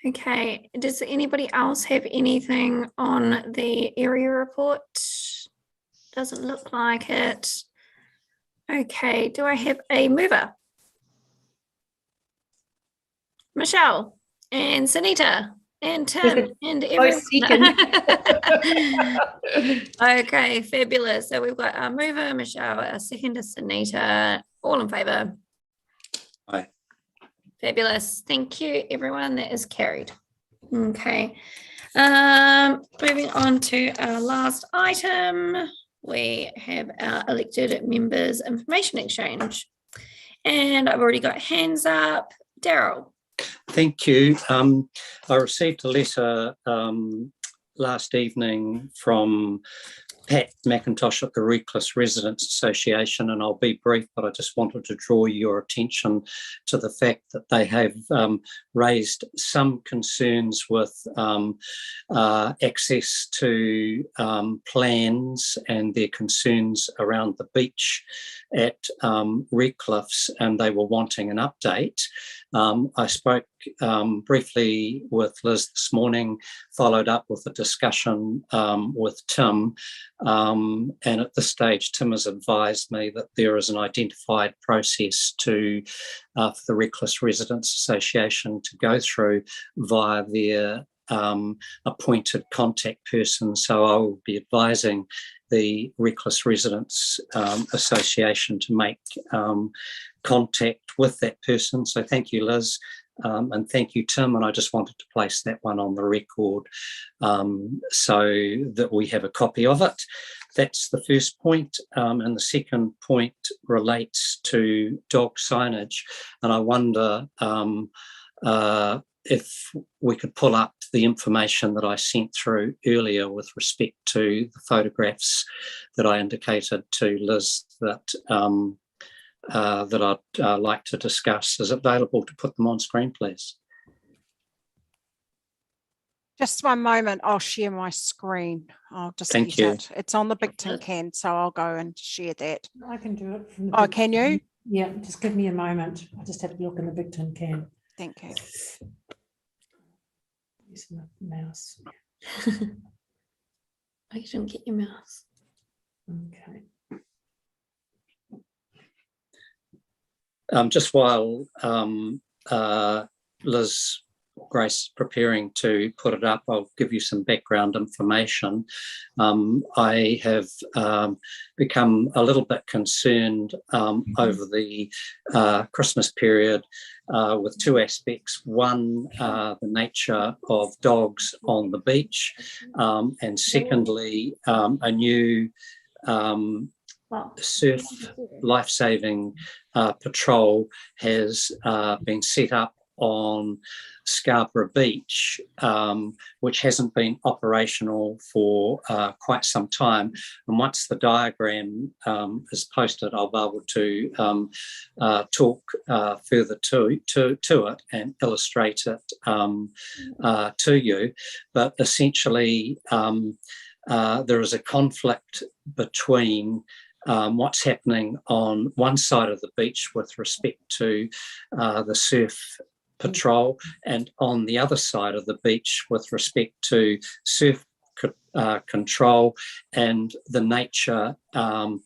Okay, does anybody else have anything on the area report? Doesn't look like it. Okay, do I have a mover? Michelle and Sunita and Tim and everyone. Okay, fabulous. So we've got our mover, Michelle, our seconder, Sunita. All in favour? Aye. Fabulous. Thank you, everyone. That is carried. Okay. Moving on to our last item, we have our elected members information exchange. And I've already got hands up. Daryl. Thank you. I received a letter last evening from Pat McIntosh at the Reckless Residents Association, and I'll be brief, but I just wanted to draw your attention to the fact that they have raised some concerns with access to plans and their concerns around the beach at Redcliffs, and they were wanting an update. I spoke briefly with Liz this morning, followed up with a discussion with Tim, and at this stage Tim has advised me that there is an identified process to for the Reckless Residents Association to go through via their appointed contact person. So I will be advising the Reckless Residents Association to make contact with that person. So thank you, Liz, and thank you, Tim. And I just wanted to place that one on the record so that we have a copy of it. That's the first point. And the second point relates to dog signage. And I wonder if we could pull up the information that I sent through earlier with respect to the photographs that I indicated to Liz that that I'd like to discuss. Is it available to put them on screen, please? Just one moment, I'll share my screen. I'll just Thank get you. it. It's on the big tin can, so I'll go and share that. I can do it from the Oh, big can tin. you? Yeah, just give me a moment. I just have to look in the big tin can. Thank you. Use my mouse. Oh, you didn't get your mouse. Okay. Just while Liz Grace is preparing to put it up, I'll give you some background information. I have become a little bit concerned over the Christmas period with two aspects. One, the nature of dogs on the beach, and secondly, a new surf life-saving patrol has been set up on Scarborough Beach, which hasn't been operational for quite some time. And once the diagram is posted, I'll be able to talk further to it and illustrate it to you. But essentially, there is a conflict between what's happening on one side of the beach with respect to the surf patrol, and on the other side of the beach with respect to surf control and the nature and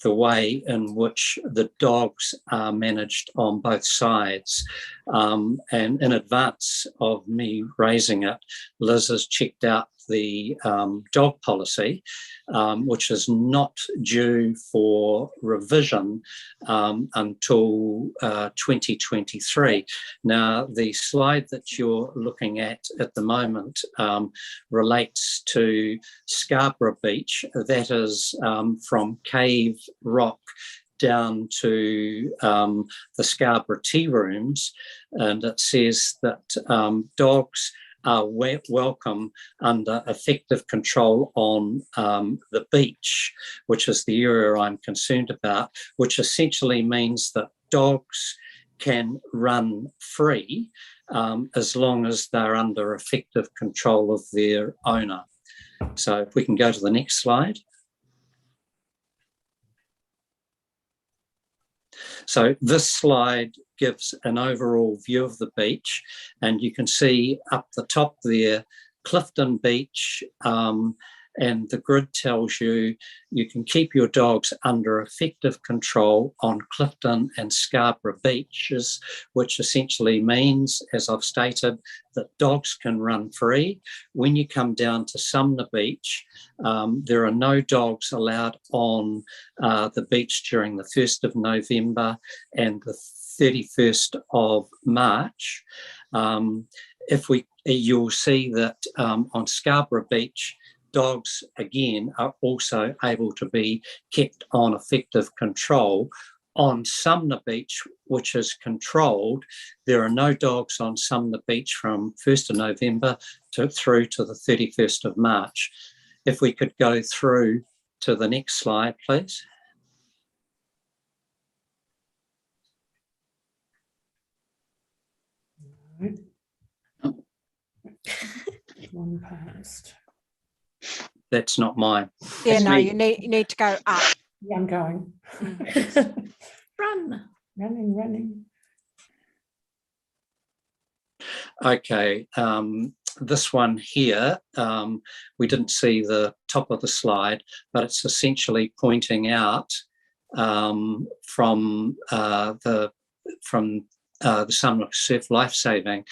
the way in which the dogs are managed on both sides. And in advance of me raising it, Liz has checked out the dog policy, which is not due for revision until 2023. Now, the slide that you're looking at the moment relates to Scarborough Beach. That is from Cave Rock down to the Scarborough Tea Rooms, and it says that dogs are welcome under effective control on the beach, which is the area I'm concerned about, which essentially means that dogs can run free as long as they're under effective control of their owner. So if we can go to the next slide. So this slide gives an overall view of the beach, and you can see up the top there, Clifton Beach, and the grid tells you you can keep your dogs under effective control on Clifton and Scarborough beaches, which essentially means, as I've stated, that dogs can run free. When you come down to Sumner Beach, there are no dogs allowed on the beach during the 1st of November and the 31st of March. You'll see that on Scarborough Beach, dogs, again, are also able to be kept on effective control. On Sumner Beach, which is controlled, there are no dogs on Sumner Beach from 1st of November through to the 31st of March. If we could go through to the next slide, please. One past. That's not mine. Yeah, no, you need to go up. Yeah, I'm going. Run. Running. Okay, this one here, we didn't see the top of the slide, but it's essentially pointing out from the Sumner Surf Lifesaving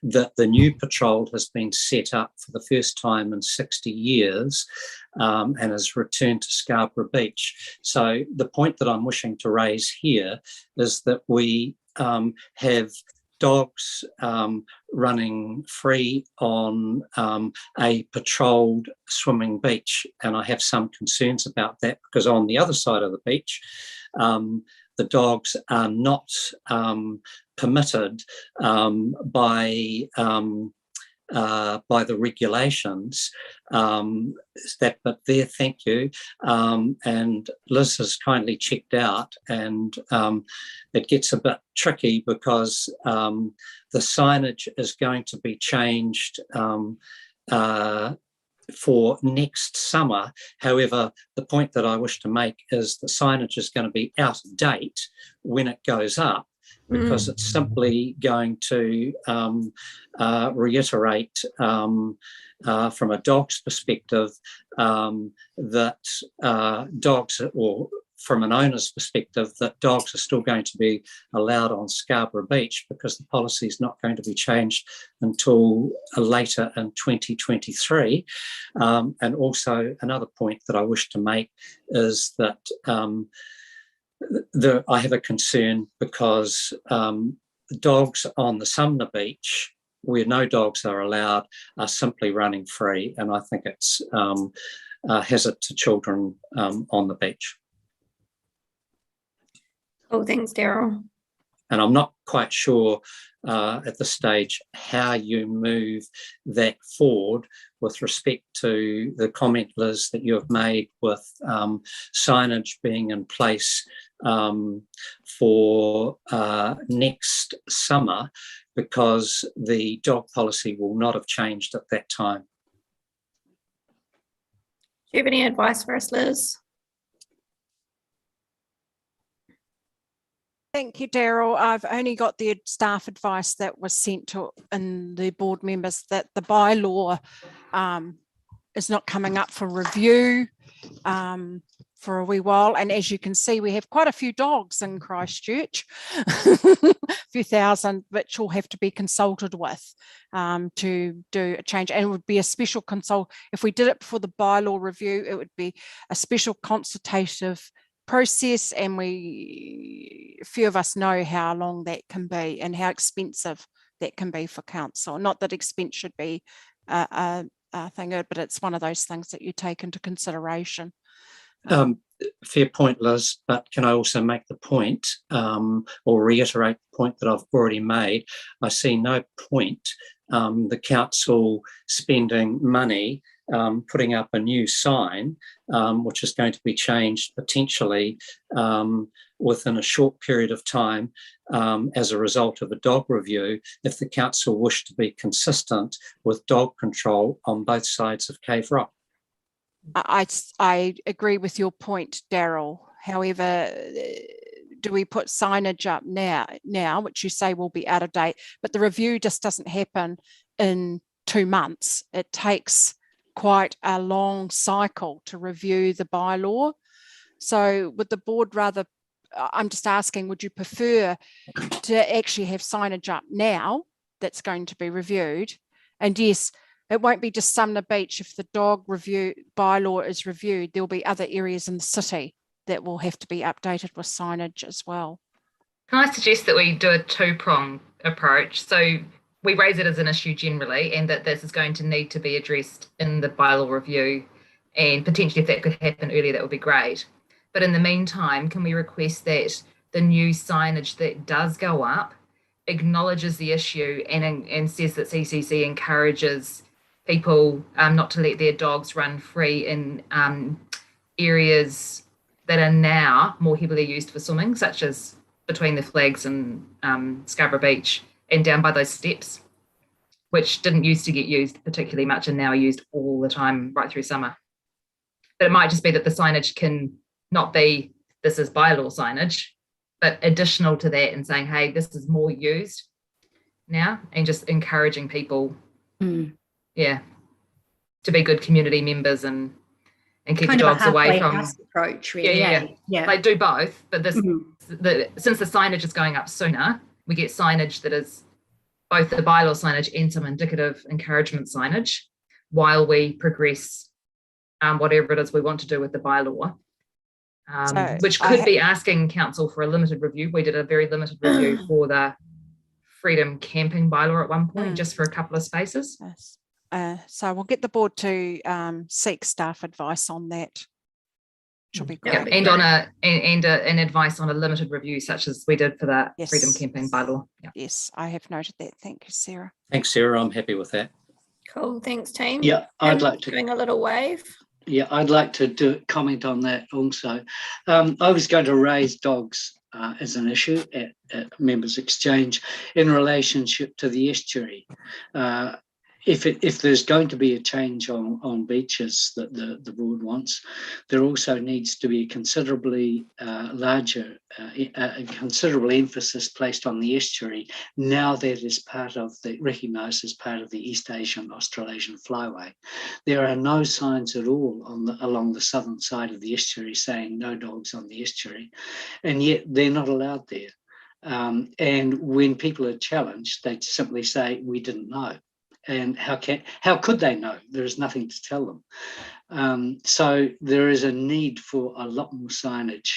that the new patrol has been set up for the first time in 60 years and has returned to Scarborough Beach. So the point that I'm wishing to raise here is that we have dogs running free on a patrolled swimming beach, and I have some concerns about that because on the other side of the beach, the dogs are not permitted by by the regulations. But there, thank you. And Liz has kindly checked out, and it gets a bit tricky because the signage is going to be changed for next summer. However, the point that I wish to make is the signage is going to be out of date when it goes up, because it's simply going to reiterate from a dog's perspective that dogs, or from an owner's perspective, that dogs are still going to be allowed on Scarborough Beach, because the policy is not going to be changed until later in 2023. And also another point that I wish to make is that I have a concern because dogs on the Sumner Beach, where no dogs are allowed, are simply running free, and I think it's a hazard to children on the beach. Oh, thanks, Daryl. And I'm not quite sure at this stage how you move that forward with respect to the comment, Liz, that you have made with signage being in place for next summer, because the dog policy will not have changed at that time. Do you have any advice for us, Liz? Thank you, Daryl. I've only got the staff advice that was sent to and the board members that the bylaw is not coming up for review for a wee while. And as you can see, we have quite a few dogs in Christchurch, a few thousand, which will have to be consulted with to do a change. And it would be a special if we did it before the bylaw review, it would be a special consultative process, and a few of us know how long that can be and how expensive that can be for council. Not that expense should be a thing, but it's one of those things that you take into consideration. Fair point, Liz, but can I also make the point or reiterate the point that I've already made? I see no point the council spending money putting up a new sign, which is going to be changed potentially within a short period of time as a result of a dog review, if the council wish to be consistent with dog control on both sides of Cave Rock. I agree with your point, Daryl. However, do we put signage up now, which you say will be out of date, but the review just doesn't happen in 2 months. It takes quite a long cycle to review the bylaw. So would the board rather, I'm just asking, would you prefer to actually have signage up now that's going to be reviewed? And yes, it won't be just Sumner Beach. If the dog review bylaw is reviewed, there'll be other areas in the city that will have to be updated with signage as well. Can I suggest that we do a two-pronged approach? So we raise it as an issue generally, and that this is going to need to be addressed in the bylaw review, and potentially if that could happen earlier, that would be great. But in the meantime, can we request that the new signage that does go up acknowledges the issue and says that CCC encourages people not to let their dogs run free in areas that are now more heavily used for swimming, such as between the flags and Scarborough Beach and down by those steps, which didn't used to get used particularly much and now are used all the time right through summer. But it might just be that the signage can not be, this is bylaw signage, but additional to that and saying, hey, this is more used now, and just encouraging people, to be good community members and keep kind the of dogs away from approach, really. Yeah. They do both, but this since the signage is going up sooner, we get signage that is both the bylaw signage and some indicative encouragement signage while we progress whatever it is we want to do with the bylaw, which could be asking council for a limited review. We did a very limited review for the freedom camping bylaw at one point, just for a couple of spaces. Yes. So we'll get the board to seek staff advice on that. Should be great. And on an advice on a limited review, such as we did for the freedom camping bylaw. Yes, I have noted that. Thank you, Sarah. Thanks, Sarah. I'm happy with that. Cool, thanks team. Yeah, I'd And like to doing a little wave. Yeah, I'd like to comment on that also. I was going to raise dogs as an issue at Members Exchange in relationship to the estuary. If there's going to be a change on beaches that the board wants, there also needs to be a considerably larger, considerable emphasis placed on the estuary now that it is recognised as part of the East Asian Australasian Flyway. There are no signs at all along the southern side of the estuary saying no dogs on the estuary, and yet they're not allowed there. And when people are challenged, they simply say, we didn't know. And how could they know? There is nothing to tell them. So there is a need for a lot more signage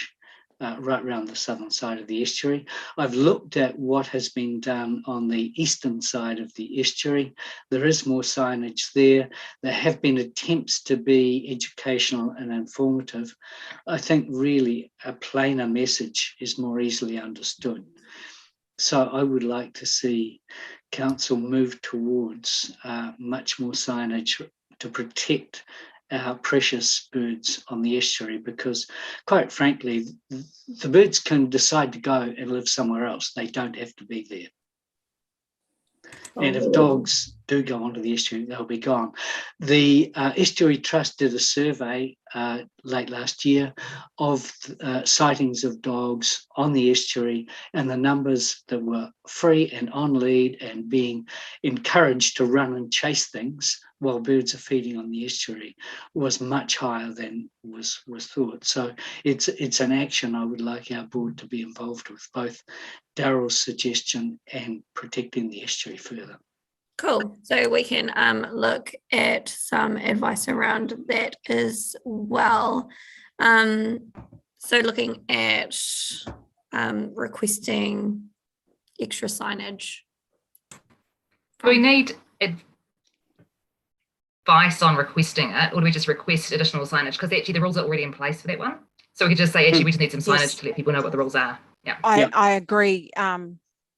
right around the southern side of the estuary. I've looked at what has been done on the eastern side of the estuary. There is more signage there. There have been attempts to be educational and informative. I think really a plainer message is more easily understood. So I would like to see council move towards much more signage to protect our precious birds on the estuary, because quite frankly, the birds can decide to go and live somewhere else. They don't have to be there. And if dogs do go onto the estuary, they'll be gone. The Estuary Trust did a survey late last year of sightings of dogs on the estuary, and the numbers that were free and on lead and being encouraged to run and chase things while birds are feeding on the estuary was much higher than was thought. So it's an action I would like our board to be involved with, both Darryl's suggestion and protecting the estuary further. Cool. So we can look at some advice around that as well. So looking at requesting extra signage. Do we need advice on requesting it, or do we just request additional signage? Because actually the rules are already in place for that one. So we could just say, actually, we just need some signage to let people know what the rules are. Yeah. I agree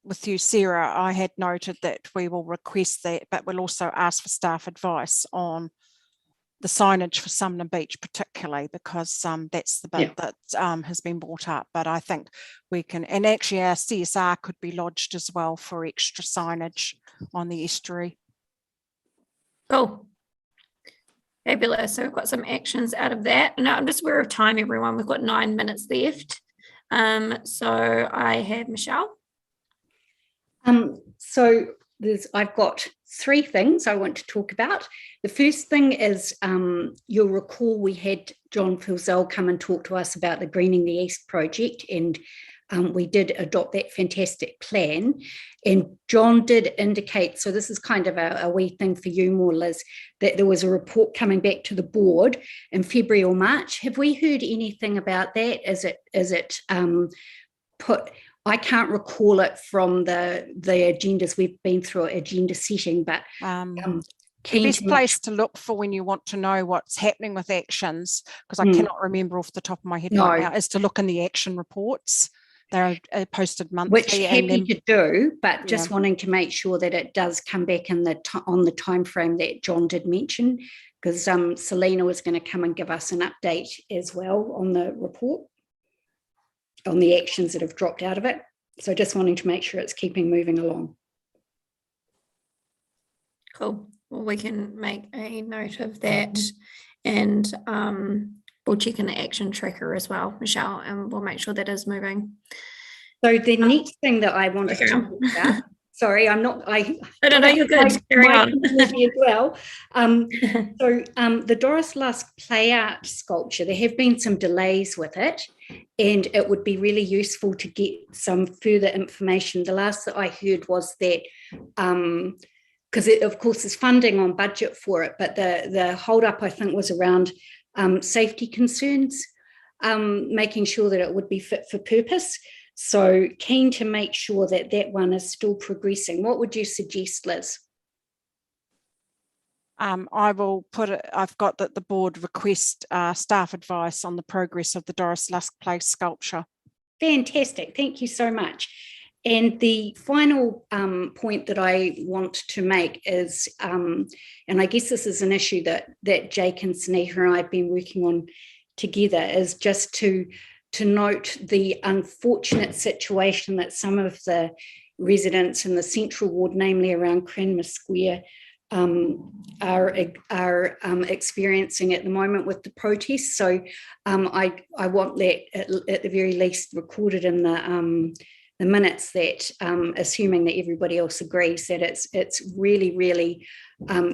with you, Sarah. I had noted that we will request that, but we'll also ask for staff advice on the signage for Sumner Beach particularly, because that's the bit that has been brought up. But I think we can, and actually our CSR could be lodged as well for extra signage on the estuary. Cool. Fabulous. So we've got some actions out of that. Now I'm just aware of time, everyone. We've got 9 minutes left. So I have Michelle. So I've got 3 things I want to talk about. The first thing is, you'll recall we had John Filzell come and talk to us about the Greening the East project, and we did adopt that fantastic plan. And John did indicate, so this is kind of a wee thing for you more, Liz, that there was a report coming back to the board in February or March. Have we heard anything about that? Is it put? I can't recall it from the agendas. We've been through agenda setting, but the best place to look for when you want to know what's happening with actions, because I cannot remember off the top of my head right now, is to look in the action reports. They're posted monthly. Which happy to do, but just wanting to make sure that it does come back in on the time frame that John did mention, because Selena was going to come and give us an update as well on the report, on the actions that have dropped out of it. So just wanting to make sure it's keeping moving along. Cool. Well, we can make a note of that, and we'll check in the action tracker as well, Michelle, and we'll make sure that is moving. So the next thing that I wanted to talk about, sorry, I don't know, you're good. Carry on. As well. The Doris Lusk play art sculpture, there have been some delays with it, and it would be really useful to get some further information. The last that I heard was that, because of course there's funding on budget for it, but the hold up I think was around safety concerns, making sure that it would be fit for purpose. So keen to make sure that that one is still progressing. What would you suggest, Liz? I will put it, I've got that the board request staff advice on the progress of the Doris Lusk Place sculpture. Fantastic, thank you so much. And the final point that I want to make is, and I guess this is an issue that Jake and Sunita and I have been working on together, is just to note the unfortunate situation that some of the residents in the Central Ward, namely around Cranmer Square, are experiencing at the moment with the protests. So I want that at the very least recorded in the minutes, that assuming that everybody else agrees, that it's really, really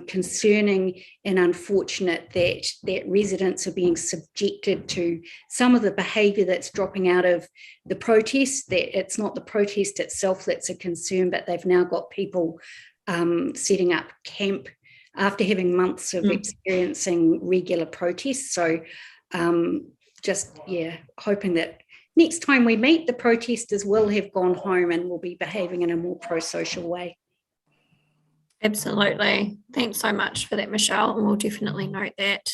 concerning and unfortunate that residents are being subjected to some of the behaviour that's dropping out of the protest. That it's not the protest itself that's a concern, but they've now got people setting up camp after having months of experiencing regular protests. So hoping that next time we meet, the protesters will have gone home and will be behaving in a more pro-social way. Absolutely. Thanks so much for that, Michelle, and we'll definitely note that.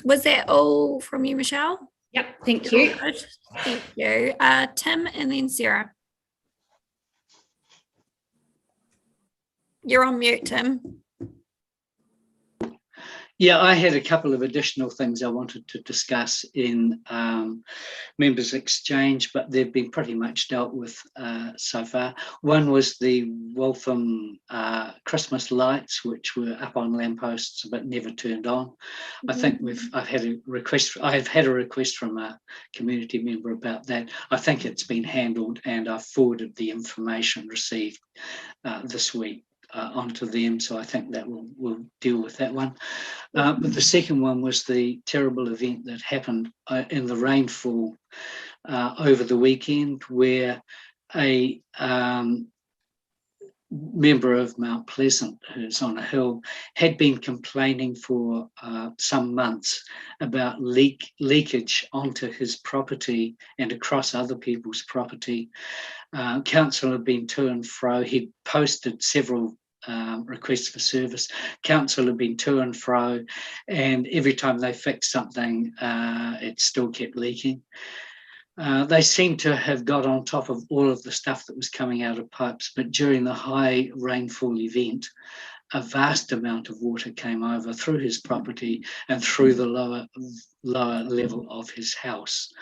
Was that all from you, Michelle? Yep, thank you. Good. Thank you. Tim and then Sarah. You're on mute, Tim. Yeah, I had a couple of additional things I wanted to discuss in members' exchange, but they've been pretty much dealt with so far. One was the Waltham Christmas lights, which were up on lampposts but never turned on. I think I've had a request from a community member about that. I think it's been handled, and I've forwarded the information received this week onto them, so I think that will deal with that one. But the second one was the terrible event that happened in the rainfall over the weekend, where a member of Mount Pleasant, who's on a hill, had been complaining for some months about leakage onto his property and across other people's property. Council had been to and fro. He'd posted several requests for service. Council had been to and fro, and every time they fixed something, it still kept leaking. They seem to have got on top of all of the stuff that was coming out of pipes, but during the high rainfall event, a vast amount of water came over through his property and through the lower level of his house.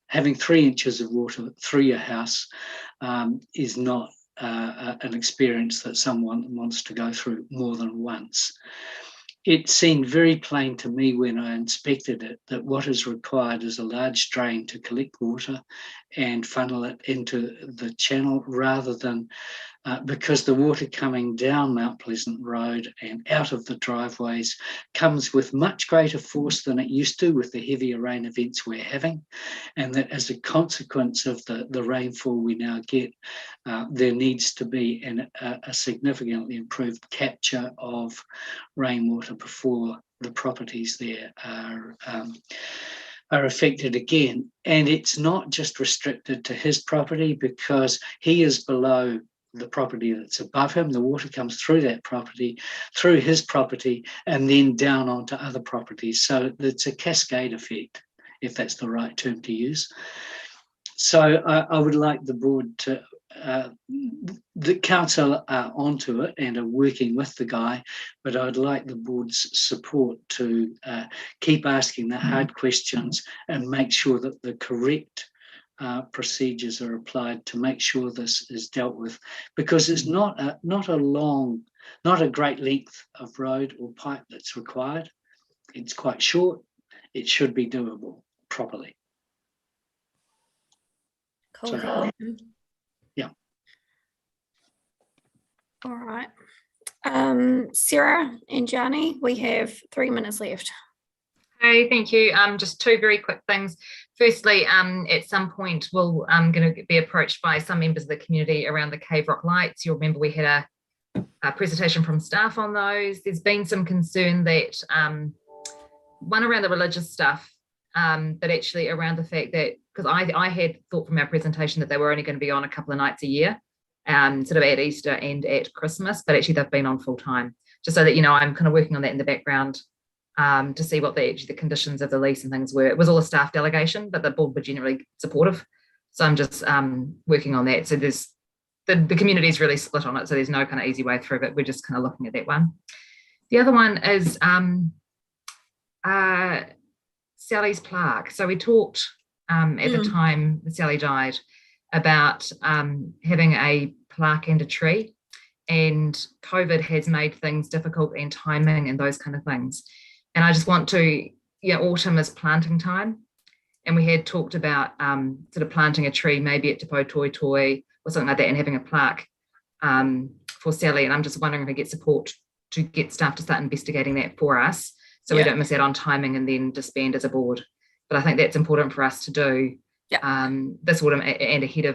Having 3 inches of water through your house is not an experience that someone wants to go through more than once. It seemed very plain to me when I inspected it that what is required is a large drain to collect water and funnel it into the channel, rather than because the water coming down Mount Pleasant Road and out of the driveways comes with much greater force than it used to with the heavier rain events we're having, and that as a consequence of the rainfall we now get, there needs to be a significantly improved capture of rainwater before the properties there are affected again. And it's not just restricted to his property, because he is below the property that's above him. The water comes through that property, through his property, and then down onto other properties. So it's a cascade effect, if that's the right term to use. So I would like the board to, the council are onto it and are working with the guy, but I'd like the board's support to keep asking the hard questions and make sure that the correct procedures are applied to make sure this is dealt with, because it's not a great length of road or pipe that's required. It's quite short. It should be doable properly. Cool. So, yeah. All right. Sarah and Gianni, we have 3 minutes left. Hey, thank you. Just two very quick things. Firstly, at some point, we'll going to be approached by some members of the community around the Cave Rock lights. You'll remember we had a presentation from staff on those. There's been some concern that one around the religious stuff, but actually around the fact that, because I had thought from our presentation that they were only going to be on a couple of nights a year, sort of at Easter and at Christmas, but actually they've been on full time. Just so that you know, I'm kind of working on that in the background to see what the conditions of the lease and things were. It was all a staff delegation, but the board were generally supportive. So I'm just working on that. So there's the community is really split on it. So there's no kind of easy way through, but we're just kind of looking at that one. The other one is Sally's plaque. So we talked at the time Sally died about having a plaque and a tree, and COVID has made things difficult and timing and those kind of things. And I just want to, autumn is planting time. And we had talked about sort of planting a tree, maybe at Te Pau Toi Toi or something like that, and having a plaque for Sally. And I'm just wondering if I get support to get staff to start investigating that for us, so we don't miss out on timing and then disband as a board. But I think that's important for us to do this autumn and ahead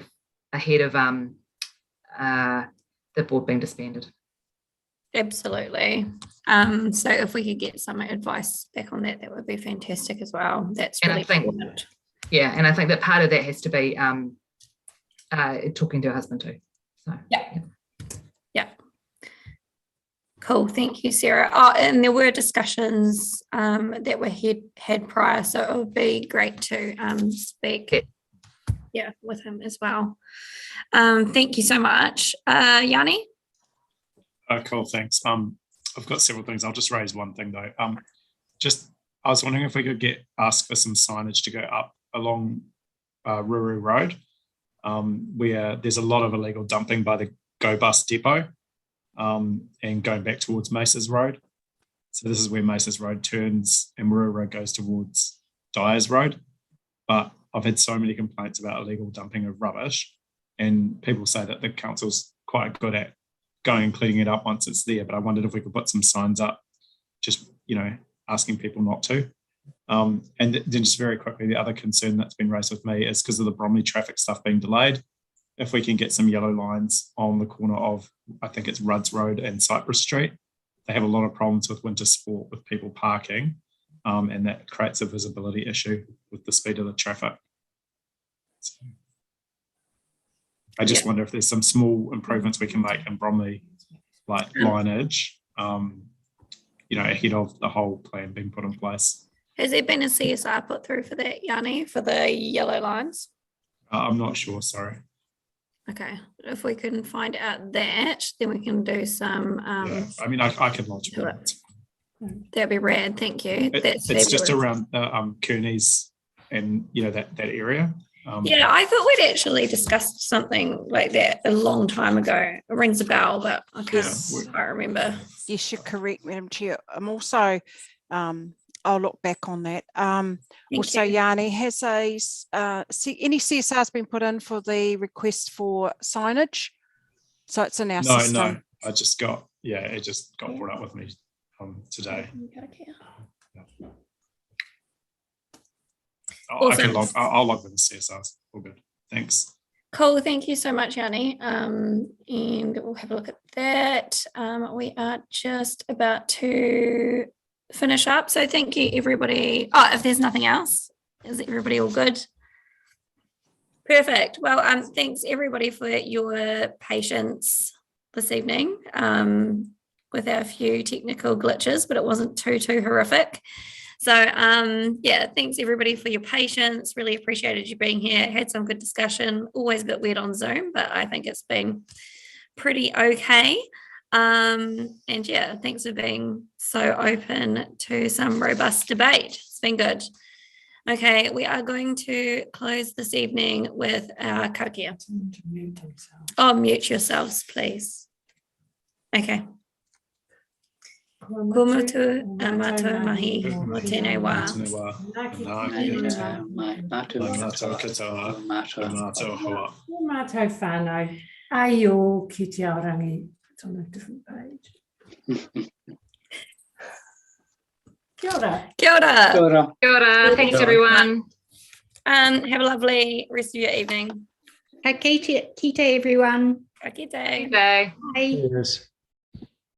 of the board being disbanded. Absolutely. So if we could get some advice back on that, that would be fantastic as well. That's really important. Yeah, and I think that part of that has to be talking to her husband too. So yeah. Cool, thank you, Sarah. Oh, and there were discussions that were had prior, so it would be great to speak with him as well. Thank you so much. Yanni? Cool, thanks. I've got several things. I'll just raise one thing though. I was wondering if we could ask for some signage to go up along Ruru Road, where there's a lot of illegal dumping by the Go Bus depot, and going back towards Maces Road. So this is where Maces Road turns and Ruru Road goes towards Dyers Road. But I've had so many complaints about illegal dumping of rubbish, and people say that the council's quite good at going and cleaning it up once it's there. But I wondered if we could put some signs up, just, asking people not to. And then just very quickly, the other concern that's been raised with me is because of the Bromley traffic stuff being delayed. If we can get some yellow lines on the corner of, I think it's Rudds Road and Cypress Street, they have a lot of problems with winter sport with people parking, and that creates a visibility issue with the speed of the traffic. So I just wonder if there's some small improvements we can make in Bromley, like lineage, ahead of the whole plan being put in place. Has there been a CSR put through for that, Yanni, for the yellow lines? I'm not sure, sorry. Okay, if we can find out that, then we can do some. I could lodge it. That'd be rad, thank you. It's just around Kearney's and that area. I thought we'd actually discussed something like that a long time ago. It rings a bell, but I can't quite remember. Yes, you're correct, Madam Chair. I'm also, I'll look back on that. Also, Yanni, has any CSRs been put in for the request for signage? So it's in our system. No, I just got, it just got brought up with me today. Awesome. I'll log with the CSRs. All good. Thanks. Cool. Thank you so much, Yanni. And we'll have a look at that. We are just about to finish up. So thank you, everybody. If there's nothing else, is everybody all good? Perfect. Well, thanks everybody for your patience this evening with our few technical glitches, but it wasn't too horrific. So thanks everybody for your patience. Really appreciated you being here. Had some good discussion. Always a bit weird on Zoom, but I think it's been pretty okay. Thanks for being so open to some robust debate. It's been good. Okay, we are going to close this evening with our karakia. Mute yourselves, please. Okay. Kumatu amato mahi mo tēnei wā. Mātou katoa, mātou hoa. Mātou whānau. Aio ki te aorangi. It's on a different page. Kia ora. Kia ora. Kia ora. Kia ora. Thanks, everyone. Have a lovely rest of your evening. Kite, everyone. Kite. Bye.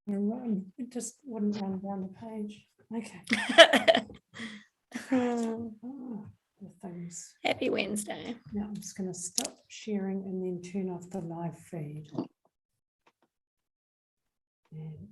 It just wouldn't run down the page. Okay. The things. Happy Wednesday. Now I'm just going to stop sharing and then turn off the live feed. And